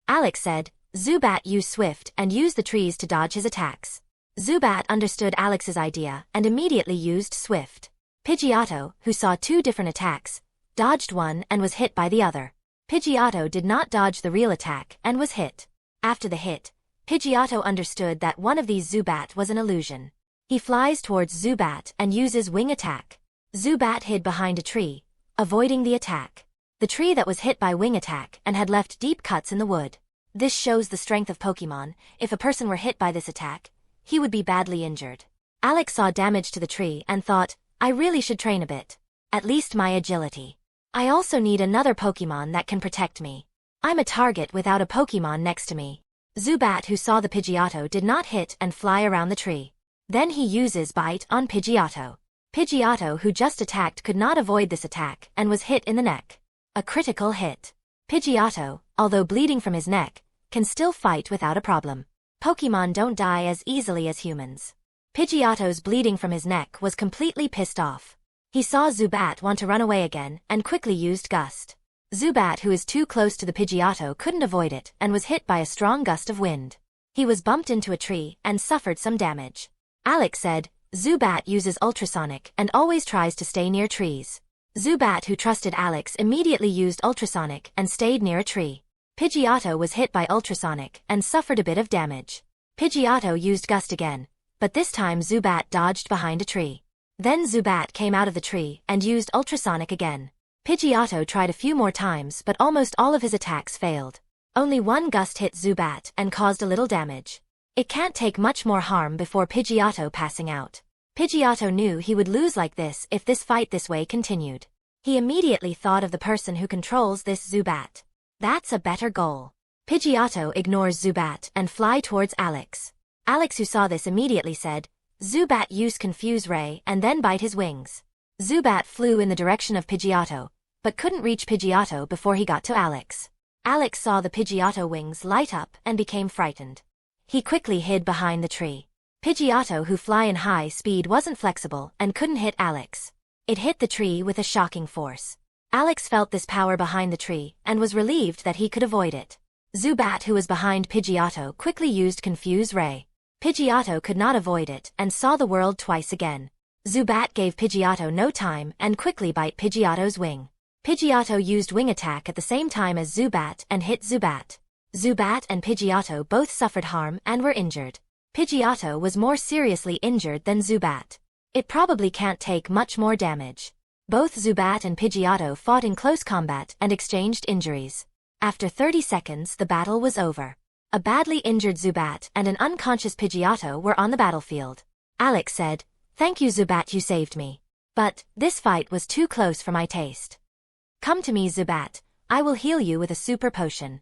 [SPEAKER 1] Alex said, Zubat use Swift and use the trees to dodge his attacks. Zubat understood Alex's idea and immediately used Swift. Pidgeotto, who saw 2 different attacks, dodged one and was hit by the other. Pidgeotto did not dodge the real attack and was hit. After the hit, Pidgeotto understood that one of these Zubat was an illusion. He flies towards Zubat and uses Wing Attack. Zubat hid behind a tree, avoiding the attack. The tree that was hit by Wing Attack and had left deep cuts in the wood. This shows the strength of Pokemon. If a person were hit by this attack, he would be badly injured. Alex saw damage to the tree and thought, I really should train a bit. At least my agility. I also need another Pokemon that can protect me. I'm a target without a Pokemon next to me. Zubat, who saw the Pidgeotto, did not hit and fly around the tree. Then he uses Bite on Pidgeotto. Pidgeotto, who just attacked, could not avoid this attack and was hit in the neck. A critical hit. Pidgeotto, although bleeding from his neck, can still fight without a problem. Pokemon don't die as easily as humans. Pidgeotto's bleeding from his neck was completely pissed off. He saw Zubat want to run away again and quickly used Gust. Zubat, who is too close to the Pidgeotto, couldn't avoid it and was hit by a strong gust of wind. He was bumped into a tree and suffered some damage. Alex said, Zubat uses ultrasonic and always tries to stay near trees. Zubat, who trusted Alex, immediately used ultrasonic and stayed near a tree. Pidgeotto was hit by ultrasonic and suffered a bit of damage. Pidgeotto used Gust again, but this time Zubat dodged behind a tree. Then Zubat came out of the tree and used ultrasonic again. Pidgeotto tried a few more times but almost all of his attacks failed. Only one Gust hit Zubat and caused a little damage. It can't take much more harm before Pidgeotto passing out. Pidgeotto knew he would lose like this if this fight this way continued. He immediately thought of the person who controls this Zubat. That's a better goal. Pidgeotto ignores Zubat and fly towards Alex. Alex, who saw this, immediately said, Zubat use Confuse Ray and then bite his wings. Zubat flew in the direction of Pidgeotto, but couldn't reach Pidgeotto before he got to Alex. Alex saw the Pidgeotto wings light up and became frightened. He quickly hid behind the tree. Pidgeotto, who fly in high speed, wasn't flexible and couldn't hit Alex. It hit the tree with a shocking force. Alex felt this power behind the tree and was relieved that he could avoid it. Zubat, who was behind Pidgeotto, quickly used Confuse Ray. Pidgeotto could not avoid it and saw the world twice again. Zubat gave Pidgeotto no time and quickly bite Pidgeotto's wing. Pidgeotto used Wing Attack at the same time as Zubat and hit Zubat. Zubat and Pidgeotto both suffered harm and were injured. Pidgeotto was more seriously injured than Zubat. It probably can't take much more damage. Both Zubat and Pidgeotto fought in close combat and exchanged injuries. After 30 seconds, the battle was over. A badly injured Zubat and an unconscious Pidgeotto were on the battlefield. Alex said, Thank you, Zubat, you saved me. But this fight was too close for my taste. Come to me, Zubat. I will heal you with a super potion.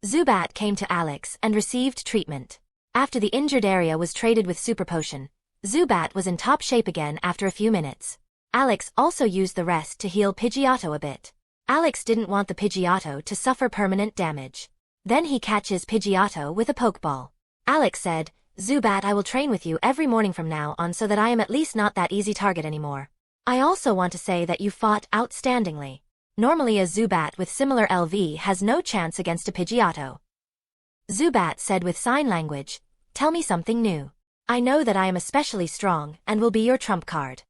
[SPEAKER 1] Zubat came to Alex and received treatment. After the injured area was treated with super potion, Zubat was in top shape again after a few minutes. Alex also used the rest to heal Pidgeotto a bit. Alex didn't want the Pidgeotto to suffer permanent damage. Then he catches Pidgeotto with a Pokeball. Alex said, "Zubat, I will train with you every morning from now on so that I am at least not that easy target anymore. I also want to say that you fought outstandingly. Normally a Zubat with similar LV has no chance against a Pidgeotto." Zubat said with sign language, "Tell me something new. I know that I am especially strong and will be your trump card."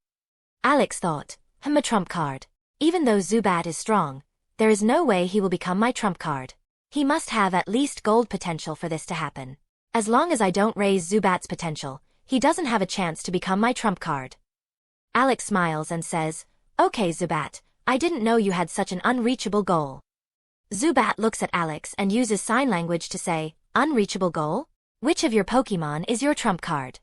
[SPEAKER 1] Alex thought, a trump card. Even though Zubat is strong, there is no way he will become my trump card. He must have at least gold potential for this to happen. As long as I don't raise Zubat's potential, he doesn't have a chance to become my trump card. Alex smiles and says, "Okay Zubat, I didn't know you had such an unreachable goal." Zubat looks at Alex and uses sign language to say, "Unreachable goal? Which of your Pokemon is your trump card?"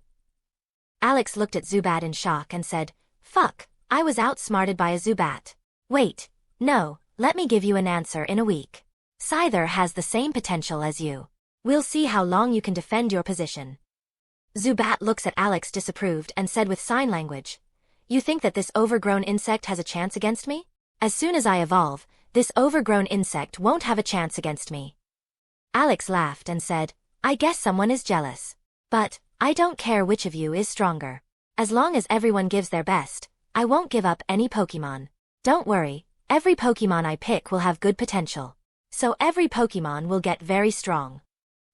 [SPEAKER 1] Alex looked at Zubat in shock and said, "Fuck, I was outsmarted by a Zubat. Wait, no, let me give you an answer in a week. Scyther has the same potential as you. We'll see how long you can defend your position." Zubat looks at Alex disapproved and said with sign language, "You think that this overgrown insect has a chance against me? As soon as I evolve, this overgrown insect won't have a chance against me." Alex laughed and said, "I guess someone is jealous. But, I don't care which of you is stronger. As long as everyone gives their best, I won't give up any Pokemon. Don't worry, every Pokemon I pick will have good potential. So every Pokemon will get very strong."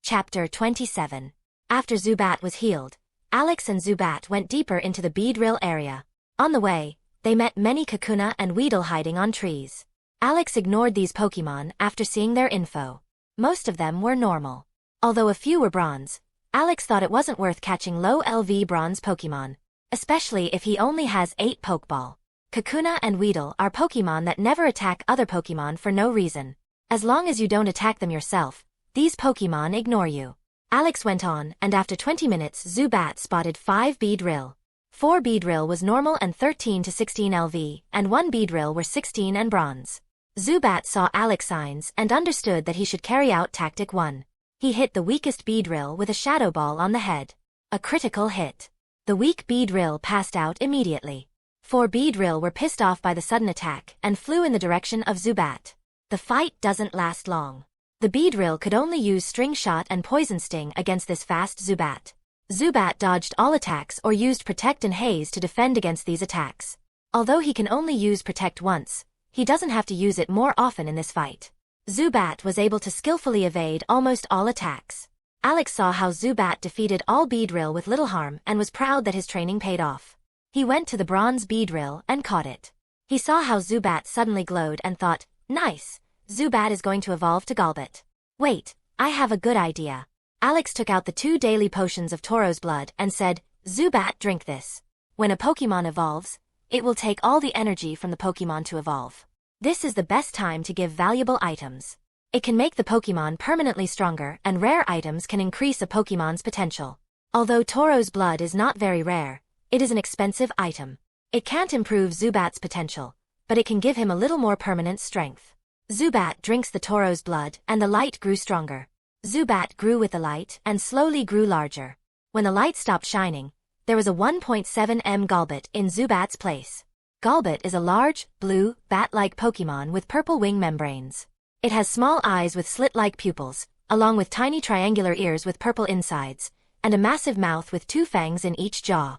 [SPEAKER 1] Chapter 27. After Zubat was healed, Alex and Zubat went deeper into the Beedrill area. On the way, they met many Kakuna and Weedle hiding on trees. Alex ignored these Pokemon after seeing their info. Most of them were normal. Although a few were bronze, Alex thought it wasn't worth catching low LV bronze Pokemon, especially if he only has 8 Pokeball. Kakuna and Weedle are Pokemon that never attack other Pokemon for no reason. As long as you don't attack them yourself, these Pokemon ignore you. Alex went on, and after 20 minutes Zubat spotted 5 Beedrill. 4 Beedrill was normal and 13 to 16 LV, and 1 Beedrill were 16 and bronze. Zubat saw Alex signs and understood that he should carry out Tactic 1. He hit the weakest Beedrill with a Shadow Ball on the head. A critical hit. The weak Beedrill passed out immediately. 4 Beedrill were pissed off by the sudden attack and flew in the direction of Zubat. The fight doesn't last long. The Beedrill could only use String Shot and Poison Sting against this fast Zubat. Zubat dodged all attacks or used Protect and Haze to defend against these attacks. Although he can only use Protect once, he doesn't have to use it more often in this fight. Zubat was able to skillfully evade almost all attacks. Alex saw how Zubat defeated all Beedrill with little harm and was proud that his training paid off. He went to the bronze Beedrill and caught it. He saw how Zubat suddenly glowed and thought, "Nice, Zubat is going to evolve to Golbat. Wait, I have a good idea." Alex took out the 2 daily potions of Tauro's blood and said, "Zubat, drink this. When a Pokemon evolves, it will take all the energy from the Pokemon to evolve. This is the best time to give valuable items. It can make the Pokemon permanently stronger and rare items can increase a Pokemon's potential. Although Tauro's blood is not very rare, it is an expensive item. It can't improve Zubat's potential, but it can give him a little more permanent strength." Zubat drinks the Tauro's blood and the light grew stronger. Zubat grew with the light and slowly grew larger. When the light stopped shining, there was a 1.7 m Golbat in Zubat's place. Golbat is a large, blue, bat-like Pokemon with purple wing membranes. It has small eyes with slit-like pupils, along with tiny triangular ears with purple insides, and a massive mouth with 2 fangs in each jaw.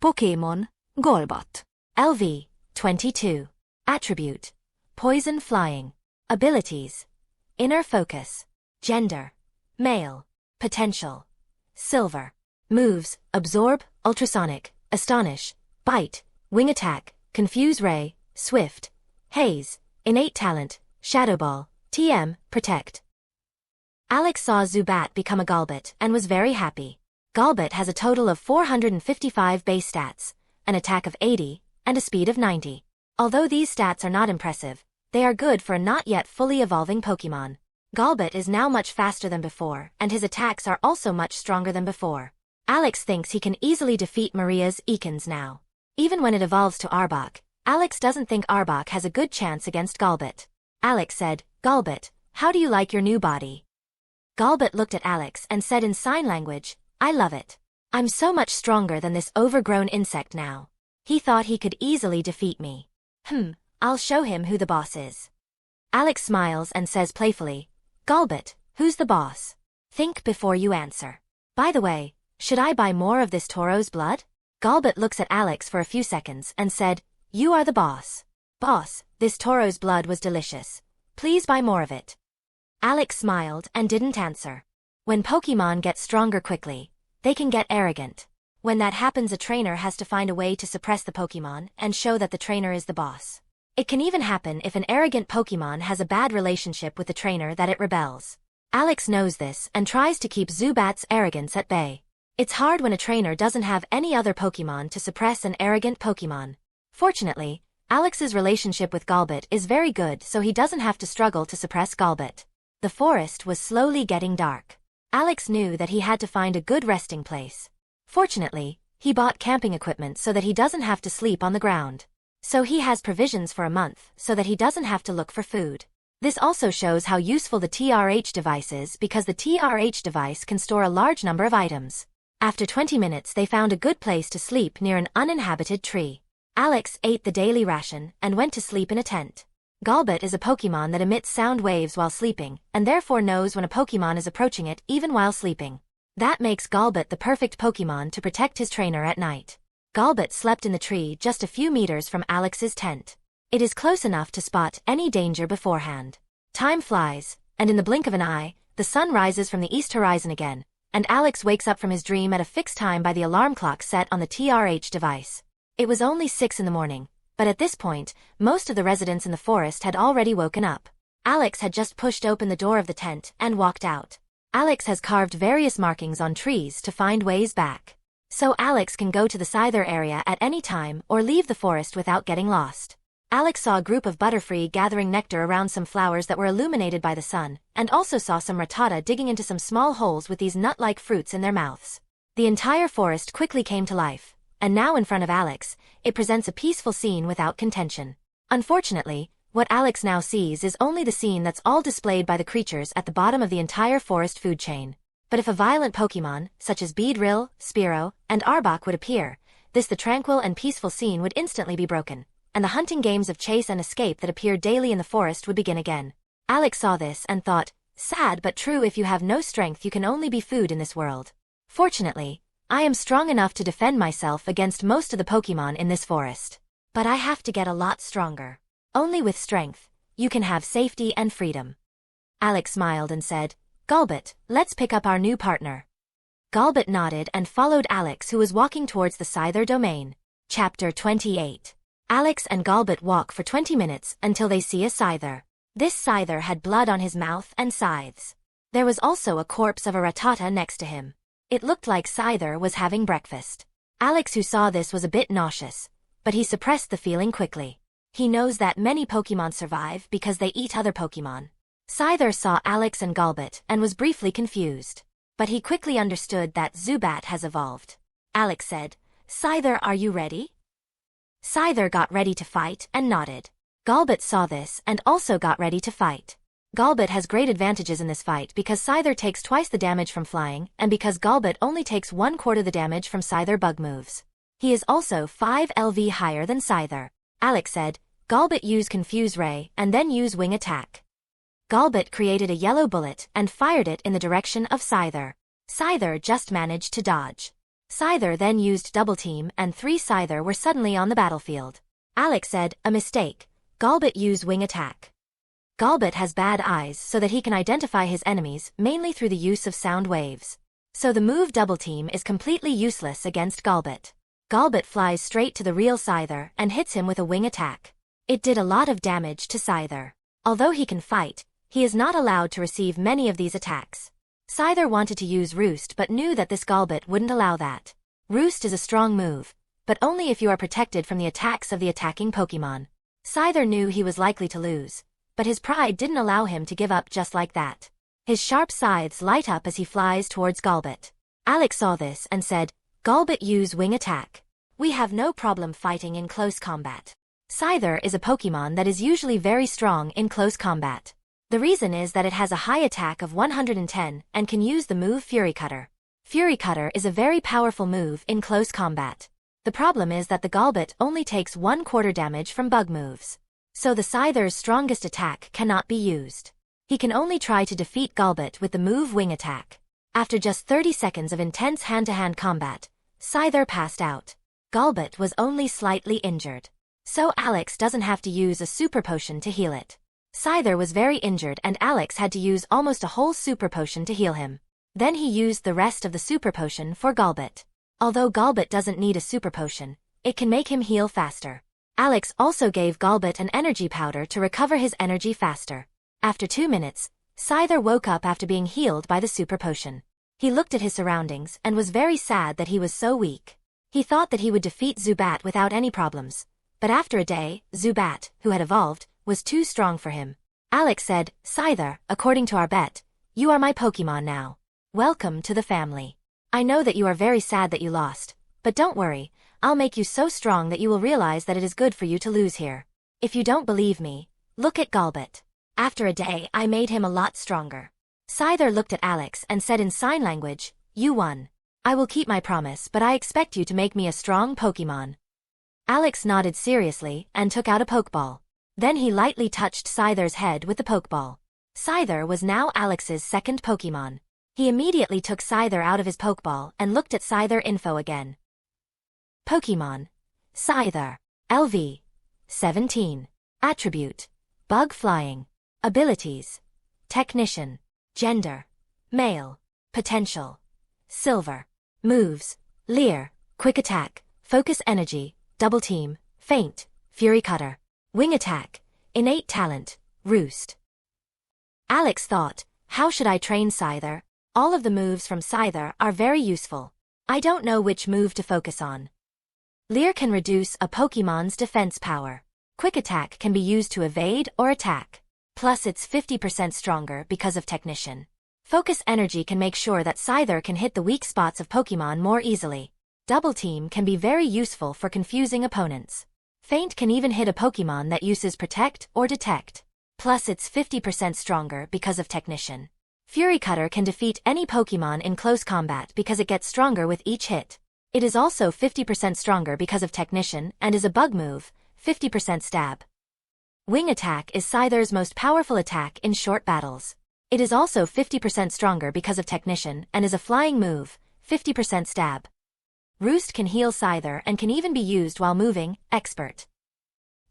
[SPEAKER 2] Pokémon Golbat.
[SPEAKER 1] LV 22. Attribute: Poison Flying. Abilities: Inner Focus. Gender: Male. Potential: Silver. Moves: Absorb, Ultrasonic, Astonish, Bite, Wing Attack, Confuse Ray, Swift, Haze. Innate Talent: Shadow Ball, TM, Protect. Alex saw Zubat become a Golbat and was very happy. Golbat has a total of 455 base stats, an attack of 80, and a speed of 90. Although these stats are not impressive, they are good for a not yet fully evolving Pokemon. Golbat is now much faster than before, and his attacks are also much stronger than before. Alex thinks he can easily defeat Maria's Ekans now. Even when it evolves to Arbok, Alex doesn't think Arbok has a good chance against Golbat. Alex said, "Golbat, how do you like your new body?" Golbat looked at Alex and said in sign language, "I love it. I'm so much stronger than this overgrown insect now. He thought he could easily defeat me. I'll show him who the boss is. Alex smiles and says playfully, Galbot, who's the boss? Think before you answer. By the way, should I buy more of this tauro's blood? Galbot looks at Alex for a few seconds and said, You are the boss. Boss, this tauro's blood was delicious. Please buy more of it. Alex smiled and didn't answer. When Pokemon get stronger quickly, they can get arrogant. When that happens, a trainer has to find a way to suppress the Pokemon and show that the trainer is the boss. It can even happen if an arrogant Pokemon has a bad relationship with the trainer that it rebels. Alex knows this and tries to keep Zubat's arrogance at bay. It's hard when a trainer doesn't have any other Pokemon to suppress an arrogant Pokemon. Fortunately, Alex's relationship with Galbot is very good, so he doesn't have to struggle to suppress Galbot. The forest was slowly getting dark. Alex knew that he had to find a good resting place. Fortunately, he bought camping equipment so that he doesn't have to sleep on the ground. So he has provisions for a month so that he doesn't have to look for food. This also shows how useful the TRH device is because the TRH device can store a large number of items. After 20 minutes they found a good place to sleep near an uninhabited tree. Alex ate the daily ration and went to sleep in a tent. Galbot is a Pokemon that emits sound waves while sleeping and therefore knows when a Pokemon is approaching it even while sleeping. That makes Galbot the perfect Pokemon to protect his trainer at night. Galbot slept in the tree just a few meters from Alex's tent. It is close enough to spot any danger beforehand. Time flies, and in the blink of an eye, the sun rises from the east horizon again, and Alex wakes up from his dream at a fixed time by the alarm clock set on the TRH device. It was only 6 in the morning, but at this point, most of the residents in the forest had already woken up. Alex had just pushed open the door of the tent and walked out. Alex has carved various markings on trees to find ways back. So Alex can go to the Scyther area at any time or leave the forest without getting lost. Alex saw a group of butterfree gathering nectar around some flowers that were illuminated by the sun, and also saw some Rattata digging into some small holes with these nut-like fruits in their mouths. The entire forest quickly came to life, and now in front of Alex, it presents a peaceful scene without contention. Unfortunately, what Alex now sees is only the scene that's all displayed by the creatures at the bottom of the entire forest food chain. But if a violent Pokemon, such as Beedrill, Spearow, and Arbok would appear, the tranquil and peaceful scene would instantly be broken, and the hunting games of chase and escape that appeared daily in the forest would begin again. Alex saw this and thought, sad but true, if you have no strength you can only be food in this world. Fortunately, I am strong enough to defend myself against most of the Pokemon in this forest. But I have to get a lot stronger. Only with strength, you can have safety and freedom. Alex smiled and said, Galbot, let's pick up our new partner. Galbot nodded and followed Alex, who was walking towards the Scyther domain. Chapter 28. Alex and Galbot walk for 20 minutes until they see a Scyther. This Scyther had blood on his mouth and scythes. There was also a corpse of a Rattata next to him. It looked like Scyther was having breakfast. Alex, who saw this, was a bit nauseous, but he suppressed the feeling quickly. He knows that many Pokemon survive because they eat other Pokemon. Scyther saw Alex and Galbot and was briefly confused. But he quickly understood that Zubat has evolved. Alex said, Scyther, are you ready? Scyther got ready to fight and nodded. Galbot saw this and also got ready to fight. Galbot has great advantages in this fight because Scyther takes twice the damage from flying and because Galbot only takes 1/4 the damage from Scyther bug moves. He is also 5 LV higher than Scyther. Alex said, Galbot use Confuse Ray and then use Wing Attack. Galbot created a yellow bullet and fired it in the direction of Scyther. Scyther just managed to dodge. Scyther then used Double Team and 3 Scyther were suddenly on the battlefield. Alex said, a mistake. Galbot use Wing Attack. Galbot has bad eyes so that he can identify his enemies mainly through the use of sound waves. So the move Double Team is completely useless against Galbot. Galbot flies straight to the real Scyther and hits him with a Wing Attack. It did a lot of damage to Scyther. Although he can fight, he is not allowed to receive many of these attacks. Scyther wanted to use Roost but knew that this Galbot wouldn't allow that. Roost is a strong move, but only if you are protected from the attacks of the attacking Pokemon. Scyther knew he was likely to lose, but his pride didn't allow him to give up just like that. His sharp scythes light up as he flies towards Galbot. Alex saw this and said, Galbot use Wing Attack. We have no problem fighting in close combat. Scyther is a Pokemon that is usually very strong in close combat. The reason is that it has a high attack of 110 and can use the move Fury Cutter. Fury Cutter is a very powerful move in close combat. The problem is that the Golbat only takes 1/4 damage from bug moves. So the Scyther's strongest attack cannot be used. He can only try to defeat Golbat with the move Wing Attack. After just 30 seconds of intense hand-to-hand combat, Scyther passed out. Golbat was only slightly injured. So Alex doesn't have to use a super potion to heal it. Scyther was very injured and Alex had to use almost a whole super potion to heal him. Then he used the rest of the super potion for Golbat. Although Golbat doesn't need a super potion, it can make him heal faster. Alex also gave Golbat an energy powder to recover his energy faster. After 2 minutes, Scyther woke up after being healed by the super potion. He looked at his surroundings and was very sad that he was so weak. He thought that he would defeat Zubat without any problems. But after a day, Zubat, who had evolved, was too strong for him. Alex said, "Scyther, according to our bet, you are my Pokemon now. Welcome to the family. I know that you are very sad that you lost, but don't worry, I'll make you so strong that you will realize that it is good for you to lose here. If you don't believe me, look at Golbat. After a day, I made him a lot stronger." Scyther looked at Alex and said in sign language, "You won. I will keep my promise, but I expect you to make me a strong Pokemon." Alex nodded seriously and took out a Pokeball. Then he lightly touched Scyther's head with the Pokeball. Scyther was now Alex's second Pokemon. He immediately took Scyther out of his Pokeball and looked at Scyther info again. Pokemon. Scyther. LV. 17. Attribute. Bug Flying. Abilities. Technician. Gender. Male. Potential. Silver. Moves. Leer. Quick Attack. Focus Energy. Double Team. Feint. Fury Cutter. Wing Attack. Innate Talent. Roost. Alex thought, how should I train Scyther? All of the moves from Scyther are very useful. I don't know which move to focus on. Leer can reduce a Pokemon's defense power. Quick Attack can be used to evade or attack. Plus it's 50% stronger because of Technician. Focus Energy can make sure that Scyther can hit the weak spots of Pokemon more easily. Double Team can be very useful for confusing opponents. Feint can even hit a Pokemon that uses Protect or Detect. Plus it's 50% stronger because of Technician. Fury Cutter can defeat any Pokemon in close combat because it gets stronger with each hit. It is also 50% stronger because of Technician and is a bug move, 50% stab. Wing Attack is Scyther's most powerful attack in short battles. It is also 50% stronger because of Technician and is a flying move, 50% stab. Roost can heal Scyther and can even be used while moving, expert.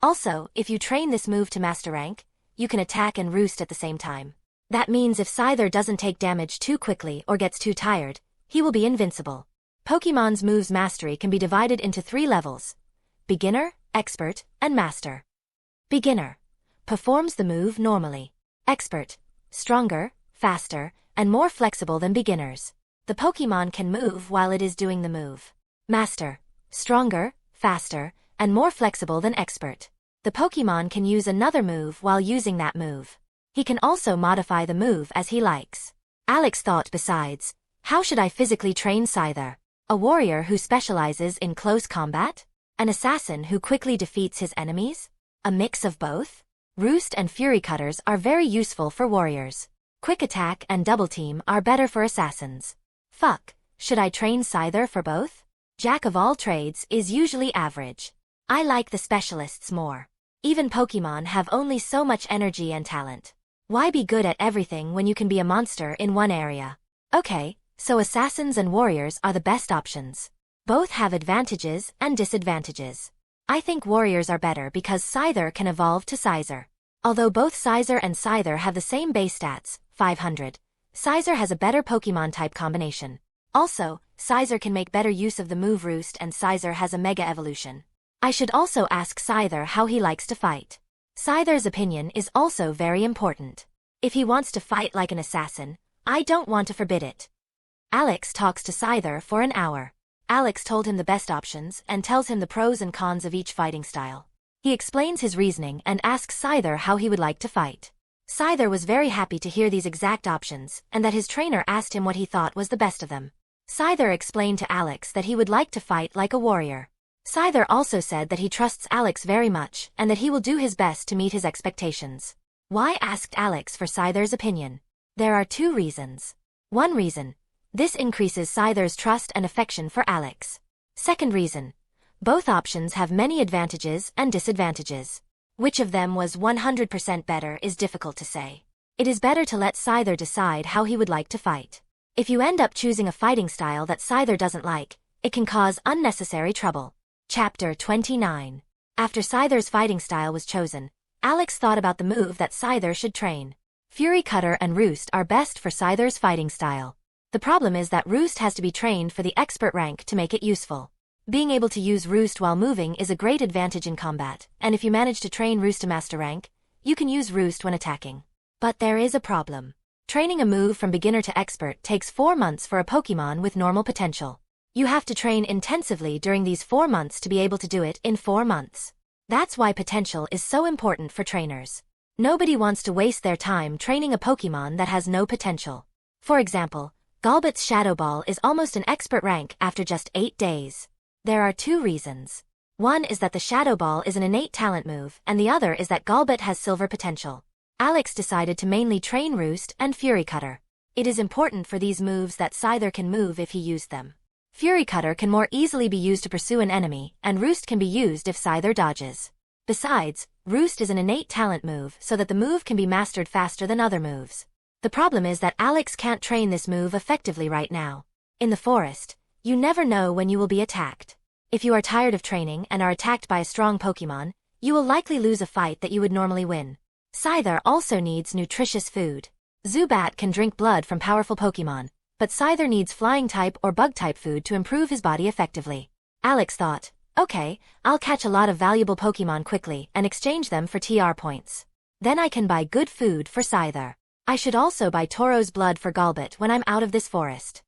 [SPEAKER 1] Also, if you train this move to master rank, you can attack and roost at the same time. That means if Scyther doesn't take damage too quickly or gets too tired, he will be invincible. Pokemon's moves mastery can be divided into 3 levels: beginner, expert, and master. Beginner. Performs the move normally. Expert. Stronger, faster, and more flexible than beginners. The Pokemon can move while it is doing the move. Master. Stronger, faster, and more flexible than expert. The Pokemon can use another move while using that move. He can also modify the move as he likes. Alex thought besides, how should I physically train Scyther? A warrior who specializes in close combat? An assassin who quickly defeats his enemies? A mix of both? Roost and Fury Cutters are very useful for warriors. Quick Attack and Double Team are better for assassins. Fuck, should I train Scyther for both? Jack of all trades is usually average. I like the specialists more. Even Pokemon have only so much energy and talent. Why be good at everything when you can be a monster in one area? Okay, so assassins and warriors are the best options. Both have advantages and disadvantages. I think warriors are better because Scyther can evolve to Scyther. Although both Scyther and Scyther have the same base stats, 500, Scyther has a better Pokemon type combination. Also, Scyther can make better use of the move Roost and Scyther has a Mega Evolution. I should also ask Scyther how he likes to fight. Scyther's opinion is also very important. If he wants to fight like an assassin, I don't want to forbid it. Alex talks to Scyther for an hour. Alex told him the best options and tells him the pros and cons of each fighting style. He explains his reasoning and asks Scyther how he would like to fight. Scyther was very happy to hear these exact options and that his trainer asked him what he thought was the best of them. Scyther explained to Alex that he would like to fight like a warrior. Scyther also said that he trusts Alex very much and that he will do his best to meet his expectations. Why asked Alex for Scyther's opinion? There are 2 reasons. One reason. This increases Scyther's trust and affection for Alex. Second reason. Both options have many advantages and disadvantages. Which of them was 100% better is difficult to say. It is better to let Scyther decide how he would like to fight. If you end up choosing a fighting style that Scyther doesn't like, it can cause unnecessary trouble. Chapter 29. After Scyther's fighting style was chosen, Alex thought about the move that Scyther should train. Fury Cutter and Roost are best for Scyther's fighting style. The problem is that Roost has to be trained for the expert rank to make it useful. Being able to use Roost while moving is a great advantage in combat, and if you manage to train Roost to master rank, you can use Roost when attacking. But there is a problem. Training a move from beginner to expert takes 4 months for a Pokemon with normal potential. You have to train intensively during these 4 months to be able to do it in 4 months. That's why potential is so important for trainers. Nobody wants to waste their time training a Pokemon that has no potential. For example, Golbat's Shadow Ball is almost an expert rank after just 8 days. There are 2 reasons. One is that the Shadow Ball is an innate talent move, and the other is that Golbat has silver potential. Alex decided to mainly train Roost and Fury Cutter. It is important for these moves that Scyther can move if he used them. Fury Cutter can more easily be used to pursue an enemy, and Roost can be used if Scyther dodges. Besides, Roost is an innate talent move so that the move can be mastered faster than other moves. The problem is that Alex can't train this move effectively right now. In the forest, you never know when you will be attacked. If you are tired of training and are attacked by a strong Pokemon, you will likely lose a fight that you would normally win. Scyther also needs nutritious food. Zubat can drink blood from powerful Pokemon, but Scyther needs flying-type or bug-type food to improve his body effectively. Alex thought, okay, I'll catch a lot of valuable Pokemon quickly and exchange them for TR points. Then I can buy good food for Scyther. I should also buy Tauro's blood for Golbat when I'm out of this forest.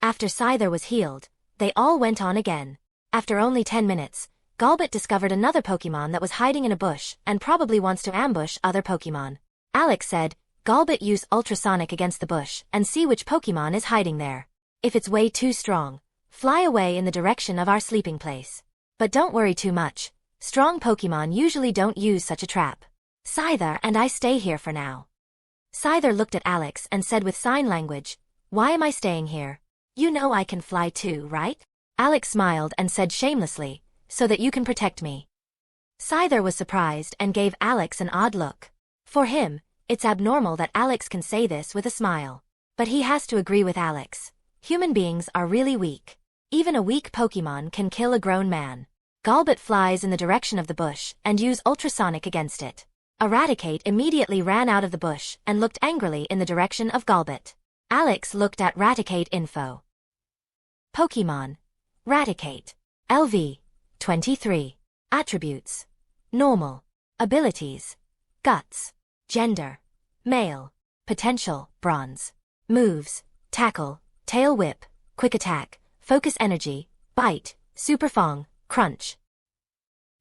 [SPEAKER 1] After Scyther was healed, they all went on again. After only 10 minutes, Golbat discovered another Pokemon that was hiding in a bush and probably wants to ambush other Pokemon. Alex said, Golbat use ultrasonic against the bush and see which Pokemon is hiding there. If it's way too strong, fly away in the direction of our sleeping place. But don't worry too much. Strong Pokemon usually don't use such a trap. Scyther and I stay here for now. Scyther looked at Alex and said with sign language, why am I staying here? You know I can fly too, right? Alex smiled and said shamelessly, so that you can protect me. Scyther was surprised and gave Alex an odd look. For him, it's abnormal that Alex can say this with a smile. But he has to agree with Alex. Human beings are really weak. Even a weak Pokemon can kill a grown man. Golbat flies in the direction of the bush and use ultrasonic against it. Eradicate immediately ran out of the bush and looked angrily in the direction of Golbat. Alex looked at Raticate info. Pokemon. Raticate. LV. 23. Attributes. Normal. Abilities. Guts. Gender. Male. Potential. Bronze. Moves. Tackle. Tail Whip. Quick Attack. Focus Energy. Bite. Super Fong. Crunch.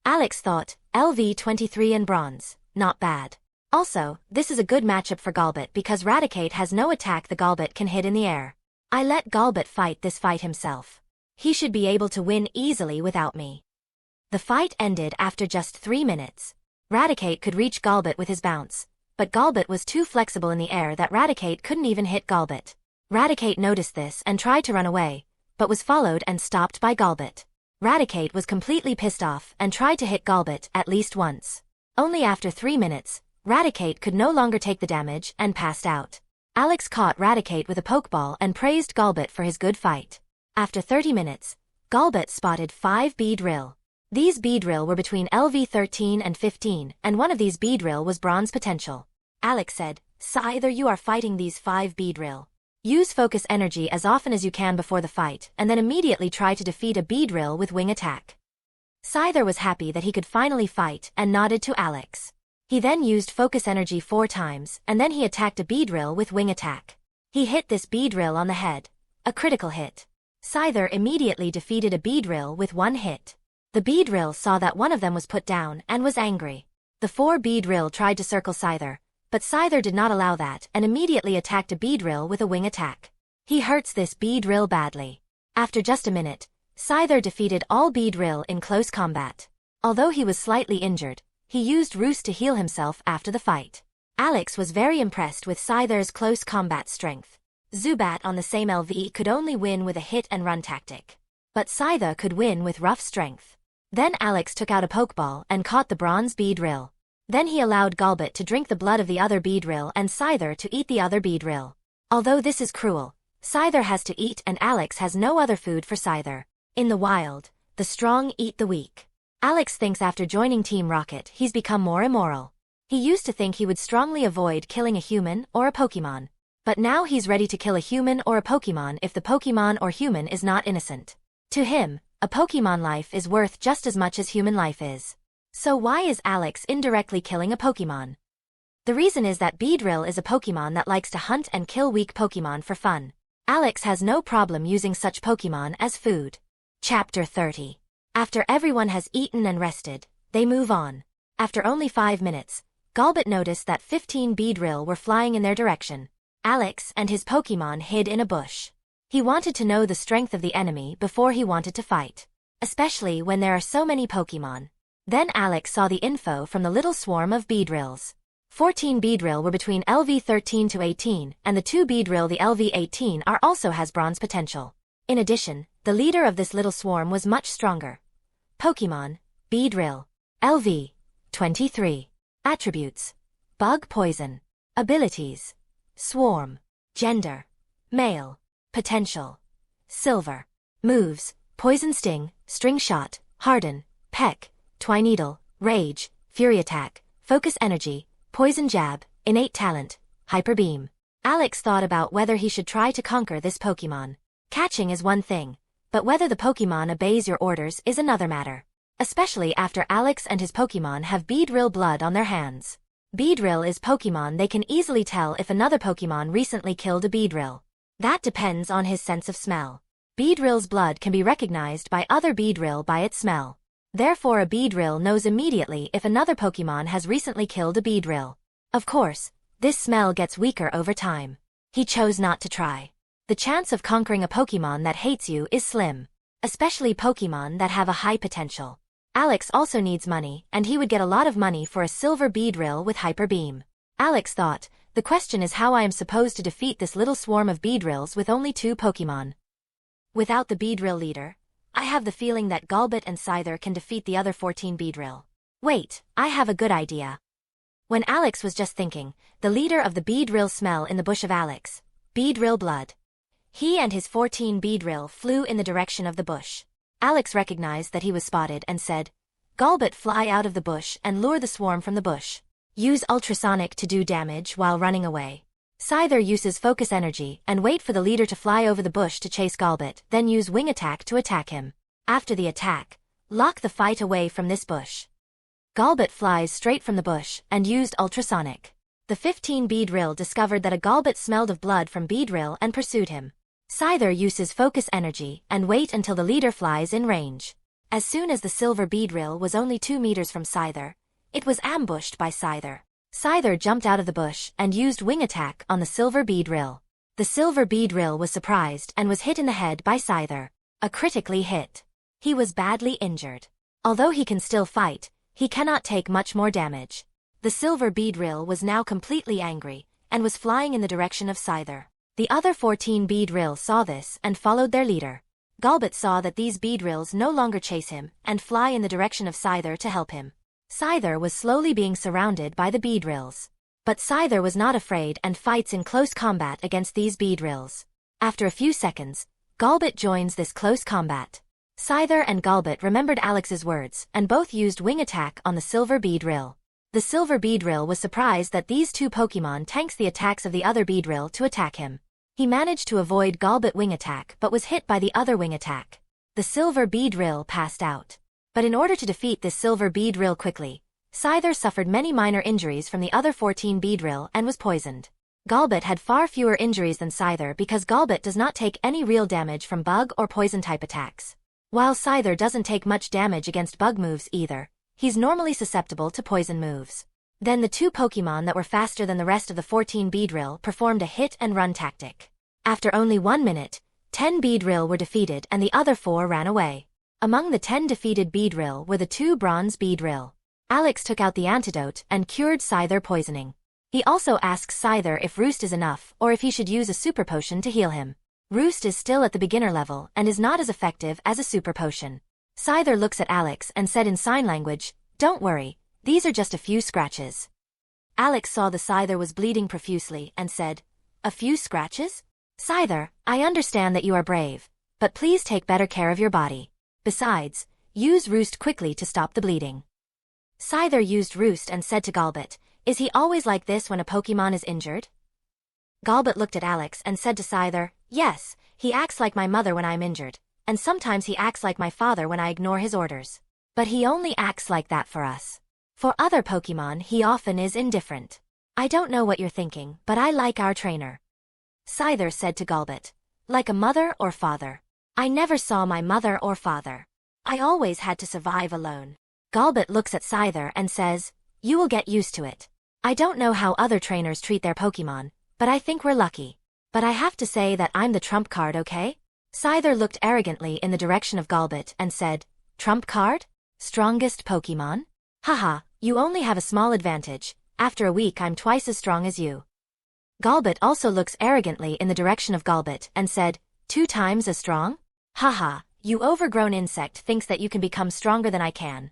[SPEAKER 1] Alex thought, LV 23 and Bronze. Not bad. Also, this is a good matchup for Golbat because Raticate has no attack the Golbat can hit in the air. I let Golbat fight this fight himself. He should be able to win easily without me. The fight ended after just 3 minutes. Raticate could reach Golbat with his bounce, but Golbat was too flexible in the air that Raticate couldn't even hit Golbat. Raticate noticed this and tried to run away, but was followed and stopped by Golbat. Raticate was completely pissed off and tried to hit Golbat at least once. Only after 3 minutes, Raticate could no longer take the damage and passed out. Alex caught Raticate with a Pokeball and praised Golbat for his good fight. After 30 minutes, Golbat spotted 5 Beedrill. These Beedrill were between LV 13 and 15, and one of these Beedrill was Bronze potential. Alex said, Scyther, you are fighting these 5 Beedrill. Use Focus Energy as often as you can before the fight, and then immediately try to defeat a Beedrill with Wing Attack. Scyther was happy that he could finally fight and nodded to Alex. He then used Focus Energy 4 times, and then he attacked a Beedrill with Wing Attack. He hit this Beedrill on the head. A critical hit. Scyther immediately defeated a Beedrill with 1 hit. The Beedrill saw that one of them was put down and was angry. The 4 Beedrill tried to circle Scyther, but Scyther did not allow that and immediately attacked a Beedrill with a Wing Attack. He hurts this Beedrill badly. After just a minute, Scyther defeated all Beedrill in close combat. Although he was slightly injured, he used Roost to heal himself after the fight. Alex was very impressed with Scyther's close combat strength. Zubat on the same LV could only win with a hit-and-run tactic. But Scyther could win with rough strength. Then Alex took out a Pokeball and caught the bronze Beedrill. Then he allowed Golbat to drink the blood of the other Beedrill and Scyther to eat the other Beedrill. Although this is cruel, Scyther has to eat and Alex has no other food for Scyther. In the wild, the strong eat the weak. Alex thinks after joining Team Rocket he's become more immoral. He used to think he would strongly avoid killing a human or a Pokemon. But now he's ready to kill a human or a Pokemon if the Pokemon or human is not innocent. To him, a Pokemon life is worth just as much as human life is. So why is Alex indirectly killing a Pokemon? The reason is that Beedrill is a Pokemon that likes to hunt and kill weak Pokemon for fun. Alex has no problem using such Pokemon as food. Chapter 30. After everyone has eaten and rested, they move on. After only 5 minutes, Golbat noticed that 15 Beedrill were flying in their direction. Alex and his Pokemon hid in a bush. He wanted to know the strength of the enemy before he wanted to fight, especially when there are so many Pokemon. Then Alex saw the info from the little swarm of Beedrills. 14 Beedrill were between LV 13 to 18, and the 2 Beedrill the LV 18 are also has bronze potential. In addition, the leader of this little swarm was much stronger. Pokemon, Beedrill, LV 23. Attributes: Bug Poison. Abilities: Swarm. Gender: Male. Potential: Silver. Moves: Poison Sting, String Shot, Harden, Peck, Twineedle, Rage, Fury Attack, Focus Energy, Poison Jab, Innate Talent, Hyper Beam. Alex thought about whether he should try to conquer this Pokemon. Catching is one thing, but whether the Pokemon obeys your orders is another matter. Especially after Alex and his Pokemon have Beedrill blood on their hands. Beedrill is Pokemon they can easily tell if another Pokemon recently killed a Beedrill. That depends on his sense of smell. Beedrill's blood can be recognized by other Beedrill by its smell. Therefore a Beedrill knows immediately if another Pokemon has recently killed a Beedrill. Of course, this smell gets weaker over time. He chose not to try. The chance of conquering a Pokemon that hates you is slim. Especially Pokemon that have a high potential. Alex also needs money, and he would get a lot of money for a silver Beedrill with Hyper Beam. Alex thought, the question is how I am supposed to defeat this little swarm of Beedrills with only 2 Pokemon. Without the Beedrill leader, I have the feeling that Golbat and Scyther can defeat the other 14 Beedrill. Wait, I have a good idea. When Alex was just thinking, the leader of the Beedrill smell in the bush of Alex, Beedrill blood. He and his 14 Beedrill flew in the direction of the bush. Alex recognized that he was spotted and said, Golbat, fly out of the bush and lure the swarm from the bush. Use ultrasonic to do damage while running away. Scyther uses focus energy and wait for the leader to fly over the bush to chase Golbat, then use wing attack to attack him. After the attack, lock the fight away from this bush. Golbat flies straight from the bush and used ultrasonic. The 15 Beedrill discovered that a Golbat smelled of blood from Beedrill and pursued him. Scyther uses focus energy and wait until the leader flies in range. As soon as the silver Beedrill was only 2 meters from Scyther, it was ambushed by Scyther. Scyther jumped out of the bush and used wing attack on the silver Beedrill. The silver Beedrill was surprised and was hit in the head by Scyther. A critically hit. He was badly injured. Although he can still fight, he cannot take much more damage. The silver Beedrill was now completely angry and was flying in the direction of Scyther. The other 14 Beedrill saw this and followed their leader. Golbat saw that these Beedrills no longer chase him and fly in the direction of Scyther to help him. Scyther was slowly being surrounded by the Beedrills. But Scyther was not afraid and fights in close combat against these Beedrills. After a few seconds, Golbat joins this close combat. Scyther and Golbat remembered Alex's words and both used wing attack on the silver Beedrill. The silver Beedrill was surprised that these 2 Pokemon tanks the attacks of the other Beedrill to attack him. He managed to avoid Golbat wing attack but was hit by the other wing attack. The silver Beedrill passed out. But in order to defeat this silver Beedrill quickly, Scyther suffered many minor injuries from the other 14 Beedrill and was poisoned. Golbat had far fewer injuries than Scyther because Golbat does not take any real damage from bug or poison type attacks. While Scyther doesn't take much damage against bug moves either, he's normally susceptible to poison moves. Then the 2 Pokemon that were faster than the rest of the 14 Beedrill performed a hit-and-run tactic. After only 1 minute, 10 Beedrill were defeated and the other 4 ran away. Among the 10 defeated Beedrill were the 2 bronze Beedrill. Alex took out the antidote and cured Scyther poisoning. He also asks Scyther if Roost is enough or if he should use a super potion to heal him. Roost is still at the beginner level and is not as effective as a super potion. Scyther looks at Alex and said in sign language, "Don't worry, these are just a few scratches." Alex saw the Scyther was bleeding profusely and said, "A few scratches? Scyther, I understand that you are brave, but please take better care of your body. Besides, use Roost quickly to stop the bleeding." Scyther used Roost and said to Golbat, "Is he always like this when a Pokemon is injured?" Golbat looked at Alex and said to Scyther, "Yes, he acts like my mother when I'm injured, and sometimes he acts like my father when I ignore his orders. But he only acts like that for us. For other Pokemon he often is indifferent. I don't know what you're thinking, but I like our trainer." Scyther said to Golbat, "Like a mother or father? I never saw my mother or father. I always had to survive alone." Golbat looks at Scyther and says, "You will get used to it. I don't know how other trainers treat their Pokemon, but I think we're lucky. But I have to say that I'm the trump card, okay?" Scyther looked arrogantly in the direction of Golbat and said, "Trump card? Strongest Pokemon? Haha, you only have a small advantage. After a week I'm twice as strong as you." Golbat also looks arrogantly in the direction of Golbat and said, "2 times as strong? Haha, you overgrown insect thinks that you can become stronger than I can."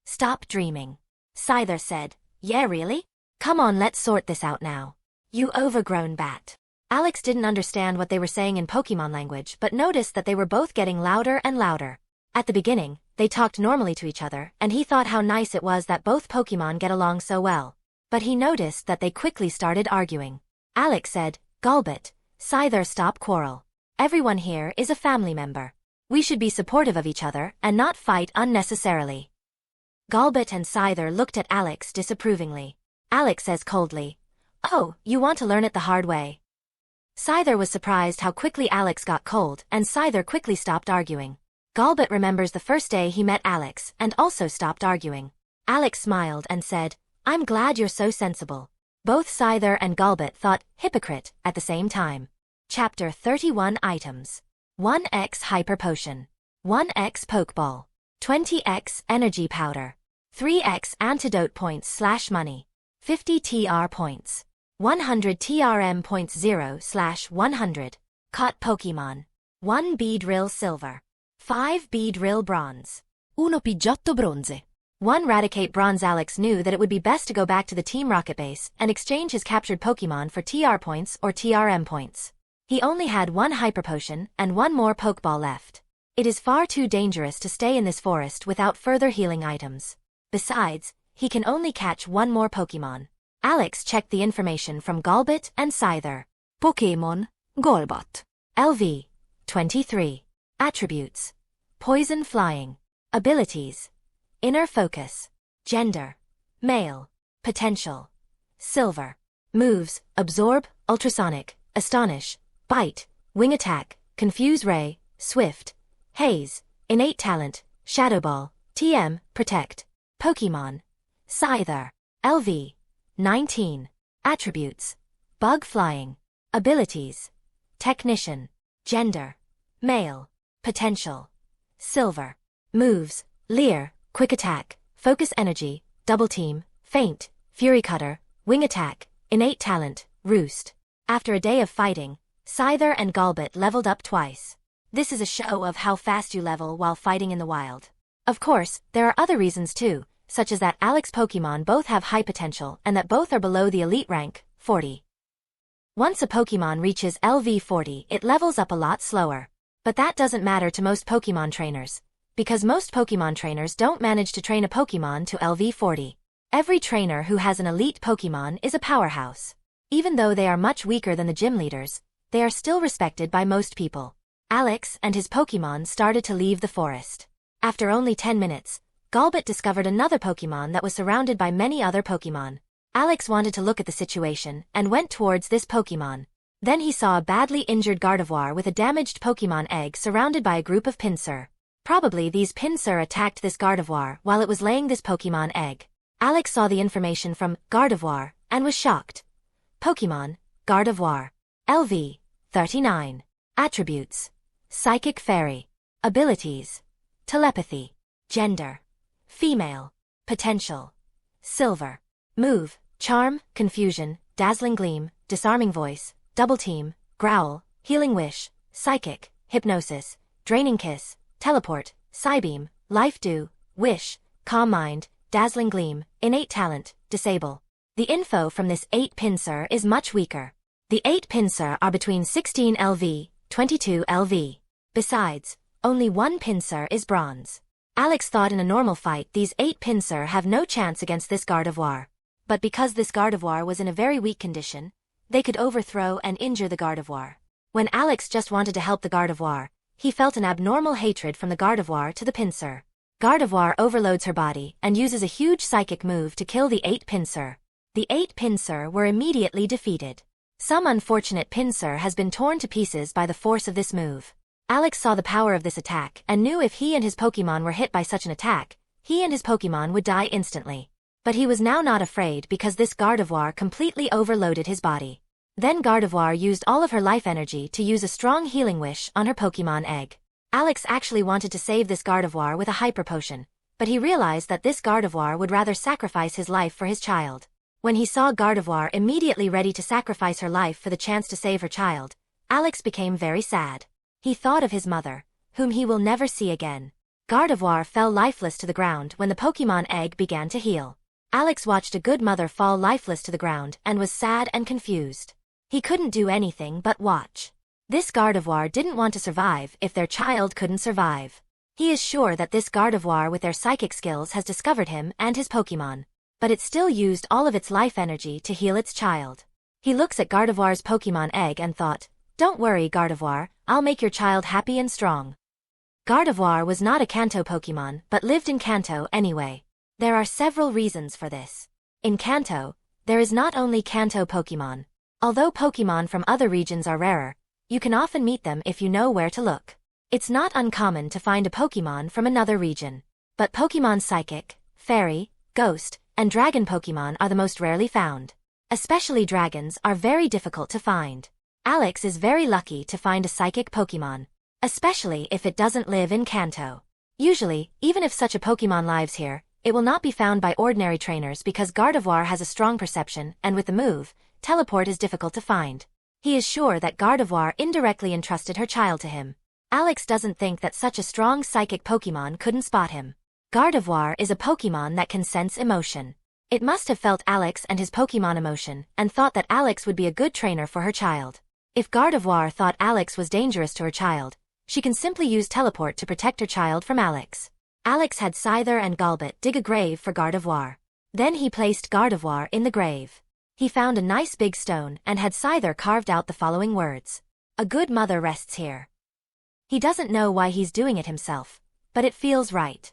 [SPEAKER 1] "Stop dreaming." Scyther said, "Yeah, really? Come on, let's sort this out now. You overgrown bat." Alex didn't understand what they were saying in Pokemon language but noticed that they were both getting louder and louder. At the beginning, they talked normally to each other and he thought how nice it was that both Pokemon get along so well. But he noticed that they quickly started arguing. Alex said, "Golbat, Scyther, stop quarrel. Everyone here is a family member. We should be supportive of each other and not fight unnecessarily." Golbat and Scyther looked at Alex disapprovingly. Alex says coldly, "Oh, you want to learn it the hard way." Scyther was surprised how quickly Alex got cold and Scyther quickly stopped arguing. Golbat remembers the first day he met Alex and also stopped arguing. Alex smiled and said, "I'm glad you're so sensible." Both Scyther and Golbat thought hypocrite at the same time. Chapter 31 Items. 1x Hyper Potion. 1x Pokeball. 20x Energy Powder. 3x Antidote Points/Money. 50 TR Points. 100 TRM Points 0/100. Caught Pokemon. 1 Beedrill Silver. 5 Beedrill Bronze.
[SPEAKER 2] 1 Pidgeotto Bronze.
[SPEAKER 1] 1 Raticate Bronze. Alex knew that it would be best to go back to the Team Rocket base and exchange his captured Pokemon for TR points or TRM points. He only had 1 Hyper Potion and 1 more Pokeball left. It is far too dangerous to stay in this forest without further healing items. Besides, he can only catch 1 more Pokemon. Alex checked the information from Golbat and Scyther.
[SPEAKER 2] Pokémon, Golbat.
[SPEAKER 1] LV. 23. Attributes. Poison Flying. Abilities. Inner Focus. Gender. Male. Potential. Silver. Moves, Absorb, Ultrasonic, Astonish, Bite, Wing Attack, Confuse Ray, Swift, Haze, Innate Talent, Shadow Ball, TM, Protect. Pokemon. Scyther. LV. 19. Attributes. Bug Flying. Abilities. Technician. Gender. Male. Potential. Silver. Moves, Leer, Quick Attack, Focus Energy, Double Team, Feint, Fury Cutter, Wing Attack, Innate Talent, Roost. After a day of fighting, Scyther and Golbat leveled up twice. This is a show of how fast you level while fighting in the wild. Of course, there are other reasons too, such as that Alex's Pokemon both have high potential and that both are below the elite rank, 40. Once a Pokemon reaches LV 40, it levels up a lot slower. But that doesn't matter to most Pokemon trainers, because most Pokemon trainers don't manage to train a Pokemon to LV 40. Every trainer who has an elite Pokemon is a powerhouse. Even though they are much weaker than the gym leaders, they are still respected by most people. Alex and his Pokemon started to leave the forest. After only 10 minutes, Golbat discovered another Pokemon that was surrounded by many other Pokemon. Alex wanted to look at the situation and went towards this Pokemon. Then he saw a badly injured Gardevoir with a damaged Pokemon egg surrounded by a group of Pinsir. Probably these Pinsir attacked this Gardevoir while it was laying this Pokemon egg. Alex saw the information from Gardevoir and was shocked. Pokemon, Gardevoir. LV. 39. Attributes. Psychic Fairy. Abilities. Telepathy. Gender. Female. Potential. Silver. Move, Charm, Confusion, Dazzling Gleam, Disarming Voice, Double Team, Growl, Healing Wish, Psychic, Hypnosis, Draining Kiss, Teleport, Psybeam, Life Dew, Wish, Calm Mind, Dazzling Gleam, Innate Talent, Disable. The info from this 8 pincer is much weaker. The 8 pincer are between 16 LV, 22 LV. Besides, only 1 pincer is bronze. Alex thought in a normal fight these 8 pincer have no chance against this Gardevoir. But because this Gardevoir was in a very weak condition, they could overthrow and injure the Gardevoir. When Alex just wanted to help the Gardevoir, he felt an abnormal hatred from the Gardevoir to the pincer. Gardevoir overloads her body and uses a huge psychic move to kill the 8 pincer. The 8 pincer were immediately defeated. Some unfortunate pincer has been torn to pieces by the force of this move. Alex saw the power of this attack and knew if he and his Pokémon were hit by such an attack, he and his Pokémon would die instantly. But he was now not afraid because this Gardevoir completely overloaded his body. Then Gardevoir used all of her life energy to use a strong healing wish on her Pokémon egg. Alex actually wanted to save this Gardevoir with a hyper potion, but he realized that this Gardevoir would rather sacrifice his life for his child. When he saw Gardevoir immediately ready to sacrifice her life for the chance to save her child, Alex became very sad. He thought of his mother, whom he will never see again. Gardevoir fell lifeless to the ground when the Pokémon egg began to heal. Alex watched a good mother fall lifeless to the ground and was sad and confused. He couldn't do anything but watch. This Gardevoir didn't want to survive if their child couldn't survive. He is sure that this Gardevoir with their psychic skills has discovered him and his Pokémon, but it still used all of its life energy to heal its child. He looks at Gardevoir's Pokémon egg and thought, "Don't worry, Gardevoir, I'll make your child happy and strong." Gardevoir was not a Kanto Pokémon but lived in Kanto anyway. There are several reasons for this. In Kanto, there is not only Kanto Pokémon. Although Pokémon from other regions are rarer, you can often meet them if you know where to look. It's not uncommon to find a Pokémon from another region. But Pokémon Psychic, Fairy, Ghost, and Dragon Pokémon are the most rarely found. Especially dragons are very difficult to find. Alex is very lucky to find a Psychic Pokémon, especially if it doesn't live in Kanto. Usually, even if such a Pokémon lives here, it will not be found by ordinary trainers because Gardevoir has a strong perception and with the move, Teleport is difficult to find. He is sure that Gardevoir indirectly entrusted her child to him. Alex doesn't think that such a strong psychic Pokémon couldn't spot him. Gardevoir is a Pokémon that can sense emotion. It must have felt Alex and his Pokémon emotion and thought that Alex would be a good trainer for her child. If Gardevoir thought Alex was dangerous to her child, she can simply use Teleport to protect her child from Alex. Alex had Scyther and Golbat dig a grave for Gardevoir. Then he placed Gardevoir in the grave. He found a nice big stone and had Scyther carved out the following words. "A good mother rests here." He doesn't know why he's doing it himself, but it feels right.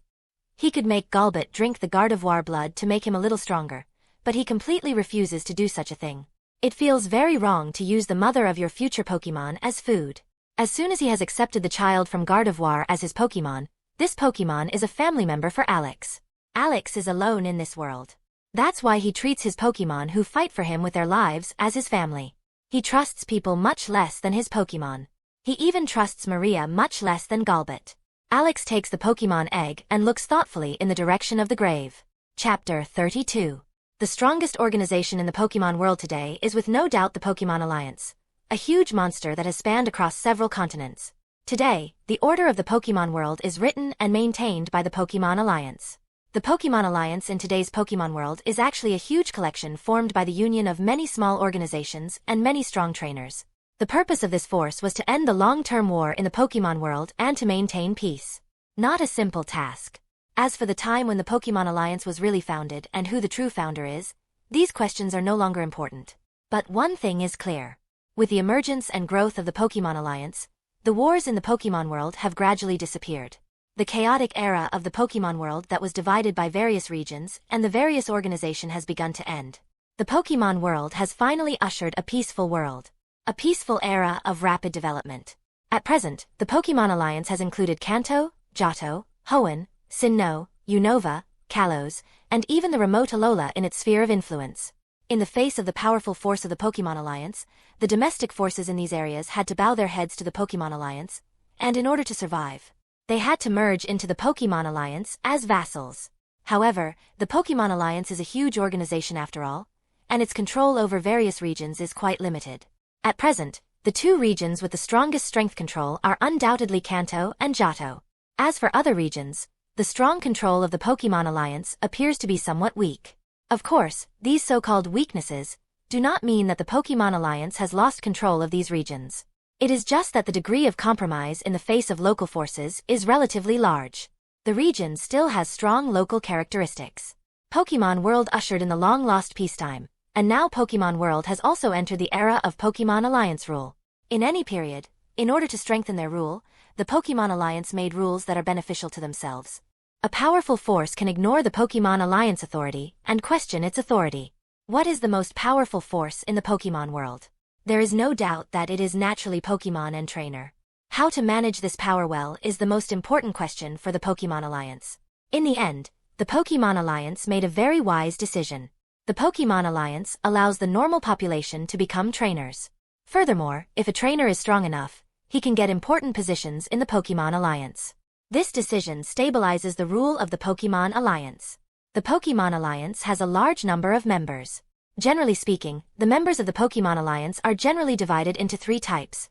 [SPEAKER 1] He could make Golbat drink the Gardevoir blood to make him a little stronger, but he completely refuses to do such a thing. It feels very wrong to use the mother of your future Pokémon as food. As soon as he has accepted the child from Gardevoir as his Pokémon, this Pokémon is a family member for Alex. Alex is alone in this world. That's why he treats his Pokémon who fight for him with their lives as his family. He trusts people much less than his Pokémon. He even trusts Maria much less than Golbat. Alex takes the Pokémon egg and looks thoughtfully in the direction of the grave. Chapter 32. The strongest organization in the Pokémon world today is with no doubt the Pokémon Alliance, a huge monster that has spanned across several continents. Today, the order of the Pokémon world is written and maintained by the Pokémon Alliance. The Pokémon Alliance in today's Pokémon world is actually a huge collection formed by the union of many small organizations and many strong trainers. The purpose of this force was to end the long-term war in the Pokémon world and to maintain peace. Not a simple task. As for the time when the Pokémon Alliance was really founded and who the true founder is, these questions are no longer important. But one thing is clear. With the emergence and growth of the Pokémon Alliance, the wars in the Pokémon world have gradually disappeared. The chaotic era of the Pokémon world that was divided by various regions and the various organization has begun to end. The Pokémon world has finally ushered a peaceful world. A peaceful era of rapid development. At present, the Pokémon Alliance has included Kanto, Johto, Hoenn, Sinnoh, Unova, Kalos, and even the remote Alola in its sphere of influence. In the face of the powerful force of the Pokémon Alliance, the domestic forces in these areas had to bow their heads to the Pokémon Alliance, and in order to survive, they had to merge into the Pokémon Alliance as vassals. However, the Pokémon Alliance is a huge organization after all, and its control over various regions is quite limited. At present, the two regions with the strongest strength control are undoubtedly Kanto and Johto. As for other regions, the strong control of the Pokemon Alliance appears to be somewhat weak. Of course, these so-called weaknesses do not mean that the Pokemon Alliance has lost control of these regions. It is just that the degree of compromise in the face of local forces is relatively large. The region still has strong local characteristics. Pokemon World ushered in the long-lost peacetime, and now Pokemon World has also entered the era of Pokemon Alliance rule. In any period, in order to strengthen their rule, the Pokemon Alliance made rules that are beneficial to themselves. A powerful force can ignore the Pokemon Alliance authority and question its authority. What is the most powerful force in the Pokemon world? There is no doubt that it is naturally Pokemon and Trainer. How to manage this power well is the most important question for the Pokemon Alliance. In the end, the Pokemon Alliance made a very wise decision. The Pokemon Alliance allows the normal population to become trainers. Furthermore, if a trainer is strong enough, he can get important positions in the Pokemon Alliance. This decision stabilizes the rule of the Pokemon Alliance. The Pokemon Alliance has a large number of members. Generally speaking, the members of the Pokemon Alliance are generally divided into three types: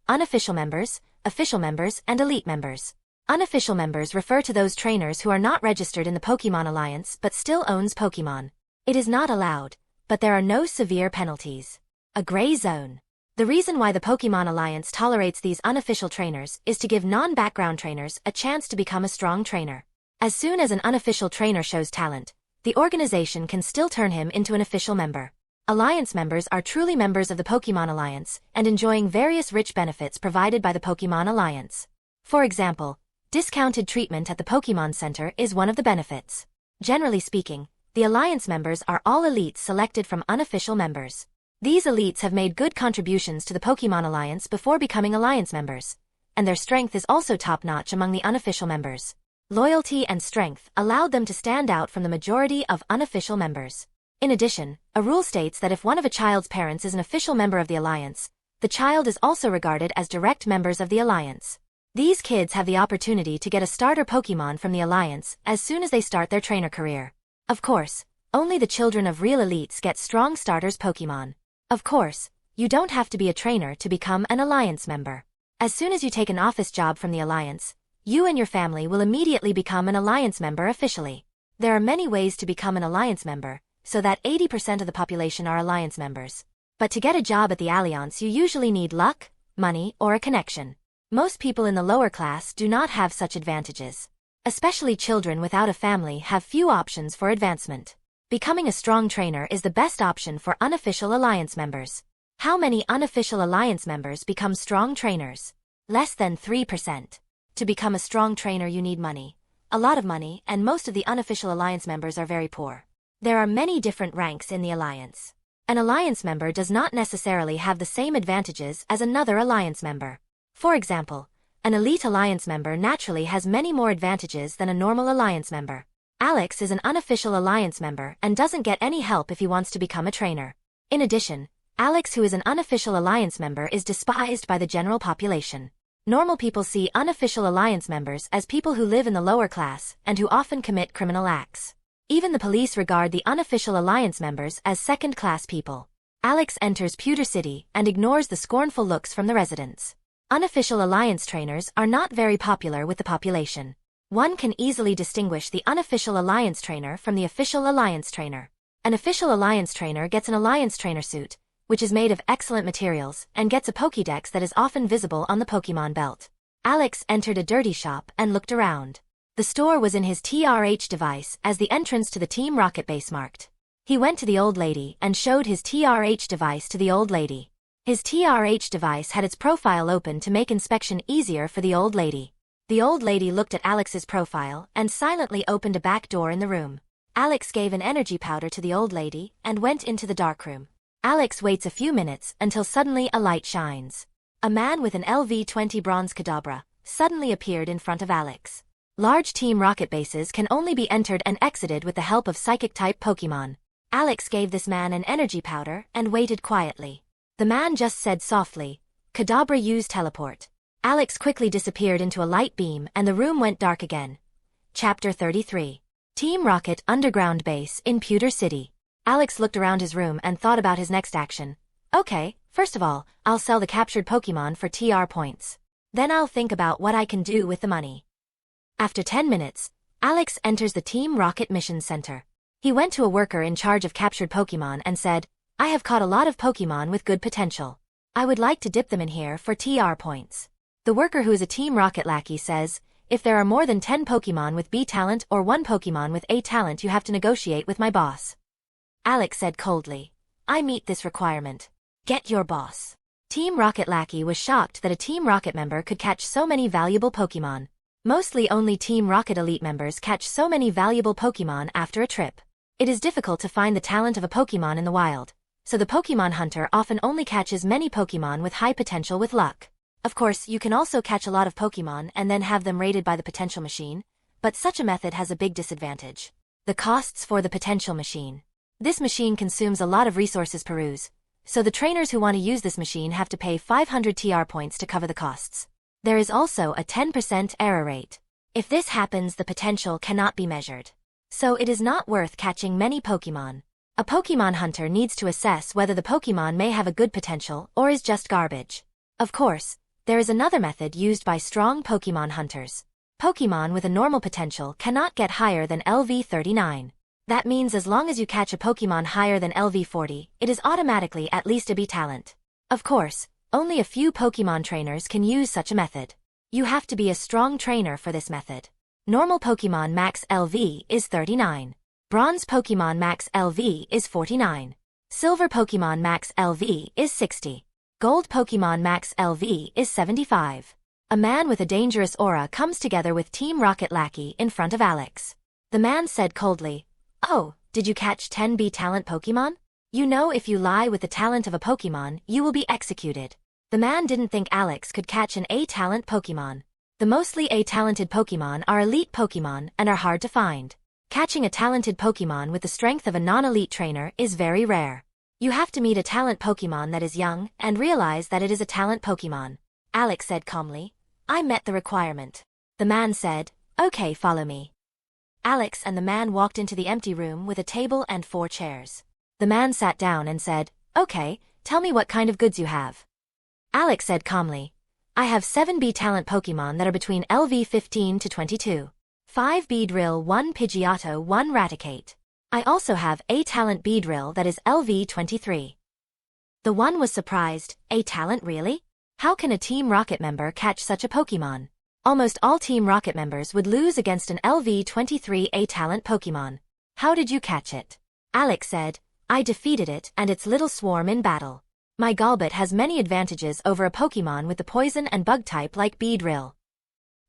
[SPEAKER 1] unofficial members, official members, and elite members. Unofficial members refer to those trainers who are not registered in the Pokemon Alliance but still owns Pokemon. It is not allowed, but there are no severe penalties. A gray zone. The reason why the Pokemon Alliance tolerates these unofficial trainers is to give non-background trainers a chance to become a strong trainer. As soon as an unofficial trainer shows talent, the organization can still turn him into an official member. Alliance members are truly members of the Pokemon Alliance and enjoying various rich benefits provided by the Pokemon Alliance. For example, discounted treatment at the Pokemon Center is one of the benefits. Generally speaking, the Alliance members are all elites selected from unofficial members. These elites have made good contributions to the Pokemon Alliance before becoming Alliance members, and their strength is also top-notch among the unofficial members. Loyalty and strength allowed them to stand out from the majority of unofficial members. In addition, a rule states that if one of a child's parents is an official member of the Alliance, the child is also regarded as direct members of the Alliance. These kids have the opportunity to get a starter Pokemon from the Alliance as soon as they start their trainer career. Of course, only the children of real elites get strong starters Pokemon. Of course, you don't have to be a trainer to become an Alliance member. As soon as you take an office job from the Alliance, you and your family will immediately become an Alliance member officially. There are many ways to become an Alliance member, so that 80% of the population are Alliance members. But to get a job at the Alliance you usually need luck, money, or a connection. Most people in the lower class do not have such advantages. Especially children without a family have few options for advancement. Becoming a strong trainer is the best option for unofficial Alliance members. How many unofficial Alliance members become strong trainers? Less than 3%. To become a strong trainer you need money. A lot of money, and most of the unofficial Alliance members are very poor. There are many different ranks in the Alliance. An Alliance member does not necessarily have the same advantages as another Alliance member. For example, an elite Alliance member naturally has many more advantages than a normal Alliance member. Alex is an unofficial Alliance member and doesn't get any help if he wants to become a trainer. In addition, Alex, who is an unofficial Alliance member, is despised by the general population. Normal people see unofficial Alliance members as people who live in the lower class and who often commit criminal acts. Even the police regard the unofficial Alliance members as second-class people. Alex enters Pewter City and ignores the scornful looks from the residents. Unofficial Alliance trainers are not very popular with the population. One can easily distinguish the unofficial Alliance trainer from the official Alliance trainer. An official Alliance trainer gets an Alliance trainer suit, which is made of excellent materials, and gets a Pokédex that is often visible on the Pokémon belt. Alex entered a dirty shop and looked around. The store was in his TRH device as the entrance to the Team Rocket base marked. He went to the old lady and showed his TRH device to the old lady. His TRH device had its profile open to make inspection easier for the old lady. The old lady looked at Alex's profile and silently opened a back door in the room. Alex gave an energy powder to the old lady and went into the darkroom. Alex waits a few minutes until suddenly a light shines. A man with an LV-20 bronze Kadabra suddenly appeared in front of Alex. Large Team Rocket bases can only be entered and exited with the help of Psychic-type Pokemon. Alex gave this man an energy powder and waited quietly. The man just said softly, "Kadabra, use teleport." Alex quickly disappeared into a light beam and the room went dark again. Chapter 33. Team Rocket Underground Base in Pewter City. Alex looked around his room and thought about his next action. Okay, first of all, I'll sell the captured Pokemon for TR points. Then I'll think about what I can do with the money. After 10 minutes, Alex enters the Team Rocket Mission Center. He went to a worker in charge of captured Pokemon and said, I have caught a lot of Pokemon with good potential. I would like to dip them in here for TR points. The worker, who is a Team Rocket lackey, says, if there are more than 10 Pokemon with B talent or 1 Pokemon with A talent, you have to negotiate with my boss. Alex said coldly, I meet this requirement. Get your boss. Team Rocket lackey was shocked that a Team Rocket member could catch so many valuable Pokemon. Mostly only Team Rocket Elite members catch so many valuable Pokemon after a trip. It is difficult to find the talent of a Pokemon in the wild, so the Pokemon hunter often only catches many Pokemon with high potential with luck. Of course, you can also catch a lot of Pokemon and then have them rated by the potential machine, but such a method has a big disadvantage. The costs for the potential machine. This machine consumes a lot of resources per use, so the trainers who want to use this machine have to pay 500 TR points to cover the costs. There is also a 10% error rate. If this happens, the potential cannot be measured. So it is not worth catching many Pokemon. A Pokemon hunter needs to assess whether the Pokemon may have a good potential or is just garbage. Of course, there is another method used by strong Pokemon hunters. Pokemon with a normal potential cannot get higher than LV 39. That means as long as you catch a Pokemon higher than LV 40, it is automatically at least a B talent. Of course, only a few Pokemon trainers can use such a method. You have to be a strong trainer for this method. Normal Pokemon max LV is 39. Bronze Pokemon max LV is 49. Silver Pokemon max LV is 60. Gold Pokemon max LV is 75. A man with a dangerous aura comes together with Team Rocket lackey in front of Alex. The man said coldly, Oh, did you catch 10 B talent Pokemon? You know, if you lie with the talent of a Pokemon, you will be executed. The man didn't think Alex could catch an A-talent Pokemon. The mostly A-talented Pokemon are elite Pokemon and are hard to find. Catching a talented Pokemon with the strength of a non-elite trainer is very rare. You have to meet a talent Pokemon that is young and realize that it is a talent Pokemon. Alex said calmly, I met the requirement. The man said, Okay, follow me. Alex and the man walked into the empty room with a table and 4 chairs. The man sat down and said, Okay, tell me what kind of goods you have. Alex said calmly, I have 7 B talent Pokemon that are between LV 15 to 22. 5 Beedrill, 1 Pidgeotto, 1 Raticate. I also have A talent Beedrill that is LV 23. The one was surprised, A talent really? How can a Team Rocket member catch such a Pokemon? Almost all Team Rocket members would lose against an LV 23 A talent Pokemon. How did you catch it? Alex said, I defeated it and its little swarm in battle. My Golbat has many advantages over a Pokemon with the poison and bug type like Beedrill.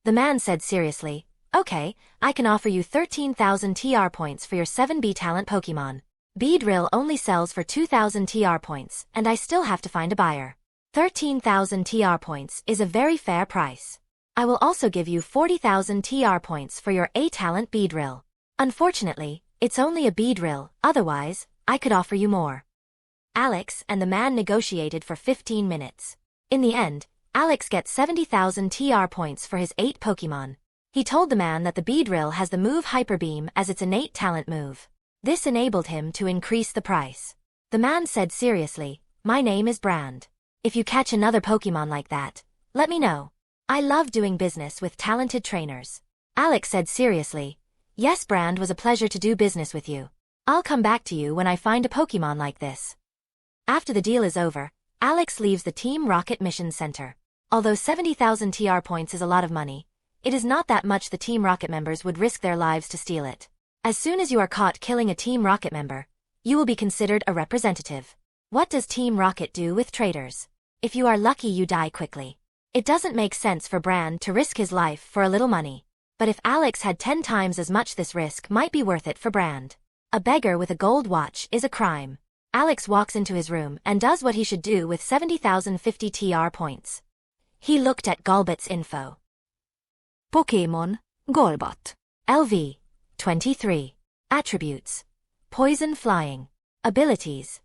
[SPEAKER 1] The man said seriously, Okay, I can offer you 13,000 TR points for your 7 B talent Pokemon. Beedrill only sells for 2,000 TR points, and I still have to find a buyer. 13,000 TR points is a very fair price. I will also give you 40,000 TR points for your A talent Beedrill. Unfortunately, it's only a Beedrill, otherwise, I could offer you more. Alex and the man negotiated for 15 minutes. In the end, Alex gets 70,000 TR points for his 8 Pokemon. He told the man that the Beedrill has the move Hyper Beam as its innate talent move. This enabled him to increase the price. The man said seriously, My name is Brand. If you catch another Pokemon like that, let me know. I love doing business with talented trainers. Alex said seriously, Yes, Brand, was a pleasure to do business with you. I'll come back to you when I find a Pokemon like this. After the deal is over, Alex leaves the Team Rocket Mission Center. Although 70,000 TR points is a lot of money, it is not that much the Team Rocket members would risk their lives to steal it. As soon as you are caught killing a Team Rocket member, you will be considered a representative. What does Team Rocket do with traitors? If you are lucky, you die quickly. It doesn't make sense for Brand to risk his life for a little money. But if Alex had 10 times as much, this risk might be worth it for Brand. A beggar with a gold watch is a crime. Alex walks into his room and does what he should do with 70,050 TR points. He looked at Golbat's info.
[SPEAKER 2] Pokémon, Golbat.
[SPEAKER 1] LV 23. Attributes: Poison Flying. Abilities: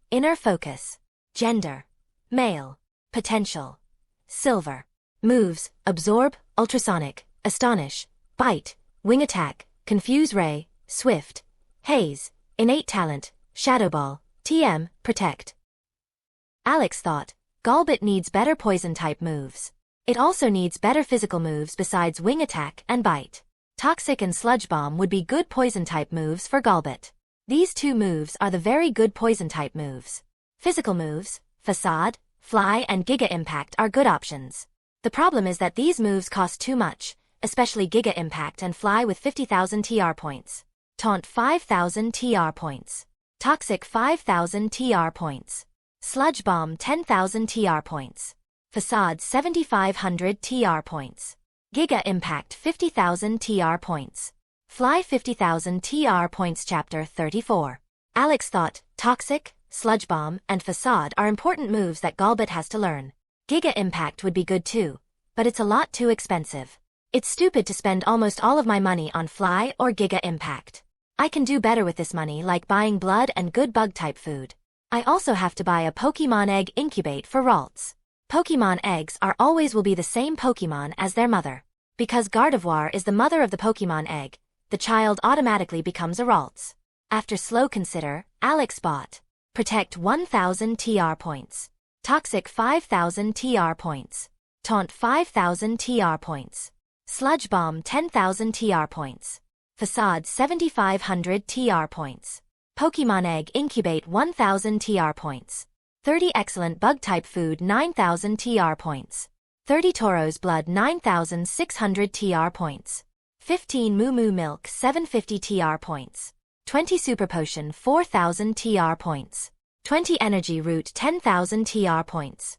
[SPEAKER 1] Inner Focus. Gender: Male. Potential: Silver. Moves: Absorb, Ultrasonic, Astonish, Bite, Wing Attack, Confuse Ray, Swift, Haze. Innate Talent: Shadow Ball, TM, Protect. Alex thought, Golbat needs better poison-type moves. It also needs better physical moves besides Wing Attack and Bite. Toxic and Sludge Bomb would be good poison-type moves for Golbat. These two moves are the very good poison-type moves. Physical moves, Facade, Fly and Giga Impact are good options. The problem is that these moves cost too much, especially Giga Impact and Fly with 50,000 TR points. Taunt 5,000 TR points. Toxic 5,000 TR points. Sludge Bomb 10,000 TR points. Facade 7,500 TR points. Giga Impact 50,000 TR points. Fly 50,000 TR points. Chapter 34. Alex thought, Toxic, Sludge Bomb, and Facade are important moves that Golbat has to learn. Giga Impact would be good too, but it's a lot too expensive. It's stupid to spend almost all of my money on Fly or Giga Impact. I can do better with this money, like buying blood and good bug-type food. I also have to buy a Pokemon Egg Incubate for Ralts. Pokemon eggs are always will be the same Pokemon as their mother. Because Gardevoir is the mother of the Pokemon egg, the child automatically becomes a Ralts. After slow consider, Alex bought Protect 1,000 TR points. Toxic 5,000 TR points. Taunt 5,000 TR points. Sludge Bomb 10,000 TR points. Facade 7,500 TR points. Pokemon Egg Incubate 1,000 TR points. 30 Excellent Bug-type Food 9,000 TR points. 30 Tauros Blood 9,600 TR points. 15 Moo Moo Milk 750 TR points. 20 Super Potion 4,000 TR points. 20 Energy Root 10,000 TR points.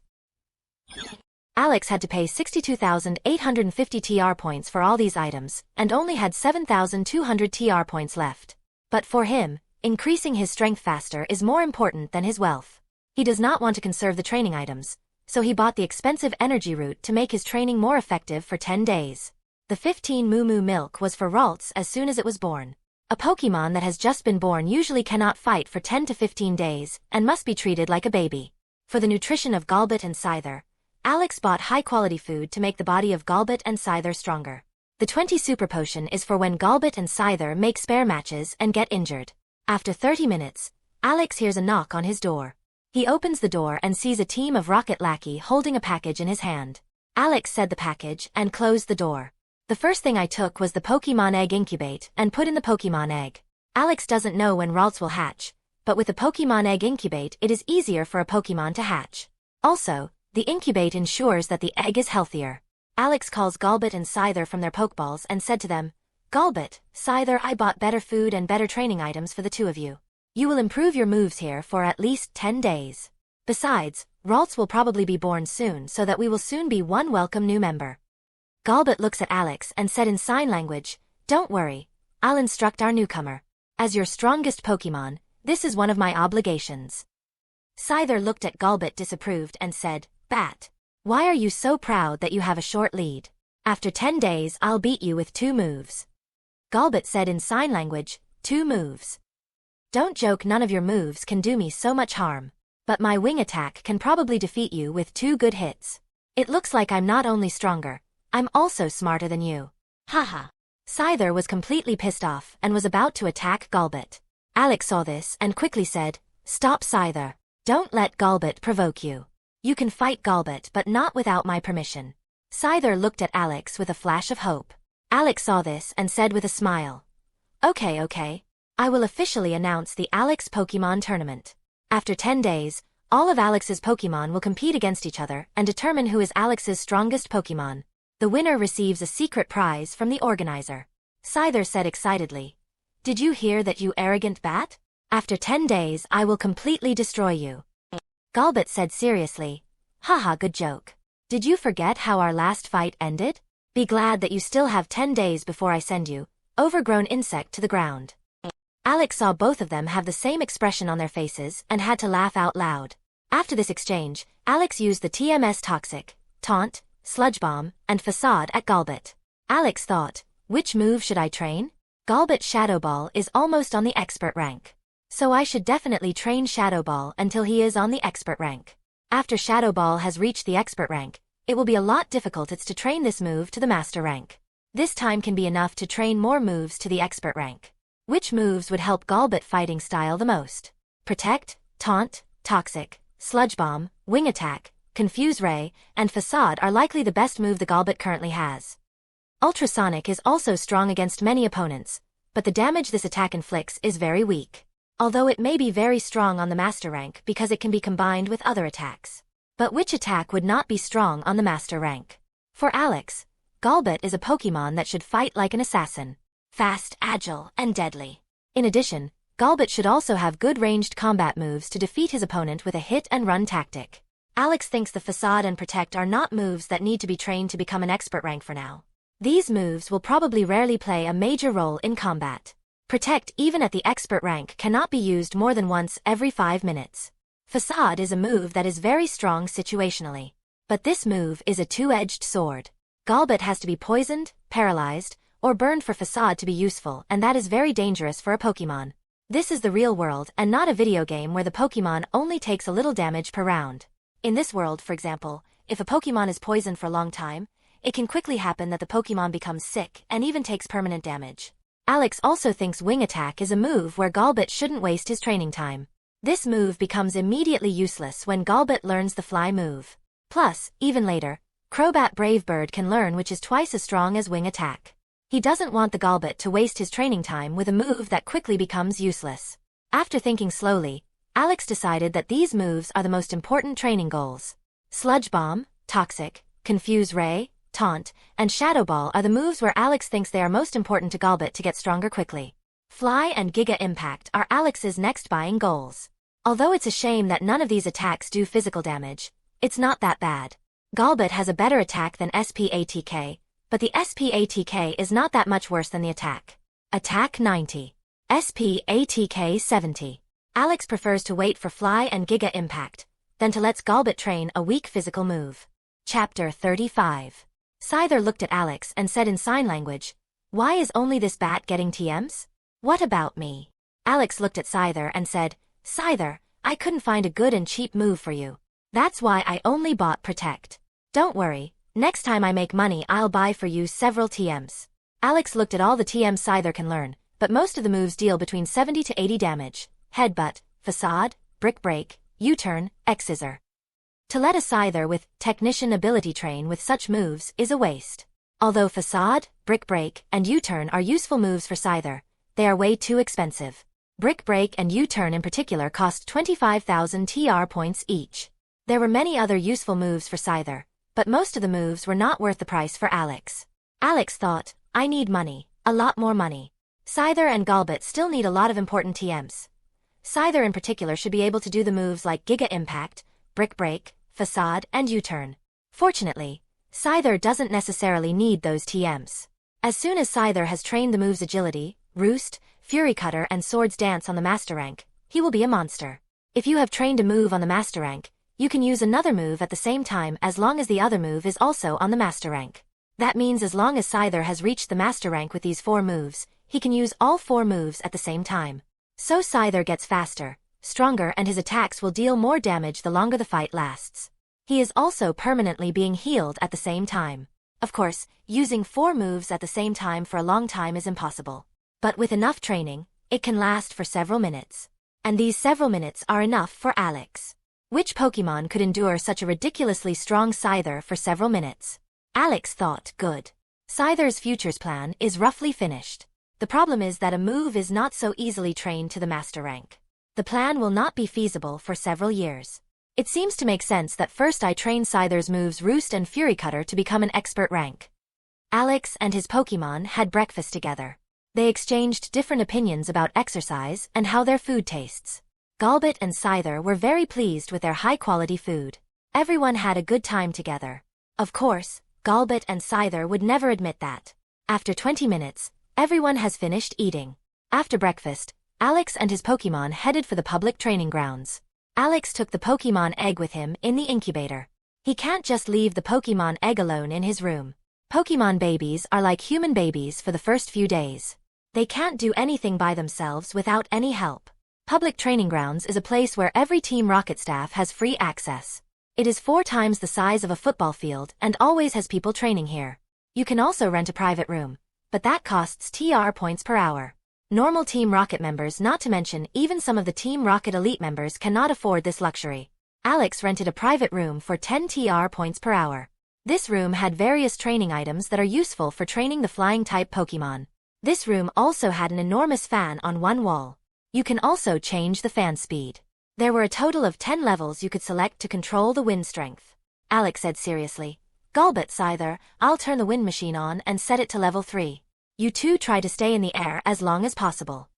[SPEAKER 1] Alex had to pay 62,850 TR points for all these items, and only had 7,200 TR points left. But for him, increasing his strength faster is more important than his wealth. He does not want to conserve the training items, so he bought the expensive energy root to make his training more effective for 10 days. The 15 Moo Moo Milk was for Ralts as soon as it was born. A Pokemon that has just been born usually cannot fight for 10 to 15 days and must be treated like a baby. For the nutrition of Golbat and Scyther, Alex bought high-quality food to make the body of Golbat and Scyther stronger. The 20 Super Potion is for when Golbat and Scyther make spare matches and get injured. After 30 minutes, Alex hears a knock on his door. He opens the door and sees a team of Rocket Lackey holding a package in his hand. Alex said the package and closed the door. The first thing I took was the Pokemon Egg Incubate and put in the Pokemon Egg. Alex doesn't know when Ralts will hatch, but with the Pokemon Egg Incubate it is easier for a Pokemon to hatch. Also, the Incubate ensures that the egg is healthier. Alex calls Golbat and Scyther from their Pokeballs and said to them, Golbat, Scyther, I bought better food and better training items for the two of you. You will improve your moves here for at least 10 days. Besides, Ralts will probably be born soon so that we will soon be one welcome new member. Golbat looks at Alex and said in sign language, Don't worry, I'll instruct our newcomer. As your strongest Pokemon, this is one of my obligations. Scyther looked at Golbat disapproved and said, Bat, why are you so proud that you have a short lead? After 10 days I'll beat you with 2 moves. Golbat said in sign language, 2 moves. Don't joke, none of your moves can do me so much harm. But my wing attack can probably defeat you with 2 good hits. It looks like I'm not only stronger, I'm also smarter than you. Haha. Scyther was completely pissed off and was about to attack Golbat. Alex saw this and quickly said, Stop, Scyther. Don't let Golbat provoke you. You can fight Golbat but not without my permission. Scyther looked at Alex with a flash of hope. Alex saw this and said with a smile, Okay. I will officially announce the Alex Pokemon Tournament. After 10 days, all of Alex's Pokemon will compete against each other and determine who is Alex's strongest Pokemon. The winner receives a secret prize from the organizer. Scyther said excitedly, Did you hear that, you arrogant bat? After 10 days I will completely destroy you. Golbat said seriously, Haha, good joke. Did you forget how our last fight ended? Be glad that you still have 10 days before I send you, overgrown insect, to the ground. Alex saw both of them have the same expression on their faces and had to laugh out loud. After this exchange, Alex used the TMS Toxic, Taunt, Sludge Bomb, and Facade at Golbat. Alex thought, which move should I train? Golbat Shadow Ball is almost on the expert rank. So I should definitely train Shadow Ball until he is on the expert rank. After Shadow Ball has reached the expert rank, it will be a lot difficult to train this move to the master rank. This time can be enough to train more moves to the expert rank. Which moves would help Golbat fighting style the most? Protect, Taunt, Toxic, Sludge Bomb, Wing Attack, Confuse Ray, and Facade are likely the best move the Golbat currently has. Ultrasonic is also strong against many opponents, but the damage this attack inflicts is very weak. Although it may be very strong on the Master rank because it can be combined with other attacks. But which attack would not be strong on the Master rank? For Alex, Golbat is a Pokemon that should fight like an assassin. Fast, agile, and deadly. In addition, Golbat should also have good ranged combat moves to defeat his opponent with a hit-and-run tactic. Alex thinks the Facade and Protect are not moves that need to be trained to become an expert rank for now. These moves will probably rarely play a major role in combat. Protect, even at the expert rank, cannot be used more than once every 5 minutes. Facade is a move that is very strong situationally. But this move is a two-edged sword. Golbat has to be poisoned, paralyzed, or burned for Facade to be useful, and that is very dangerous for a Pokemon. This is the real world and not a video game where the Pokemon only takes a little damage per round. In this world, for example, if a Pokemon is poisoned for a long time, it can quickly happen that the Pokemon becomes sick and even takes permanent damage. Alex also thinks Wing Attack is a move where Golbat shouldn't waste his training time. This move becomes immediately useless when Golbat learns the Fly move. Plus, even later, Crobat Brave Bird can learn, which is twice as strong as Wing Attack. He doesn't want the Golbat to waste his training time with a move that quickly becomes useless. After thinking slowly, Alex decided that these moves are the most important training goals. Sludge Bomb, Toxic, Confuse Ray, Taunt, and Shadow Ball are the moves where Alex thinks they are most important to Golbat to get stronger quickly. Fly and Giga Impact are Alex's next buying goals. Although it's a shame that none of these attacks do physical damage, it's not that bad. Golbat has a better attack than SPATK, but the SPATK is not that much worse than the attack. Attack 90. SPATK 70. Alex prefers to wait for Fly and Giga Impact than to let Golbat train a weak physical move. Chapter 35. Scyther looked at Alex and said in sign language, "Why is only this bat getting TMs? What about me?" Alex looked at Scyther and said, "Scyther, I couldn't find a good and cheap move for you. That's why I only bought Protect. Don't worry, next time I make money I'll buy for you several TMs." Alex looked at all the TMs Scyther can learn, but most of the moves deal between 70 to 80 damage. Headbutt, Facade, Brick Break, U-Turn, X-Scissor. To let a Scyther with Technician ability train with such moves is a waste. Although Facade, Brick Break, and U-Turn are useful moves for Scyther, they are way too expensive. Brick Break and U-Turn in particular cost 25,000 TR points each. There were many other useful moves for Scyther, but most of the moves were not worth the price for Alex. Alex thought, I need money, a lot more money. Scyther and Golbat still need a lot of important TMs. Scyther in particular should be able to do the moves like Giga Impact, Brick Break, Facade, and U-Turn. Fortunately, Scyther doesn't necessarily need those TMs. As soon as Scyther has trained the moves Agility, Roost, Fury Cutter, and Swords Dance on the Master rank, he will be a monster. If you have trained a move on the Master rank, you can use another move at the same time as long as the other move is also on the Master rank. That means as long as Scyther has reached the Master rank with these 4 moves, he can use all 4 moves at the same time. So Scyther gets faster, stronger, and his attacks will deal more damage the longer the fight lasts. He is also permanently being healed at the same time. Of course, using 4 moves at the same time for a long time is impossible. But with enough training, it can last for several minutes. And these several minutes are enough for Alex. Which Pokemon could endure such a ridiculously strong Scyther for several minutes? Alex thought, good. Scyther's futures plan is roughly finished. The problem is that a move is not so easily trained to the Master rank. The plan will not be feasible for several years. It seems to make sense that first I train Scyther's moves Roost and Fury Cutter to become an expert rank. Alex and his Pokemon had breakfast together. They exchanged different opinions about exercise and how their food tastes. Golbat and Scyther were very pleased with their high-quality food. Everyone had a good time together. Of course, Golbat and Scyther would never admit that. After 20 minutes, everyone has finished eating. After breakfast, Alex and his Pokemon headed for the public training grounds. Alex took the Pokemon egg with him in the incubator. He can't just leave the Pokemon egg alone in his room. Pokemon babies are like human babies for the first few days. They can't do anything by themselves without any help. Public training grounds is a place where every Team Rocket staff has free access. It is 4 times the size of a football field and always has people training here. You can also rent a private room, but that costs TR points per hour. Normal Team Rocket members, not to mention even some of the Team Rocket Elite members, cannot afford this luxury. Alex rented a private room for 10 TR points per hour. This room had various training items that are useful for training the flying-type Pokemon. This room also had an enormous fan on one wall. You can also change the fan speed. There were a total of 10 levels you could select to control the wind strength. Alex said seriously, "Golbat, Scyther, I'll turn the wind machine on and set it to level 3. You two try to stay in the air as long as possible."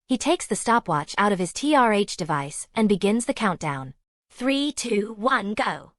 [SPEAKER 1] He takes the stopwatch out of his TRH device and begins the countdown. 3, 2, 1, go.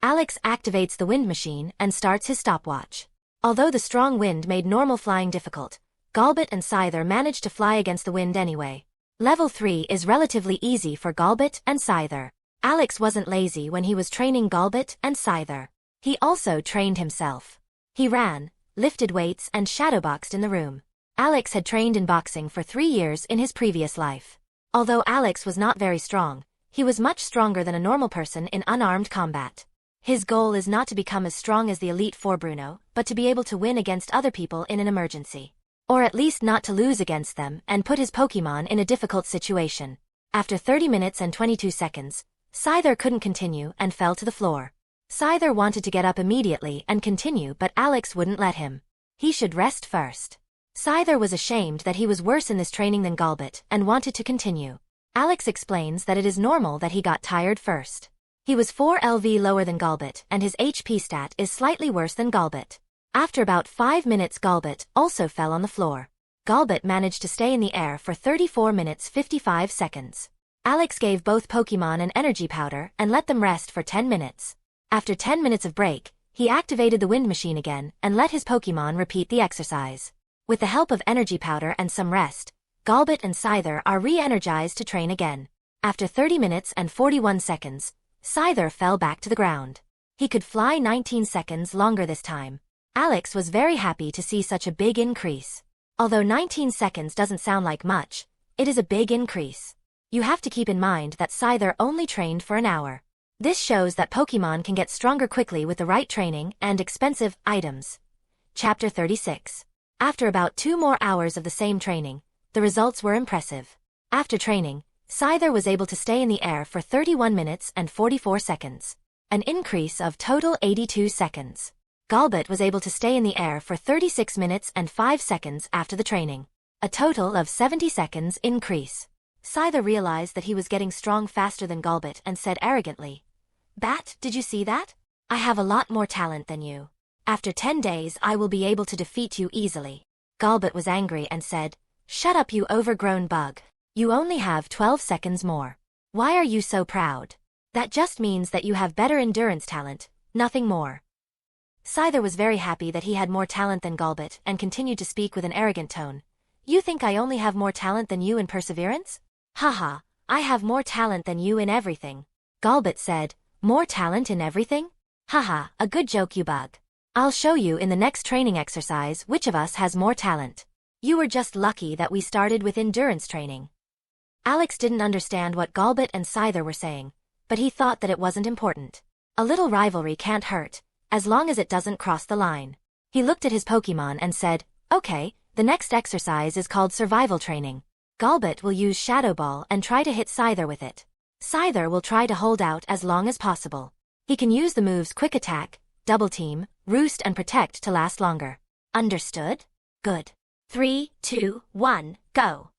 [SPEAKER 1] Alex activates the wind machine and starts his stopwatch. Although the strong wind made normal flying difficult, Golbat and Scyther managed to fly against the wind anyway. Level 3 is relatively easy for Golbat and Scyther. Alex wasn't lazy when he was training Golbat and Scyther. He also trained himself. He ran, lifted weights and shadowboxed in the room. Alex had trained in boxing for 3 years in his previous life. Although Alex was not very strong, he was much stronger than a normal person in unarmed combat. His goal is not to become as strong as the Elite Four Bruno, but to be able to win against other people in an emergency. Or at least not to lose against them and put his Pokemon in a difficult situation. After 30 minutes and 22 seconds, Scyther couldn't continue and fell to the floor. Scyther wanted to get up immediately and continue, but Alex wouldn't let him. He should rest first. Scyther was ashamed that he was worse in this training than Golbat and wanted to continue. Alex explains that it is normal that he got tired first. He was 4 LV lower than Golbat and his HP stat is slightly worse than Golbat. After about 5 minutes, Golbat also fell on the floor. Golbat managed to stay in the air for 34 minutes 55 seconds. Alex gave both Pokemon an energy powder and let them rest for 10 minutes. After 10 minutes of break, he activated the wind machine again and let his Pokemon repeat the exercise. With the help of energy powder and some rest, Golbat and Scyther are re-energized to train again. After 30 minutes and 41 seconds, Scyther fell back to the ground. He could fly 19 seconds longer this time. Alex was very happy to see such a big increase. Although 19 seconds doesn't sound like much, it is a big increase. You have to keep in mind that Scyther only trained for an hour. This shows that Pokemon can get stronger quickly with the right training and expensive items. Chapter 36. After about 2 more hours of the same training, the results were impressive. After training, Scyther was able to stay in the air for 31 minutes and 44 seconds. An increase of total 82 seconds. Golbat was able to stay in the air for 36 minutes and 5 seconds after the training. A total of 70 seconds increase. Scyther realized that he was getting strong faster than Golbat and said arrogantly, "Bat, did you see that? I have a lot more talent than you. After 10 days I will be able to defeat you easily." Golbat was angry and said, "Shut up, you overgrown bug. You only have 12 seconds more. Why are you so proud? That just means that you have better endurance talent, nothing more." Scyther was very happy that he had more talent than Golbat and continued to speak with an arrogant tone. "You think I only have more talent than you in perseverance? Haha, I have more talent than you in everything." Golbat said, "More talent in everything? Haha, a good joke, you bug. I'll show you in the next training exercise which of us has more talent. You were just lucky that we started with endurance training." Alex didn't understand what Golbat and Scyther were saying, but he thought that it wasn't important. A little rivalry can't hurt, as long as it doesn't cross the line. He looked at his Pokemon and said, "Okay, the next exercise is called survival training. Golbat will use Shadow Ball and try to hit Scyther with it. Scyther will try to hold out as long as possible. He can use the moves Quick Attack, Double Team, Roost and Protect to last longer. Understood? Good. 3, 2, 1, go."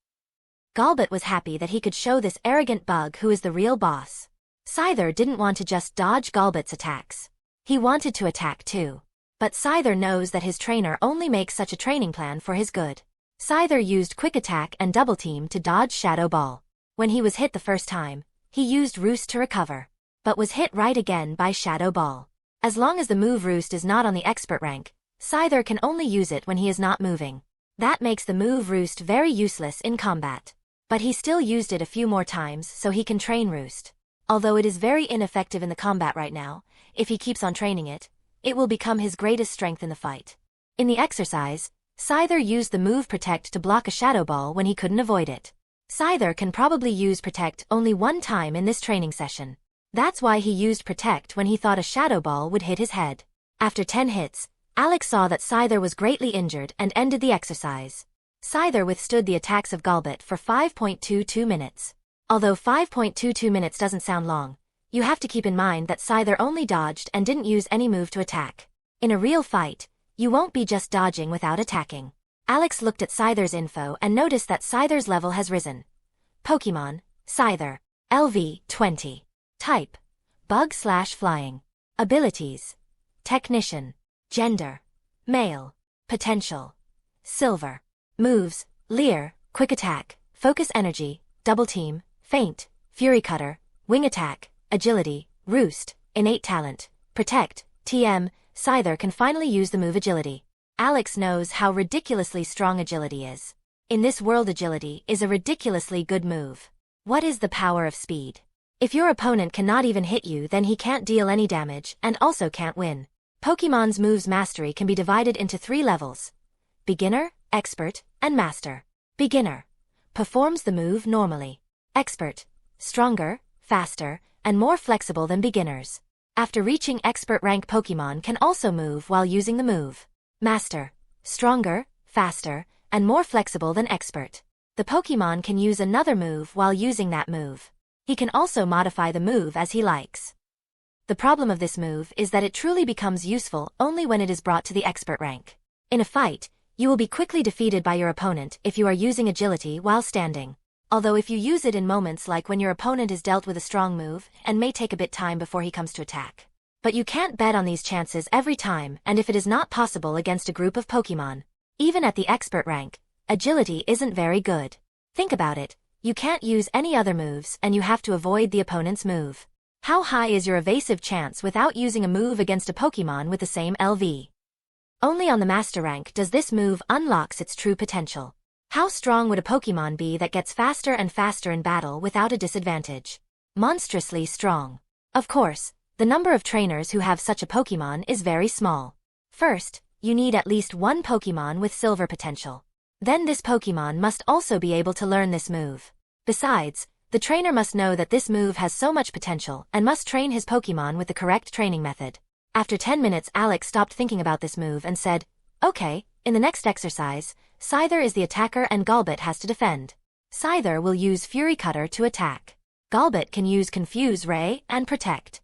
[SPEAKER 1] Golbat was happy that he could show this arrogant bug who is the real boss. Scyther didn't want to just dodge Golbat's attacks. He wanted to attack too. But Scyther knows that his trainer only makes such a training plan for his good. Scyther used Quick Attack and Double Team to dodge Shadow Ball. When he was hit the first time, he used Roost to recover, but was hit right again by Shadow Ball. As long as the move Roost is not on the expert rank, Scyther can only use it when he is not moving. That makes the move Roost very useless in combat. But he still used it a few more times so he can train Roost. Although it is very ineffective in the combat right now, if he keeps on training it, it will become his greatest strength in the fight. In the exercise, Scyther used the move Protect to block a Shadow Ball when he couldn't avoid it. Scyther can probably use Protect only one time in this training session. That's why he used Protect when he thought a Shadow Ball would hit his head. After 10 hits, Alex saw that Scyther was greatly injured and ended the exercise. Scyther withstood the attacks of Golbat for 5.22 minutes. Although 5.22 minutes doesn't sound long, you have to keep in mind that Scyther only dodged and didn't use any move to attack. In a real fight, you won't be just dodging without attacking. Alex looked at Scyther's info and noticed that Scyther's level has risen. Pokemon, Scyther, LV 20. Type, Bug/Flying. Abilities, Technician. Gender, Male. Potential, Silver. Moves, Leer, Quick Attack, Focus Energy, Double Team, Feint, Fury Cutter, Wing Attack, Agility, Roost, Innate Talent, Protect, TM. Scyther can finally use the move Agility. Alex knows how ridiculously strong Agility is. In this world, Agility is a ridiculously good move. What is the power of speed? If your opponent cannot even hit you, then he can't deal any damage and also can't win. Pokemon's moves mastery can be divided into 3 levels: Beginner, Expert, and Master. Beginner performs the move normally. Expert, stronger, faster, and more flexible than beginners. After reaching Expert rank, Pokemon can also move while using the move. Master, stronger, faster, and more flexible than Expert. The Pokemon can use another move while using that move. He can also modify the move as he likes. The problem of this move is that it truly becomes useful only when it is brought to the Expert rank. In a fight, you will be quickly defeated by your opponent if you are using Agility while standing. Although if you use it in moments like when your opponent is dealt with a strong move and may take a bit time before he comes to attack. But you can't bet on these chances every time, and if it is not possible against a group of Pokemon. Even at the Expert rank, Agility isn't very good. Think about it, you can't use any other moves and you have to avoid the opponent's move. How high is your evasive chance without using a move against a Pokemon with the same LV? Only on the Master rank does this move unlocks its true potential. How strong would a Pokemon be that gets faster and faster in battle without a disadvantage? Monstrously strong. Of course, the number of trainers who have such a Pokemon is very small. First, you need at least one Pokemon with silver potential. Then this Pokemon must also be able to learn this move. Besides, the trainer must know that this move has so much potential and must train his Pokemon with the correct training method. After 10 minutes, Alex stopped thinking about this move and said, "Okay, in the next exercise, Scyther is the attacker and Golbat has to defend. Scyther will use Fury Cutter to attack. Golbat can use Confuse Ray and Protect."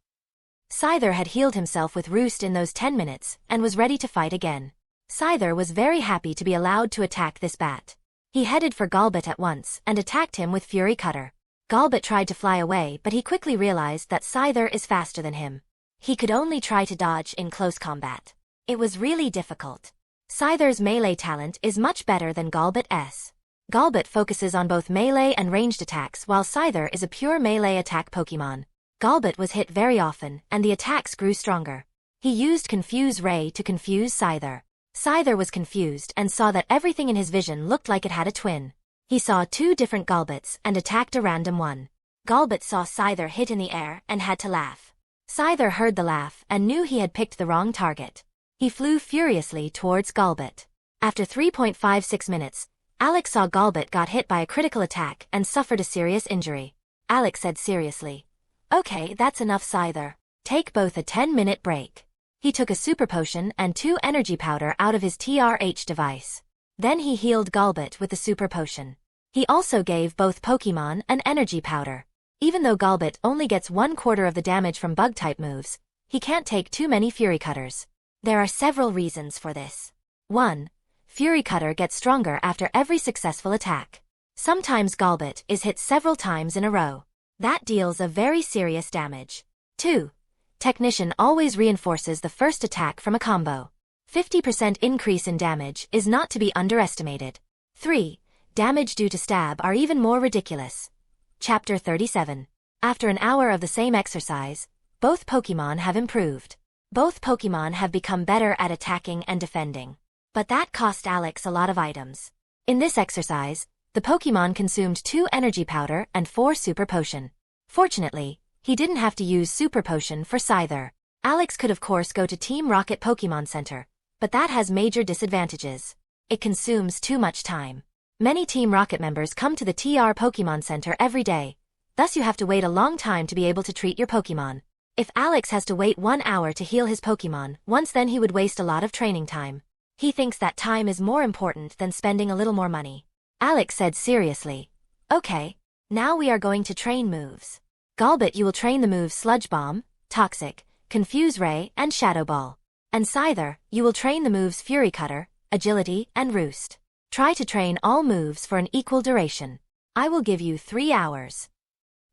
[SPEAKER 1] Scyther had healed himself with Roost in those 10 minutes and was ready to fight again. Scyther was very happy to be allowed to attack this bat. He headed for Golbat at once and attacked him with Fury Cutter. Golbat tried to fly away, but he quickly realized that Scyther is faster than him. He could only try to dodge in close combat. It was really difficult. Scyther's melee talent is much better than Golbat's. Golbat focuses on both melee and ranged attacks, while Scyther is a pure melee attack Pokemon. Golbat was hit very often, and the attacks grew stronger. He used Confuse Ray to confuse Scyther. Scyther was confused and saw that everything in his vision looked like it had a twin. He saw 2 different Golbats and attacked a random one. Golbat saw Scyther hit in the air and had to laugh. Scyther heard the laugh and knew he had picked the wrong target. He flew furiously towards Golbat. After 3.56 minutes, Alex saw Golbat got hit by a critical attack and suffered a serious injury. Alex said seriously, "Okay, that's enough, Scyther. Take both a 10-minute break." He took a super potion and 2 energy powder out of his TRH device. Then he healed Golbat with the super potion. He also gave both Pokemon an energy powder. Even though Golbat only gets 1/4 of the damage from bug-type moves, he can't take too many Fury Cutters. There are several reasons for this. 1. Fury Cutter gets stronger after every successful attack. Sometimes Golbat is hit several times in a row. That deals a very serious damage. 2. Technician always reinforces the first attack from a combo. 50% increase in damage is not to be underestimated. 3. Damage due to stab are even more ridiculous. Chapter 37. After an hour of the same exercise, both Pokemon have improved. Both Pokemon have become better at attacking and defending. But that cost Alex a lot of items. In this exercise, the Pokemon consumed 2 energy powder and 4 super potion. Fortunately, he didn't have to use super potion for Scyther. Alex could of course go to Team Rocket Pokemon Center, but that has major disadvantages. It consumes too much time. Many Team Rocket members come to the TR Pokemon Center every day, thus you have to wait a long time to be able to treat your Pokemon. If Alex has to wait 1 hour to heal his Pokemon once, then he would waste a lot of training time. He thinks that time is more important than spending a little more money. Alex said seriously. Okay. Now we are going to train moves. Golbat, you will train the moves Sludge Bomb, Toxic, Confuse Ray, and Shadow Ball. And Scyther, you will train the moves Fury Cutter, Agility, and Roost. Try to train all moves for an equal duration. I will give you 3 hours.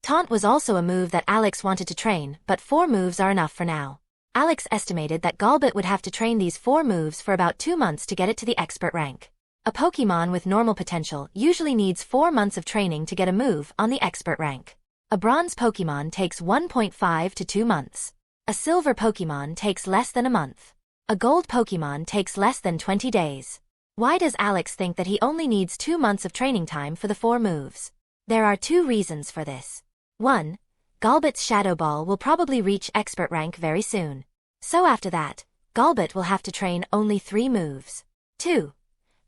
[SPEAKER 1] Taunt was also a move that Alex wanted to train, but 4 moves are enough for now. Alex estimated that Golbat would have to train these 4 moves for about 2 months to get it to the expert rank. A Pokemon with normal potential usually needs 4 months of training to get a move on the expert rank. A bronze Pokemon takes 1.5 to 2 months. A silver Pokemon takes less than a month. A gold Pokemon takes less than 20 days. Why does Alex think that he only needs 2 months of training time for the 4 moves? There are 2 reasons for this. 1. Golbat's Shadow Ball will probably reach expert rank very soon. So after that, Golbat will have to train only 3 moves. 2.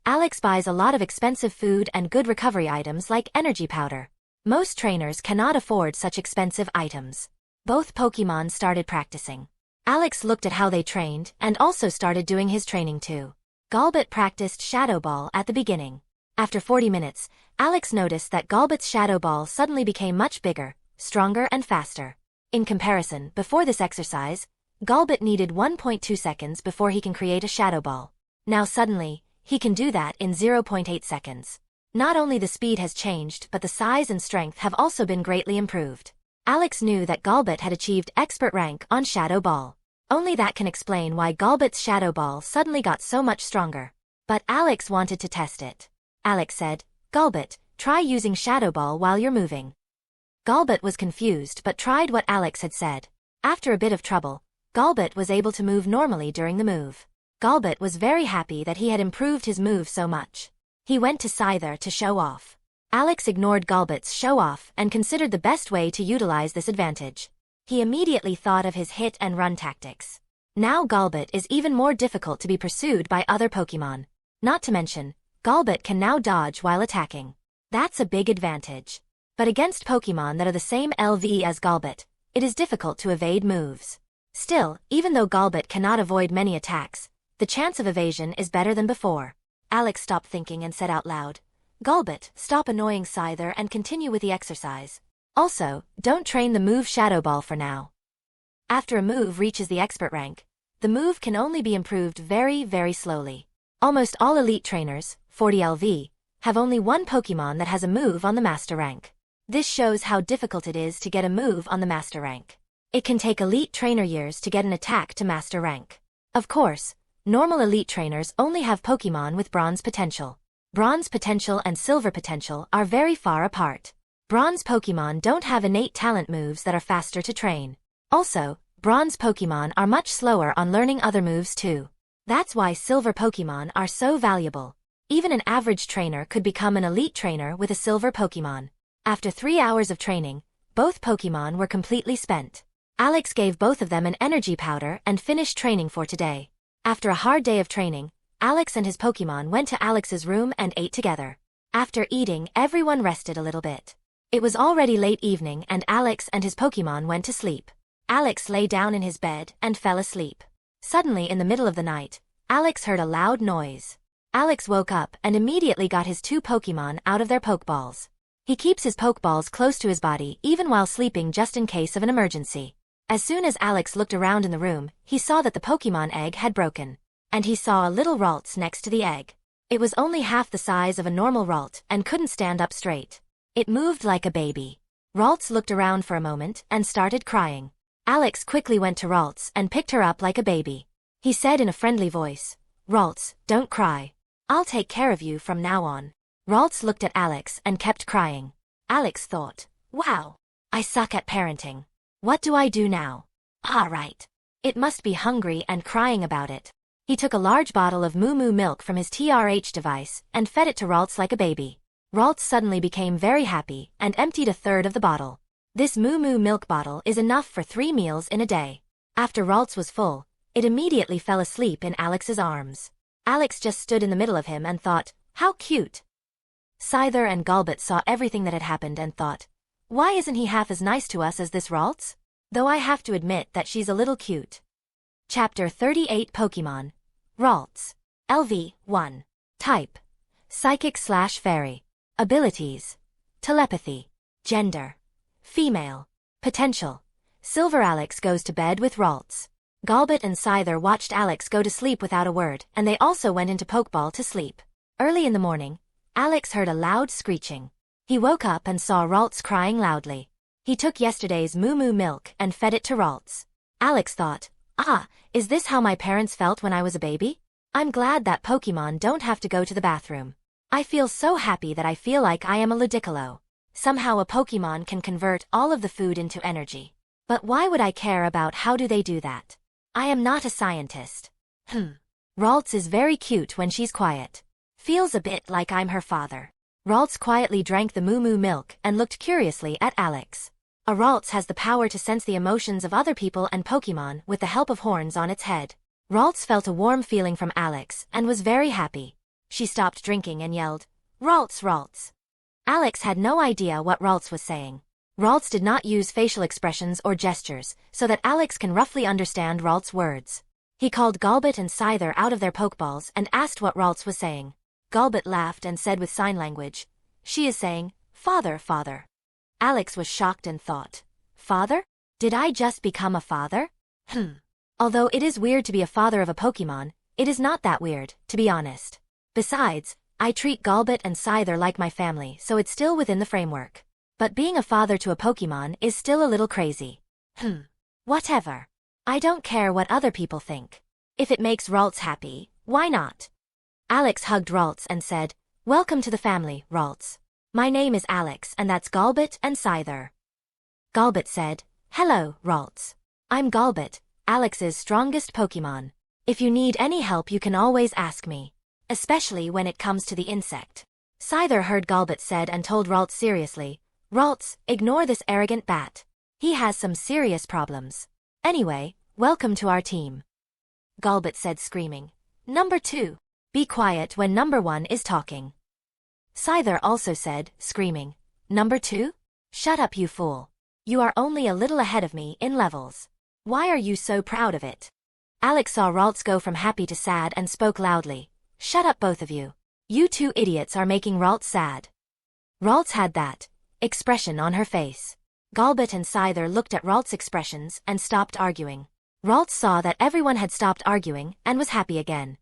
[SPEAKER 1] Alex buys a lot of expensive food and good recovery items like energy powder. Most trainers cannot afford such expensive items. Both Pokemon started practicing. Alex looked at how they trained and also started doing his training too. Golbat practiced Shadow Ball at the beginning. After 40 minutes, Alex noticed that Golbat's Shadow Ball suddenly became much bigger, stronger and faster. In comparison, before this exercise, Golbat needed 1.2 seconds before he can create a Shadow Ball. Now suddenly, he can do that in 0.8 seconds. Not only the speed has changed, but the size and strength have also been greatly improved. Alex knew that Golbat had achieved expert rank on Shadow Ball. Only that can explain why Golbat's Shadow Ball suddenly got so much stronger. But Alex wanted to test it. Alex said, Golbat, try using Shadow Ball while you're moving. Golbat was confused but tried what Alex had said. After a bit of trouble, Golbat was able to move normally during the move. Golbat was very happy that he had improved his move so much. He went to Scyther to show off. Alex ignored Golbat's show-off and considered the best way to utilize this advantage. He immediately thought of his hit-and-run tactics. Now Golbat is even more difficult to be pursued by other Pokemon. Not to mention, Golbat can now dodge while attacking. That's a big advantage. But against Pokemon that are the same LV as Golbat, it is difficult to evade moves. Still, even though Golbat cannot avoid many attacks, the chance of evasion is better than before. Alex stopped thinking and said out loud, Golbat, stop annoying Scyther and continue with the exercise. Also, don't train the move Shadow Ball for now. After a move reaches the expert rank, the move can only be improved very, very slowly. Almost all elite trainers, 40 LV, have only one Pokemon that has a move on the master rank. This shows how difficult it is to get a move on the master rank. It can take elite trainer years to get an attack to master rank. Of course, normal elite trainers only have Pokemon with bronze potential. Bronze potential and silver potential are very far apart. Bronze Pokemon don't have innate talent moves that are faster to train. Also, bronze Pokemon are much slower on learning other moves too. That's why silver Pokemon are so valuable. Even an average trainer could become an elite trainer with a silver Pokemon. After 3 hours of training, both Pokemon were completely spent. Alex gave both of them an energy powder and finished training for today. After a hard day of training, Alex and his Pokemon went to Alex's room and ate together. After eating, everyone rested a little bit. It was already late evening and Alex and his Pokemon went to sleep. Alex lay down in his bed and fell asleep. Suddenly in the middle of the night, Alex heard a loud noise. Alex woke up and immediately got his 2 Pokemon out of their Pokeballs. He keeps his Pokeballs close to his body even while sleeping just in case of an emergency. As soon as Alex looked around in the room, he saw that the Pokemon egg had broken. And he saw a little Ralts next to the egg. It was only half the size of a normal Ralt and couldn't stand up straight. It moved like a baby. Ralts looked around for a moment and started crying. Alex quickly went to Ralts and picked her up like a baby. He said in a friendly voice, Ralts, don't cry. I'll take care of you from now on. Ralts looked at Alex and kept crying. Alex thought, wow, I suck at parenting. What do I do now? Right. It must be hungry and crying about it. He took a large bottle of Moo Moo milk from his TRH device and fed it to Ralts like a baby. Ralts suddenly became very happy and emptied a third of the bottle. This Moo Moo milk bottle is enough for 3 meals in a day. After Ralts was full, it immediately fell asleep in Alex's arms. Alex just stood in the middle of him and thought, how cute. Scyther and Golbat saw everything that had happened and thought, why isn't he half as nice to us as this Ralts? Though I have to admit that she's a little cute. Chapter 38 Pokemon. Ralts. LV 1. Type: Psychic/Fairy. Abilities: Telepathy. Gender: Female. Potential: Silver. Alex goes to bed with Ralts. Galbot and Scyther watched Alex go to sleep without a word, and they also went into Pokeball to sleep. Early in the morning, Alex heard a loud screeching. He woke up and saw Ralts crying loudly. He took yesterday's moo-moo milk and fed it to Ralts. Alex thought, is this how my parents felt when I was a baby? I'm glad that Pokemon don't have to go to the bathroom. I feel so happy that I feel like I am a Ludicolo. Somehow a Pokemon can convert all of the food into energy. But why would I care about how do they do that? I am not a scientist. Ralts is very cute when she's quiet. Feels a bit like I'm her father. Ralts quietly drank the moo-moo milk and looked curiously at Alex. A Ralts has the power to sense the emotions of other people and Pokemon with the help of horns on its head. Ralts felt a warm feeling from Alex and was very happy. She stopped drinking and yelled, "Ralts, Ralts." Alex had no idea what Ralts was saying. Ralts did not use facial expressions or gestures, so that Alex can roughly understand Ralts' words. He called Galbot and Scyther out of their Pokeballs and asked what Ralts was saying. Galbot laughed and said with sign language, "She is saying, 'Father, father.'" Alex was shocked and thought, "Father? Did I just become a father?" Although it is weird to be a father of a Pokemon, it is not that weird, to be honest. Besides, I treat Galbot and Scyther like my family, so it's still within the framework. But being a father to a Pokemon is still a little crazy. Whatever. I don't care what other people think. If it makes Ralts happy, why not? Alex hugged Ralts and said, "Welcome to the family, Ralts. My name is Alex and that's Galbot and Scyther." Galbot said, "Hello, Ralts. I'm Galbot, Alex's strongest Pokemon. If you need any help you can always ask me. Especially when it comes to the insect." Scyther heard Galbot said and told Ralts seriously, "Ralts, ignore this arrogant bat. He has some serious problems. Anyway, welcome to our team." Galbot said screaming, "Number 2. Be quiet when number 1 is talking." Scyther also said, screaming, "Number 2? Shut up you fool. You are only a little ahead of me in levels. Why are you so proud of it?" Alex saw Ralts go from happy to sad and spoke loudly, "Shut up both of you. You two idiots are making Ralts sad." Ralts had that expression on her face. Galbot and Scyther looked at Ralts' expressions and stopped arguing. Ralts saw that everyone had stopped arguing and was happy again.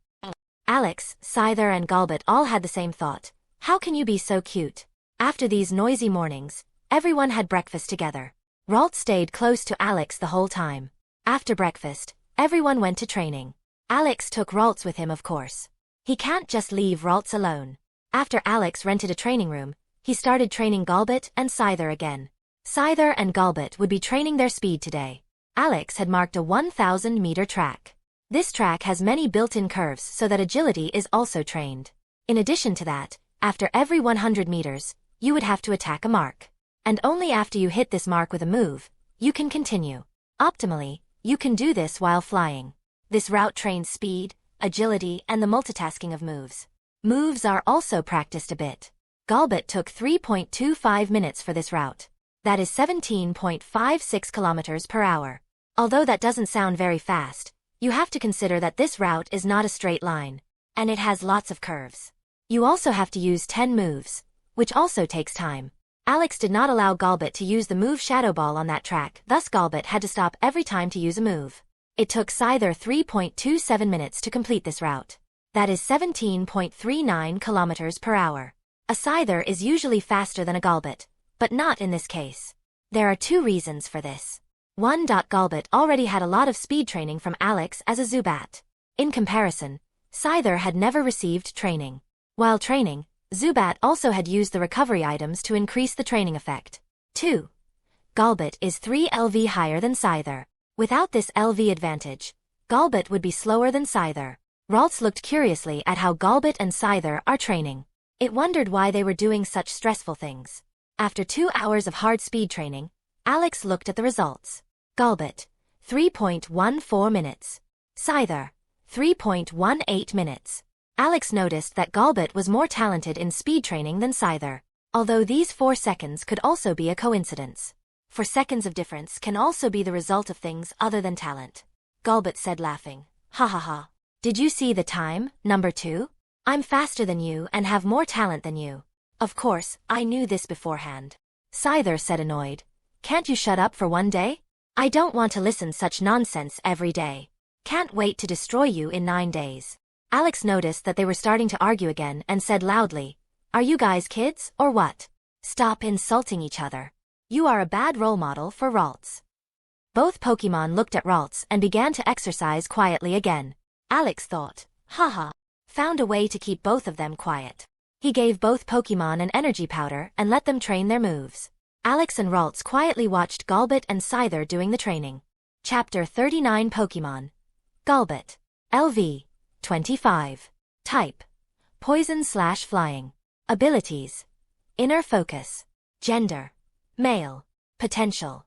[SPEAKER 1] Alex, Scyther and Galbot all had the same thought. How can you be so cute? After these noisy mornings, everyone had breakfast together. Ralts stayed close to Alex the whole time. After breakfast, everyone went to training. Alex took Ralts with him, of course. He can't just leave Ralts alone. After Alex rented a training room, he started training Galbot and Scyther again. Scyther and Galbot would be training their speed today. Alex had marked a 1,000-meter track. This track has many built-in curves so that agility is also trained. In addition to that, after every 100 meters, you would have to attack a mark. And only after you hit this mark with a move, you can continue. Optimally, you can do this while flying. This route trains speed, agility, and the multitasking of moves. Moves are also practiced a bit. Galbot took 3.25 minutes for this route. That is 17.56 kilometers per hour. Although that doesn't sound very fast, you have to consider that this route is not a straight line, and it has lots of curves. You also have to use 10 moves, which also takes time. Alex did not allow Galbot to use the move Shadow Ball on that track, thus Galbot had to stop every time to use a move. It took Scyther 3.27 minutes to complete this route. That is 17.39 kilometers per hour. A Scyther is usually faster than a Galbot, but not in this case. There are 2 reasons for this. 1. Galbot already had a lot of speed training from Alex as a Zubat. In comparison, Scyther had never received training. While training, Zubat also had used the recovery items to increase the training effect. 2. Galbot is 3 LV higher than Scyther. Without this LV advantage, Galbot would be slower than Scyther. Ralts looked curiously at how Galbot and Scyther are training. It wondered why they were doing such stressful things. After 2 hours of hard speed training, Alex looked at the results. Galbot, 3.14 minutes. Scyther, 3.18 minutes. Alex noticed that Galbot was more talented in speed training than Scyther, although these 4 seconds could also be a coincidence. 4 seconds of difference can also be the result of things other than talent. Galbot said laughing, "Ha ha ha. Did you see the time, number 2? I'm faster than you and have more talent than you. Of course, I knew this beforehand. Scyther said annoyed. Can't you shut up for one day? I don't want to listen such nonsense every day. Can't wait to destroy you in 9 days. Alex noticed that they were starting to argue again and said loudly, Are you guys kids, or what? Stop insulting each other. You are a bad role model for Ralts. Both Pokemon looked at Ralts and began to exercise quietly again. Alex thought, haha, found a way to keep both of them quiet. He gave both Pokemon an energy powder and let them train their moves. Alex and Ralts quietly watched Golbat and Scyther doing the training. Chapter 39 Pokemon. Golbat. LV. 25. Type. Poison/flying. Abilities. Inner focus. Gender. Male. Potential.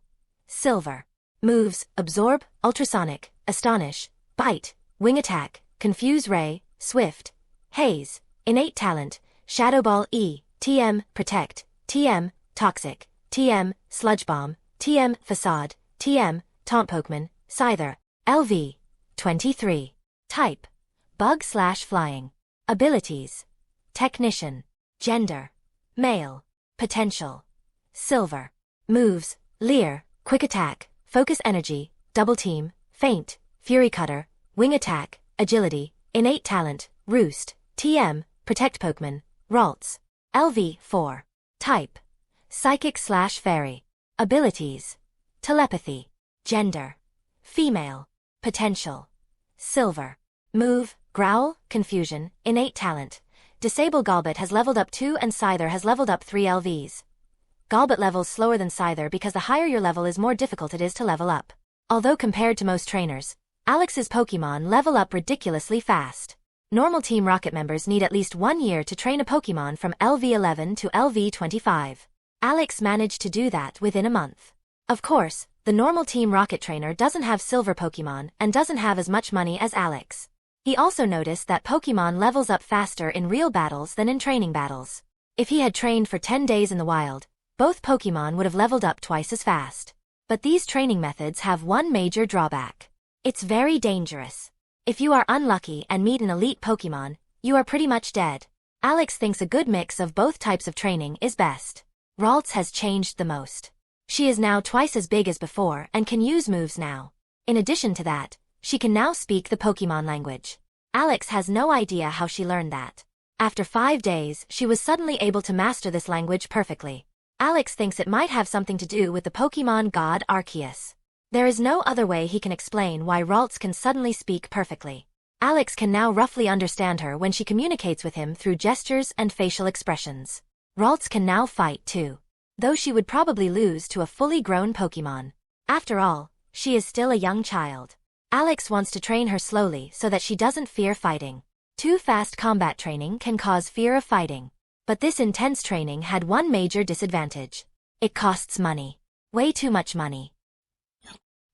[SPEAKER 1] Silver. Moves, absorb, ultrasonic, astonish, bite, wing attack, confuse ray, swift, haze, innate talent, shadow ball E, TM, protect, TM, toxic, TM, sludge bomb, TM, facade, TM, taunt Pokemon, Scyther, LV. 23. Type. Bug/flying. Abilities. Technician. Gender. Male. Potential. Silver. Moves, Leer, quick attack, focus energy, double team, feint, fury cutter, wing attack, agility, innate talent, roost, TM, protect Pokemon, Ralts. LV. 4. Type. Psychic/fairy. Abilities. Telepathy. Gender. Female. Potential. Silver. Move, growl, confusion, innate talent. Disable Golbat has leveled up 2 and Scyther has leveled up 3 LVs. Golbat levels slower than Scyther because the higher your level is more difficult it is to level up. Although compared to most trainers, Alex's Pokemon level up ridiculously fast. Normal Team Rocket members need at least 1 year to train a Pokemon from LV11 to LV25. Alex managed to do that within a month. Of course, the normal Team Rocket trainer doesn't have silver Pokemon and doesn't have as much money as Alex. He also noticed that Pokemon levels up faster in real battles than in training battles. If he had trained for 10 days in the wild, both Pokemon would have leveled up twice as fast. But these training methods have one major drawback. It's very dangerous. If you are unlucky and meet an elite Pokemon, you are pretty much dead. Alex thinks a good mix of both types of training is best. Ralts has changed the most. She is now twice as big as before and can use moves now. In addition to that, she can now speak the Pokemon language. Alex has no idea how she learned that. After 5 days, she was suddenly able to master this language perfectly. Alex thinks it might have something to do with the Pokemon god Arceus. There is no other way he can explain why Ralts can suddenly speak perfectly. Alex can now roughly understand her when she communicates with him through gestures and facial expressions. Ralts can now fight too, though she would probably lose to a fully grown Pokemon. After all, she is still a young child. Alex wants to train her slowly so that she doesn't fear fighting. Too fast combat training can cause fear of fighting. But this intense training had one major disadvantage. It costs money. Way too much money.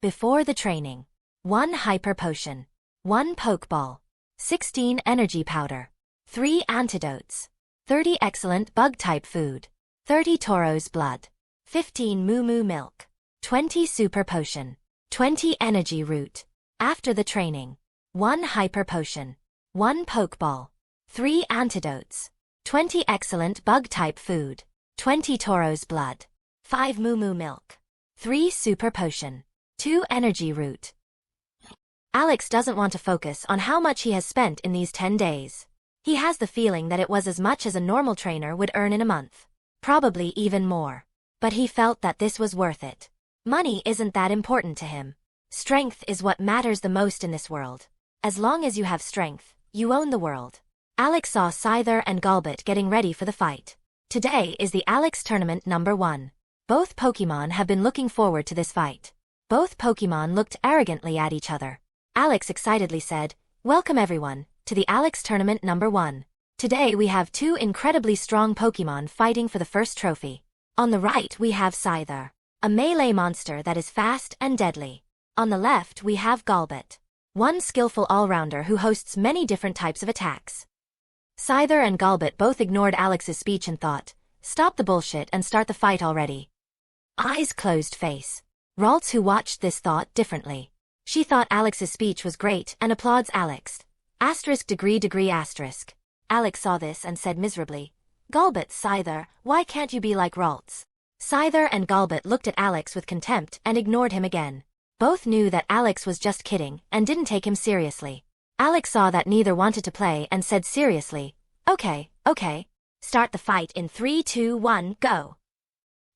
[SPEAKER 1] Before the training. 1 Hyper Potion. 1 Pokeball. 16 Energy Powder. 3 Antidotes. 30 Excellent Bug-type Food. 30 Tauro's Blood. 15 Moo Moo Milk. 20 Super Potion. 20 Energy Root. After the training. 1 Hyper Potion. 1 Pokeball. 3 Antidotes. 20 Excellent Bug-type Food. 20 Tauro's Blood. 5 Moo Moo Milk. 3 Super Potion. 2 Energy Root. Alex doesn't want to focus on how much he has spent in these 10 days. He has the feeling that it was as much as a normal trainer would earn in a month. Probably even more. But he felt that this was worth it. Money isn't that important to him. Strength is what matters the most in this world. As long as you have strength, you own the world. Alex saw Scyther and Golbat getting ready for the fight. Today is the Alex Tournament number 1. Both Pokemon have been looking forward to this fight. Both Pokemon looked arrogantly at each other. Alex excitedly said, "Welcome everyone, to the Alex Tournament number 1. Today we have 2 incredibly strong Pokemon fighting for the first trophy. On the right we have Scyther, a melee monster that is fast and deadly. On the left we have Golbat, one skillful all-rounder who hosts many different types of attacks." Scyther and Golbat both ignored Alex's speech and thought, "Stop the bullshit and start the fight already." Eyes closed face. Ralts, who watched this, thought differently. She thought Alex's speech was great and applauds Alex. ******. Alex saw this and said miserably, "Galbot, Scyther, why can't you be like Ralts?" Scyther and Galbot looked at Alex with contempt and ignored him again. Both knew that Alex was just kidding and didn't take him seriously. Alex saw that neither wanted to play and said seriously, Okay. Start the fight in 3, 2, 1, go."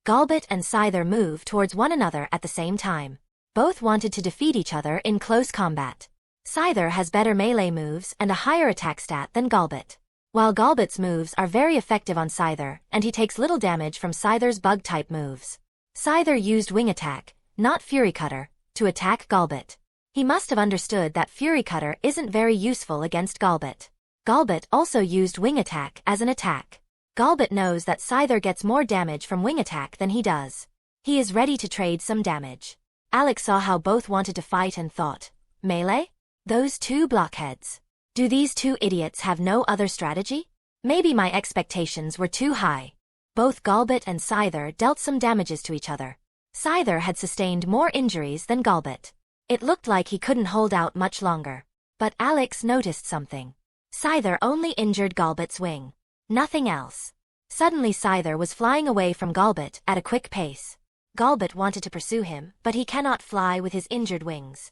[SPEAKER 1] Galbot and Scyther moved towards one another at the same time. Both wanted to defeat each other in close combat. Scyther has better melee moves and a higher attack stat than Galbot. While Galbot's moves are very effective on Scyther, and he takes little damage from Scyther's bug-type moves. Scyther used Wing Attack, not Fury Cutter, to attack Galbot. He must have understood that Fury Cutter isn't very useful against Galbot. Galbot also used Wing Attack as an attack. Galbot knows that Scyther gets more damage from Wing Attack than he does. He is ready to trade some damage. Alex saw how both wanted to fight and thought, melee? Those two blockheads. Do these two idiots have no other strategy? Maybe my expectations were too high. Both Galbot and Scyther dealt some damages to each other. Scyther had sustained more injuries than Galbot. It looked like he couldn't hold out much longer. But Alex noticed something. Scyther only injured Galbot's wing. Nothing else. Suddenly Scyther was flying away from Galbot at a quick pace. Galbot wanted to pursue him, but he cannot fly with his injured wings.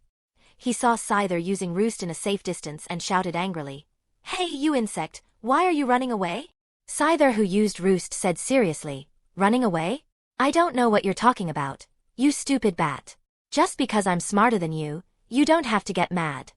[SPEAKER 1] He saw Scyther using Roost in a safe distance and shouted angrily, "Hey, you insect, why are you running away?" Scyther, who used Roost, said seriously, "Running away? I don't know what you're talking about, you stupid bat. Just because I'm smarter than you don't have to get mad."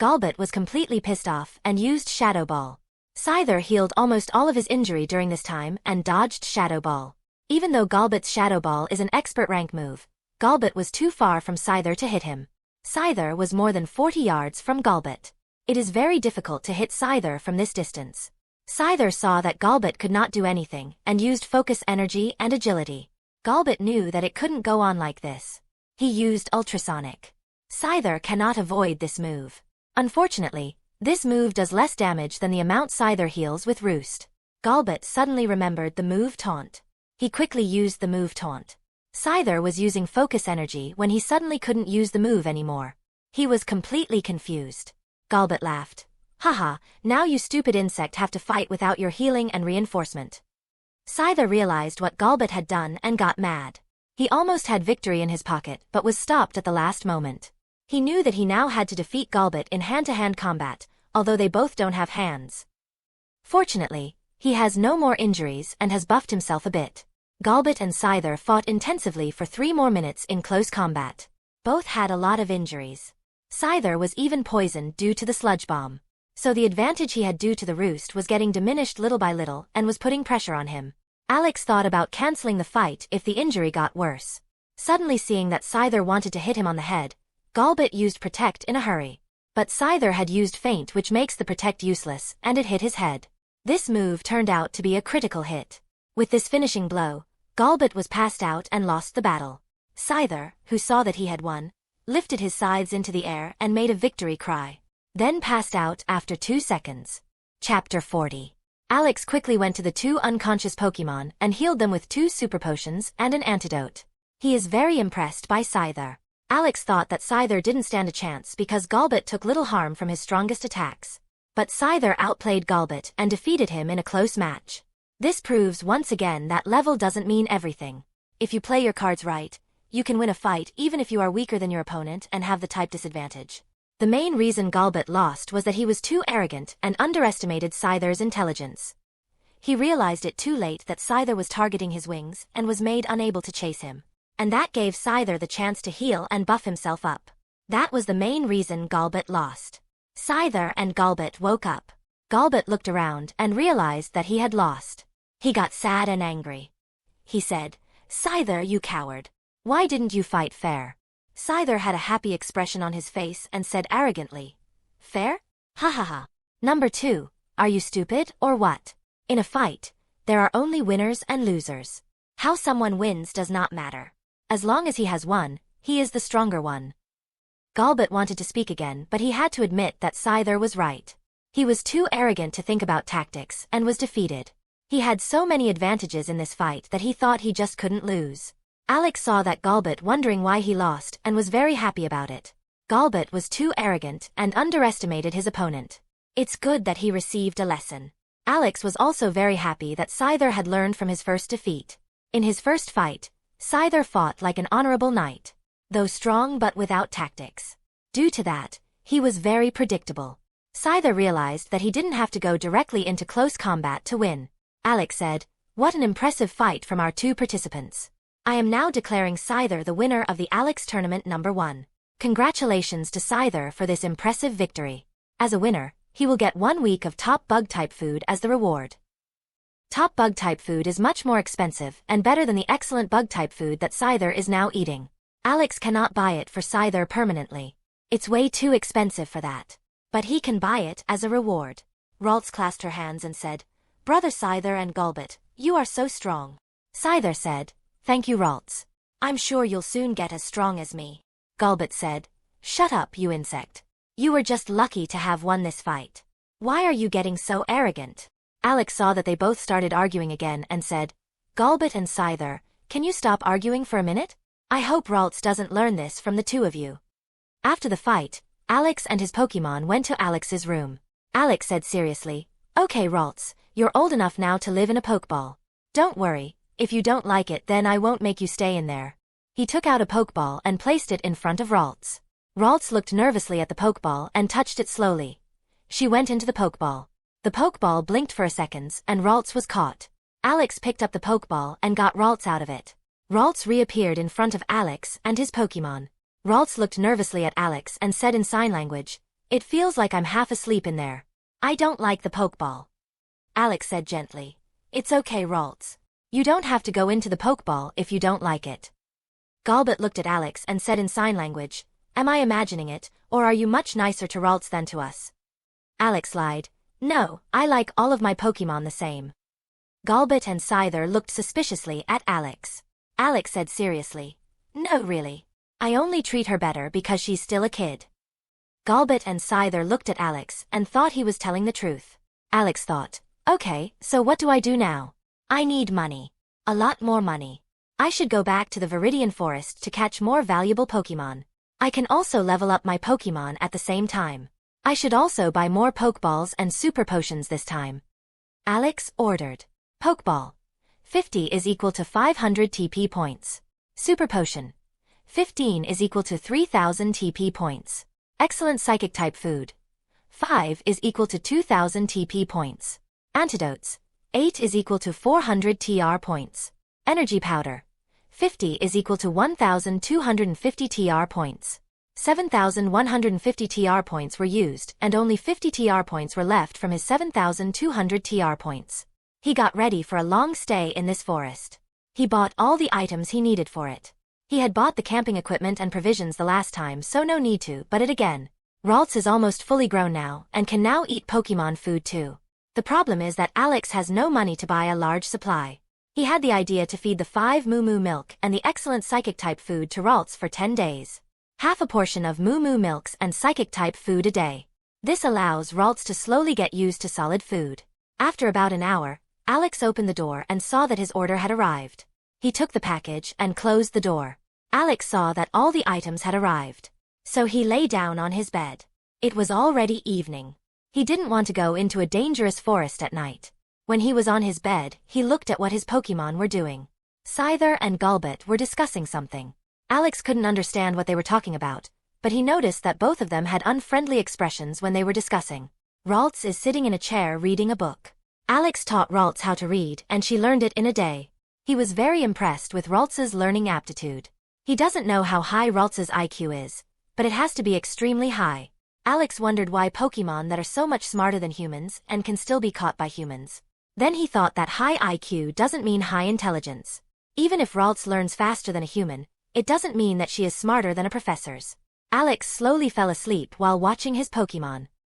[SPEAKER 1] Galbot was completely pissed off and used Shadow Ball. Scyther healed almost all of his injury during this time and dodged Shadow Ball. Even though Galbot's Shadow Ball is an expert rank move, Galbot was too far from Scyther to hit him. Scyther was more than 40 yards from Galbot. It is very difficult to hit Scyther from this distance. Scyther saw that Galbot could not do anything and used Focus Energy and Agility. Galbot knew that it couldn't go on like this. He used Ultrasonic. Scyther cannot avoid this move. Unfortunately, this move does less damage than the amount Scyther heals with Roost. Galbot suddenly remembered the move Taunt. He quickly used the move Taunt. Scyther was using Focus Energy when he suddenly couldn't use the move anymore. He was completely confused. Galbot laughed. "Haha, now you stupid insect have to fight without your healing and reinforcement." Scyther realized what Galbot had done and got mad. He almost had victory in his pocket but was stopped at the last moment. He knew that he now had to defeat Galbot in hand-to-hand combat, although they both don't have hands. Fortunately, he has no more injuries and has buffed himself a bit. Galbot and Scyther fought intensively for 3 more minutes in close combat. Both had a lot of injuries. Scyther was even poisoned due to the sludge bomb. So the advantage he had due to the Roost was getting diminished little by little and was putting pressure on him. Alex thought about canceling the fight if the injury got worse. Suddenly seeing that Scyther wanted to hit him on the head, Galbot used Protect in a hurry. But Scyther had used Feint, which makes the Protect useless, and it hit his head. This move turned out to be a critical hit. With this finishing blow, Galbot was passed out and lost the battle. Scyther, who saw that he had won, lifted his scythes into the air and made a victory cry. Then passed out after 2 seconds. Chapter 40. Alex quickly went to the 2 unconscious Pokemon and healed them with 2 super potions and an antidote. He is very impressed by Scyther. Alex thought that Scyther didn't stand a chance because Galbot took little harm from his strongest attacks. But Scyther outplayed Galbot and defeated him in a close match. This proves once again that level doesn't mean everything. If you play your cards right, you can win a fight even if you are weaker than your opponent and have the type disadvantage. The main reason Galbot lost was that he was too arrogant and underestimated Scyther's intelligence. He realized it too late that Scyther was targeting his wings and was made unable to chase him. And that gave Scyther the chance to heal and buff himself up. That was the main reason Galbot lost. Scyther and Galbot woke up. Galbot looked around and realized that he had lost. He got sad and angry. He said, "Scyther, you coward. Why didn't you fight fair?" Scyther had a happy expression on his face and said arrogantly, "Fair? Ha ha ha. Number 2, are you stupid or what? In a fight, there are only winners and losers. How someone wins does not matter. As long as he has won, he is the stronger one." Galbot wanted to speak again, but he had to admit that Scyther was right. He was too arrogant to think about tactics and was defeated. He had so many advantages in this fight that he thought he just couldn't lose. Alex saw that Galbot wondering why he lost and was very happy about it. Golbat was too arrogant and underestimated his opponent. It's good that he received a lesson. Alex was also very happy that Scyther had learned from his first defeat. In his first fight, Scyther fought like an honorable knight, though strong but without tactics. Due to that, he was very predictable. Scyther realized that he didn't have to go directly into close combat to win. Alex said, "What an impressive fight from our two participants. I am now declaring Scyther the winner of the Alex Tournament number 1. Congratulations to Scyther for this impressive victory. As a winner, he will get 1 week of top bug-type food as the reward." Top bug-type food is much more expensive and better than the excellent bug-type food that Scyther is now eating. Alex cannot buy it for Scyther permanently. It's way too expensive for that. But he can buy it as a reward. Ralts clasped her hands and said, "Brother Scyther and Golbat, you are so strong." Scyther said, "Thank you, Ralts. I'm sure you'll soon get as strong as me." Golbat said, "Shut up, you insect. You were just lucky to have won this fight. Why are you getting so arrogant?" Alex saw that they both started arguing again and said, "Golbat and Scyther, can you stop arguing for a minute? I hope Ralts doesn't learn this from the two of you." After the fight, Alex and his Pokemon went to Alex's room. Alex said seriously, "Okay, Ralts, you're old enough now to live in a Pokeball. Don't worry, if you don't like it then I won't make you stay in there." He took out a Pokeball and placed it in front of Ralts. Ralts looked nervously at the Pokeball and touched it slowly. She went into the Pokeball. The Pokeball blinked for a second and Ralts was caught. Alex picked up the Pokeball and got Ralts out of it. Ralts reappeared in front of Alex and his Pokemon. Ralts looked nervously at Alex and said in sign language, "It feels like I'm half asleep in there. I don't like the Pokeball." Alex said gently, "It's okay, Ralts. You don't have to go into the Pokeball if you don't like it." Golbat looked at Alex and said in sign language, "Am I imagining it, or are you much nicer to Ralts than to us?" Alex lied, "No, I like all of my Pokemon the same." Golbat and Scyther looked suspiciously at Alex. Alex said seriously, "No really. I only treat her better because she's still a kid." Golbat and Scyther looked at Alex and thought he was telling the truth. Alex thought, "Okay, so what do I do now? I need money. A lot more money. I should go back to the Viridian Forest to catch more valuable Pokemon. I can also level up my Pokemon at the same time. I should also buy more Pokeballs and Super Potions this time." Alex ordered. Pokeball. 50 is equal to 500 TP points. Super Potion. 15 is equal to 3000 TP points. Excellent Psychic type food. 5 is equal to 2000 TP points. Antidotes. 8 is equal to 400 TR points. Energy Powder. 50 is equal to 1250 TR points. 7150 TR points were used and only 50 TR points were left from his 7200 TR points. He got ready for a long stay in this forest. He bought all the items he needed for it. He had bought the camping equipment and provisions the last time, so no need to but it again. Ralts is almost fully grown now and can now eat Pokemon food too. The problem is that Alex has no money to buy a large supply. He had the idea to feed the 5 Moo Moo milk and the excellent Psychic type food to Ralts for 10 days. Half a portion of Moo Moo milks and Psychic type food a day. This allows Ralts to slowly get used to solid food. After about an hour, Alex opened the door and saw that his order had arrived. He took the package and closed the door. Alex saw that all the items had arrived. So he lay down on his bed. It was already evening. He didn't want to go into a dangerous forest at night. When he was on his bed, he looked at what his Pokemon were doing. Scyther and Golbat were discussing something. Alex couldn't understand what they were talking about, but he noticed that both of them had unfriendly expressions when they were discussing. Ralts is sitting in a chair reading a book. Alex taught Ralts how to read and she learned it in a day. He was very impressed with Ralts's learning aptitude. He doesn't know how high Ralts's IQ is, but it has to be extremely high. Alex wondered why Pokemon that are so much smarter than humans and can still be caught by humans. Then he thought that high IQ doesn't mean high intelligence. Even if Ralts learns faster than a human, it doesn't mean that she is smarter than a professor's. Alex slowly fell asleep while watching his Pokemon.